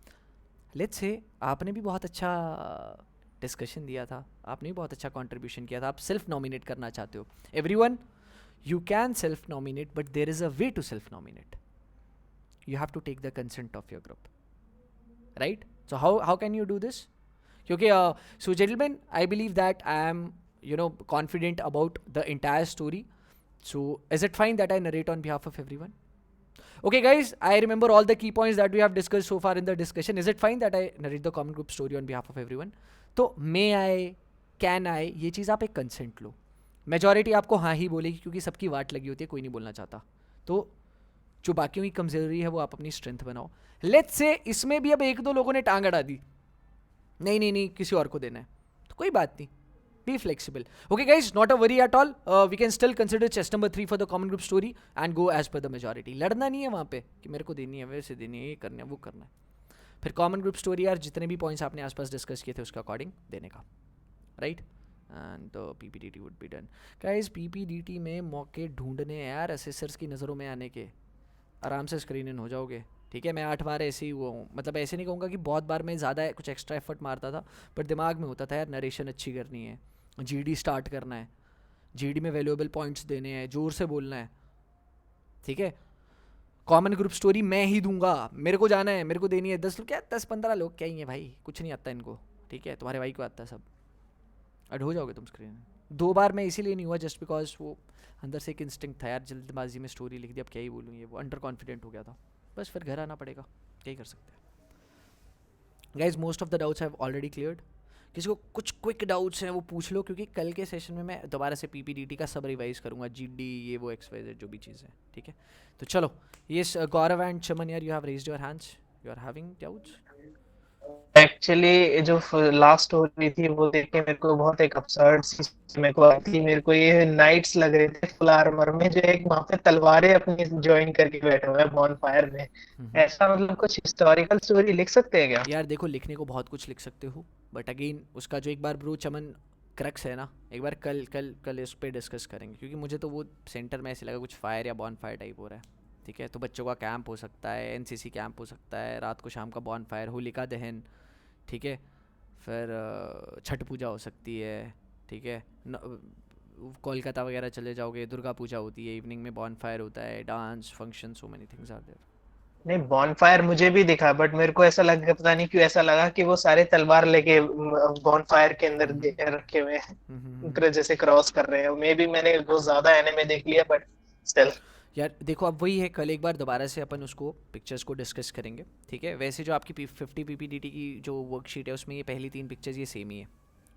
Speaker 1: लेट्स से आपने भी बहुत अच्छा डिस्कशन दिया था, आपने भी बहुत अच्छा कॉन्ट्रीब्यूशन किया था, आप सेल्फ नॉमिनेट करना चाहते हो। Everyone you can self nominate but there is a way to self nominate. You have to take the consent of your group, right? So how can you do this? Okay, so gentlemen, I believe that I am confident about the entire story, so is it fine that I narrate on behalf of everyone? Okay guys, I remember all the key points that we have discussed so far in the discussion. Is it fine that I narrate the common group story on behalf of everyone? तो may I, can I, ये चीज़ आप एक consent लो। Majority आपको हाँ ही बोलेगी क्योंकि सबकी वाट लगी होती है, कोई नहीं बोलना चाहता। तो जो बाकियों की कमजोरी है वो आप अपनी स्ट्रेंथ बनाओ। लेट्स से इसमें भी अब 1-2 लोगों ने टांग अड़ा दी, नहीं किसी और को देना है, तो कोई बात नहीं, be flexible. Okay guys, not a worry at all, we can still consider chest number 3 for the common group story and go as per the majority. लड़ना नहीं है वहाँ पे कि मेरे को देनी है, वैसे देनी है, ये करना है, वो करना है। फिर कॉमन ग्रुप स्टोरी यार जितने भी पॉइंट्स आपने आसपास डिस्कस किए थे उसके अकॉर्डिंग देने का, right? And PPDT would be done. Guys PPDT में मौके ढूंढने यार असेसर्स की नज़रों में आने के, आराम से स्क्रीन इन हो जाओगे, ठीक है। मैं 8 बार ऐसे ही हुआ हूँ, मतलब ऐसे नहीं कहूँगा कि बहुत बार मैं ज़्यादा कुछ एक्स्ट्रा एफर्ट मारता था, बट दिमाग में होता था यार नरेशन अच्छी करनी है, GD स्टार्ट करना है, GD में वैल्यूएबल पॉइंट्स देने हैं, ज़ोर से बोलना है, ठीक है। कॉमन ग्रुप स्टोरी मैं ही दूंगा, मेरे को जाना है, मेरे को देनी है। 10-15 लोग क्या ही है भाई, कुछ नहीं आता इनको, ठीक है। तुम्हारे भाई को आता है सब, अड हो जाओगे तुम स्क्रीन। 2 बार मैं इसीलिए नहीं हुआ जस्ट बिकॉज वो अंदर से एक इंस्टिंक्ट था यार, जल्दबाजी में स्टोरी लिख दी, अब क्या ही बोलूँ, ये वो अंडर कॉन्फिडेंट हो गया था, बस फिर घर आना पड़ेगा, क्या ही कर सकते हैं। Guys most of the doubts have already cleared. किसी को कुछ क्विक डाउट्स हैं वो पूछ लो, क्योंकि कल के सेशन में मैं दोबारा से PPDT का सब रिवाइज करूँगा, GD ये वो XYZ जो भी चीज़ें, ठीक है। तो चलो, ये गौरव एंड चमन यार, you have raised your hands, you are having doubts.
Speaker 4: Actually जो लास्ट स्टोरी थी वो देख के मेरे को बहुत एक absurd सी मेरे को आई थी। मेरे को ये नाइट्स लग रहे थे फुल आर्मर में, जो एक वहां पे तलवारें अपनी ज्वाइन करके बैठे हुए हैं बॉनफायर में। ऐसा मतलब कुछ हिस्टोरिकल स्टोरी लिख सकते हैं क्या?
Speaker 1: यार देखो, लिखने को बहुत कुछ लिख सकते हो, बट अगेन उसका जो एक बार ब्रो चमन क्रक्स है ना, एक बार कल कल कल इस पे डिस्कस करेंगे, क्योंकि मुझे तो वो सेंटर में ऐसे लगा कुछ फायर या बॉन फायर टाइप हो रहा है। ठीक है, तो बच्चों का कैंप हो सकता है, एनसीसी कैंप हो सकता है, रात को शाम का बॉन फायर, होलिका दहन, ठीक है, फिर छठ पूजा हो सकती है, ठीक है, कोलकाता वगैरह चले जाओगे, दुर्गा पूजा होती है, इवनिंग में बॉन फायर होता है, dance function, so many things are there.
Speaker 4: नहीं, बॉनफायर मुझे भी दिखा, बट मेरे को ऐसा लगा, पता नहीं क्यों ऐसा लगा कि वो सारे तलवार लेके बॉनफायर के अंदर रखे हुए हैं, जैसे क्रॉस कर रहे हैं। मे बी मैंने बहुत ज्यादा एनिमे देख लिया, बट स्टिल।
Speaker 1: यार देखो, अब वही है, कल एक बार दोबारा से अपन उसको पिक्चर्स को डिस्कस करेंगे। ठीक है, वैसे जो आपकी 50 पीपीडीटी की जो वर्कशीट है उसमें ये पहली 3 पिक्चर्स ये सेम ही है।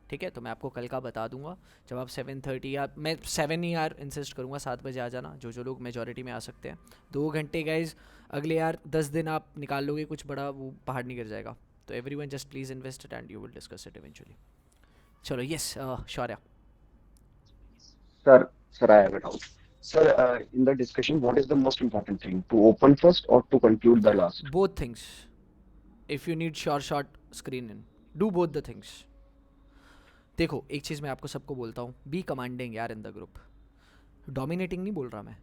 Speaker 1: ठीक है, तो मैं आपको कल का बता दूंगा जब आप 7:30 या मैं 7 ही यार इंसिस्ट करूंगा 7 बजे आ जाना, जो लोग मेजॉरिटी में आ सकते हैं। 2 घंटे गाइज, अगले यार 10 दिन आप निकाल लोगे, कुछ बड़ा वो पहाड़ नहीं गिर जाएगा। तो everyone just please invest it and you will discuss it eventually. चलो, yes Shaurya.
Speaker 5: Sir, I have a doubt. Sir, in the discussion, what is the most important thing? To open first or to conclude the last?
Speaker 1: Both things, if you need short screen in, do both the things. देखो, एक चीज़ मैं आपको सबको बोलता हूँ, B commanding यार in the group. Dominating नहीं बोल रहा मैं,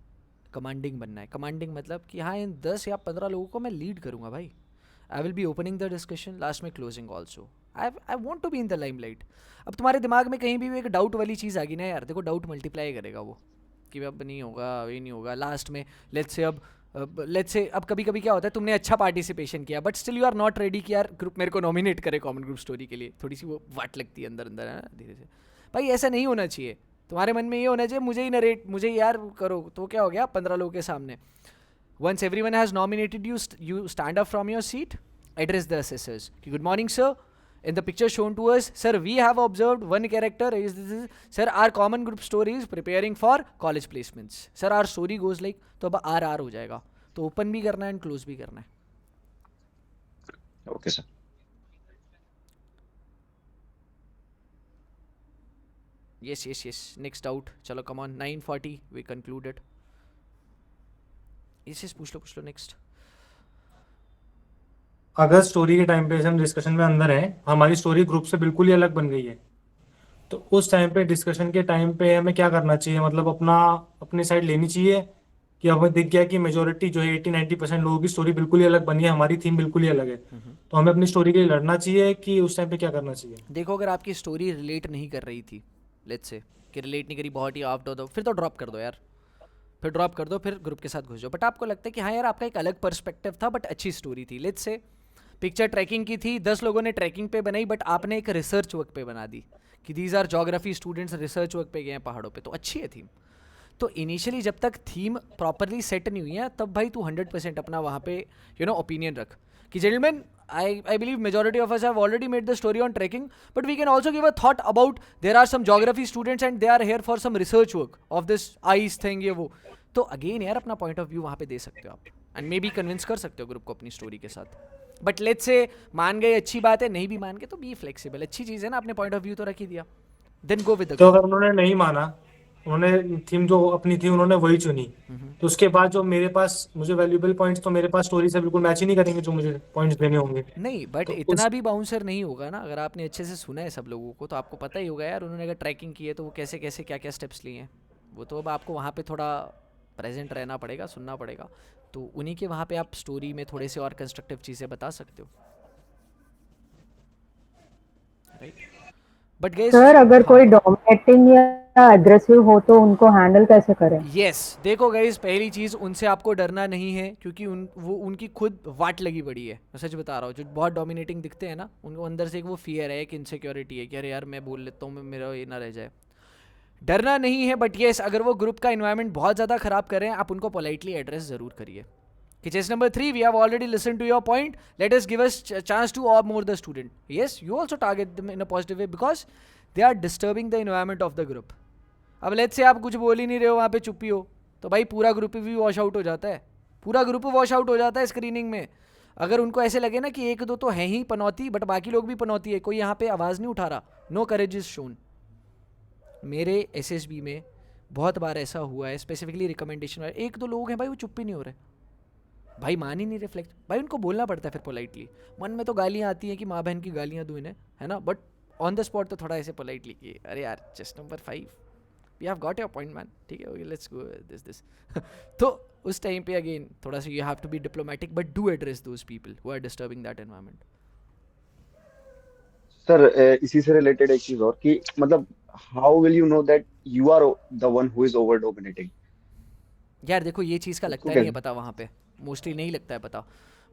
Speaker 1: कमांडिंग बनना है। कमांडिंग मतलब कि हाँ, इन 10 या 15 लोगों को मैं लीड करूँगा भाई। I will be opening the discussion, last में closing also. I want to be in the limelight. अब तुम्हारे दिमाग में कहीं भी एक डाउट वाली चीज़ आ गई ना यार, देखो डाउट मल्टीप्लाई करेगा वो, कि अब नहीं होगा, ये नहीं होगा। लास्ट में लेट्स से अब कभी कभी क्या होता है, तुमने अच्छा पार्टिसिपेशन किया but still you are not ready कि यार ग्रुप मेरे को नॉमिनेट करे कॉमन ग्रुप स्टोरी के लिए, थोड़ी सी वो वाट लगती है अंदर अंदर, है ना, धीरे से। भाई ऐसा नहीं होना चाहिए, तुम्हारे मन में ये होना चाहिए मुझे ही नरेट, मुझे ही यार करो, तो क्या हो गया 15 लोगों के सामने। Once everyone has nominated you, you stand up from your seat, address the assessors. Good morning, sir. In the picture shown to us, sir, we have observed one character is this. Sir, our common group story is preparing for college placements. Sir, our story goes like, तो अब RR हो जाएगा, तो open भी करना है and close भी करना है।
Speaker 5: Okay, sir.
Speaker 1: Yes. Next out. चलो, come on. 9:40. We concluded. Yes, पूछ लो नेक्स्ट।
Speaker 6: अगर स्टोरी के टाइम पे हम डिस्कशन में अंदर हैं, हमारी स्टोरी ग्रुप से बिल्कुल ही अलग बन गई है, तो उस टाइम पे डिस्कशन के टाइम पे हमें क्या करना चाहिए? मतलब अपनी साइड लेनी चाहिए कि हमें दिख गया कि मेजोरिटी जो है 80-90% लोगों की स्टोरी बिल्कुल ही अलग बनी है, हमारी थीम बिल्कुल ही अलग है, तो हमें अपनी स्टोरी के लिए लड़ना चाहिए कि उस टाइम पे क्या करना चाहिए?
Speaker 1: देखो, अगर आपकी स्टोरी रिलेट नहीं कर रही थी, लेट्स से कि रिलेट नहीं करी, बहुत ही आउट ऑफ दो, फिर तो ड्रॉप कर दो यार, फिर ग्रुप के साथ घुस जाओ। बट आपको लगता है कि हाँ यार, आपका एक अलग पर्सपेक्टिव था बट अच्छी स्टोरी थी, लेट्स से पिक्चर ट्रैकिंग की थी, 10 लोगों ने ट्रैकिंग पे बनाई, बट आपने एक रिसर्च वर्क पे बना दी कि these are geography students research work पे गए हैं पहाड़ों पे, तो अच्छी है थीम। तो इनिशियली जब तक थीम प्रॉपरली सेट नहीं हुई है, तब भाई तू 100% अपना वहाँ पे ओपिनियन रख कि gentleman, I believe majority of us have already made the story on trekking, but we can also give a thought about there are some geography students and they are here for some research work of this ice thing, ये वो। तो again यार, अपना point of view वहाँ पे दे सकते हो आप, एंड मे बी कन्विंस कर सकते हो ग्रुप को अपनी स्टोरी के साथ। बट लेट्स से मान गए, अच्छी बात है, नहीं भी मान गए तो बी फ्लेक्सिबल, अच्छी चीज़ है ना, अपने पॉइंट ऑफ व्यू तो रख ही दिया, देन गो विद।
Speaker 6: तो अगर उन्होंने नहीं माना, उन्होंने थीम जो अपनी थी उन्होंने वही चुनी, तो उसके बाद जो मुझे वैल्यूएबल पॉइंट्स तो मेरे पास स्टोरी से बिल्कुल मैच ही नहीं करेंगे जो मुझे पॉइंट्स देने होंगे।
Speaker 1: नहीं, बट तो इतना भी बाउंसर नहीं होगा ना, अगर आपने अच्छे से सुना है सब लोगों को तो आपको पता ही होगा यार, उन्होंने अगर ट्रैकिंग की है तो वो कैसे कैसे क्या क्या स्टेप्स लिए हैं, वो तो अब आपको वहाँ पे थोड़ा प्रेजेंट रहना पड़ेगा, सुनना पड़ेगा, तो उन्हीं के वहाँ पे आप स्टोरी में थोड़े से और कंस्ट्रक्टिव चीज़ें बता सकते हो, राइट। बट गाइस,
Speaker 2: सर, अगर कोई डोमिनेटिंग या एग्रेसिव हो तो उनको हैंडल कैसे करें?
Speaker 1: यस, देखो गाइस, पहली चीज़, उनसे आपको डरना नहीं है, क्योंकि उनकी खुद वाट लगी बड़ी है, मैं सच बता रहा हूँ। जो बहुत डोमिनेटिंग दिखते हैं ना, उनको अंदर से एक वो फियर है, एक इनसिक्योरिटी है कि अरे यार मैं बोल लेता हूँ, मेरा ये ना रह जाए। डरना नहीं है, बट येस, अगर वो ग्रुप का इन्वायरमेंट बहुत ज़्यादा ख़राब कर रहे हैं, आप उनको पोलाइटली एड्रेस ज़रूर करिए कि chest number 3, we have already listen to your point, let us give us chance to और more the student. Yes, you also target them in a positive way because they are disturbing the environment of the group. अब let's say आप कुछ बोल ही नहीं रहे हो, वहाँ पे चुप्पी हो, तो भाई पूरा ग्रुप भी वॉश आउट हो जाता है, पूरा ग्रुप वॉश आउट हो जाता है स्क्रीनिंग में। अगर उनको ऐसे लगे ना कि एक दो तो है ही पनौती बट बाकी लोग भी पनौती है, कोई यहाँ पे आवाज़ नहीं उठा रहा, नो करेज इज शोन। मेरे एसएसबी में बहुत बार ऐसा हुआ है, स्पेसिफिकली रिकमेंडेशन वाले एक दो लोग हैं भाई वो चुप ही नहीं हो रहे, भाई मान ही नहीं रिफ्लेक्ट, भाई उनको बोलना पड़ता है फिर पोलाइटली। मन में तो गालियाँ आती हैं कि माँ बहन की गालियाँ दूँ इन्हें, है ना, बट ऑन द स्पॉट तो थोड़ा ऐसे पोलाइटली कि अरे यार just number 5 we have got your point man, ठीक है ओके लेट्स गो दिस तो उस टाइम पे अगेन थोड़ा सा you have to be diplomatic but do address those people who are disturbing that environment.
Speaker 5: Sir इसी से रिलेटेड एक चीज और कि मतलब how will you know that you are the one who is over dominating?
Speaker 1: यार देखो ये चीज़ का लगता नहीं है पता वहाँ पे, मोस्टली नहीं लगता है पता,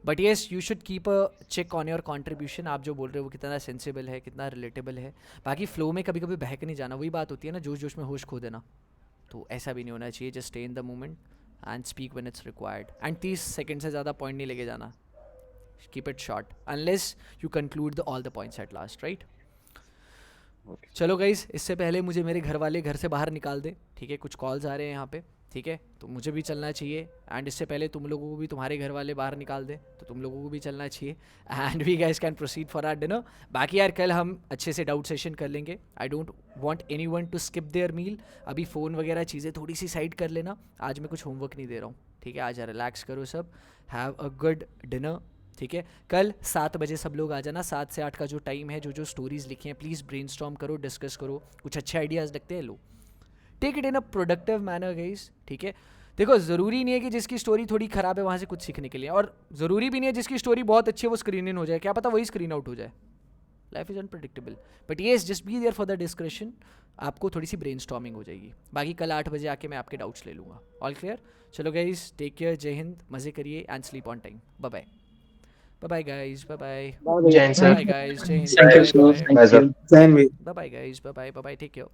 Speaker 1: but yes you should keep a check on your contribution. आप जो बोल रहे हो वो कितना सेंसिबल है, कितना रिलेटेबल है। बाकी फ्लो में कभी कभी बहक नहीं जाना, वही बात होती है ना, जोश जोश में होश खो देना, तो ऐसा भी नहीं होना चाहिए। Just stay in the moment and speak when it's required and 30 second से ज़्यादा पॉइंट नहीं लेके जाना, keep it short unless you conclude the all the points at last, right. चलो गाइस, इससे पहले मुझे मेरे घर वाले घर से बाहर निकाल दें, ठीक है, कुछ कॉल्स आ रहे हैं यहाँ पे, ठीक है, तो मुझे भी चलना चाहिए एंड इससे पहले तुम लोगों को भी तुम्हारे घर वाले बाहर निकाल दें तो तुम लोगों को भी चलना चाहिए and we guys can proceed for our dinner. बाकी यार कल हम अच्छे से डाउट सेशन कर लेंगे, I don't want anyone to skip their meal. अभी फ़ोन वगैरह चीज़ें थोड़ी सी साइड कर लेना, आज मैं कुछ होमवर्क नहीं दे रहा हूँ, ठीक है, आज रिलैक्स करो सब, हैव अ गुड डिनर, ठीक है। कल 7 बजे सब लोग आ जाना, 7 से 8 का जो टाइम है, जो जो स्टोरीज़ लिखी हैं प्लीज़ ब्रेनस्टॉर्म करो, डिस्कस करो, कुछ अच्छे आइडियाज़ लगते हैं लो, take it in a productive manner guys, ठीक है। देखो ज़रूरी नहीं है कि जिसकी स्टोरी थोड़ी ख़राब है वहाँ से कुछ सीखने के लिए, और ज़रूरी भी नहीं है जिसकी स्टोरी बहुत अच्छी है वो स्क्रीन इन हो जाए, क्या पता वही स्क्रीन आउट हो जाए, life is unpredictable, but yes just be there for the discussion, आपको थोड़ी सी ब्रेनस्टॉर्मिंग हो जाएगी। बाकी कल 8 बजे आके मैं आपके डाउट्स ले लूँगा, ऑल क्लियर। चलो guys, take care, Jai Hind, मज़े करिए and sleep on time, bye bye, bye bye guys, bye bye,
Speaker 4: Jai Hind sir.
Speaker 1: Bye guys, Jai Hind,
Speaker 7: Thank you, sir.
Speaker 1: Bye
Speaker 7: Thank you.
Speaker 3: Jai Hind.
Speaker 1: Bye guys, bye bye, take care.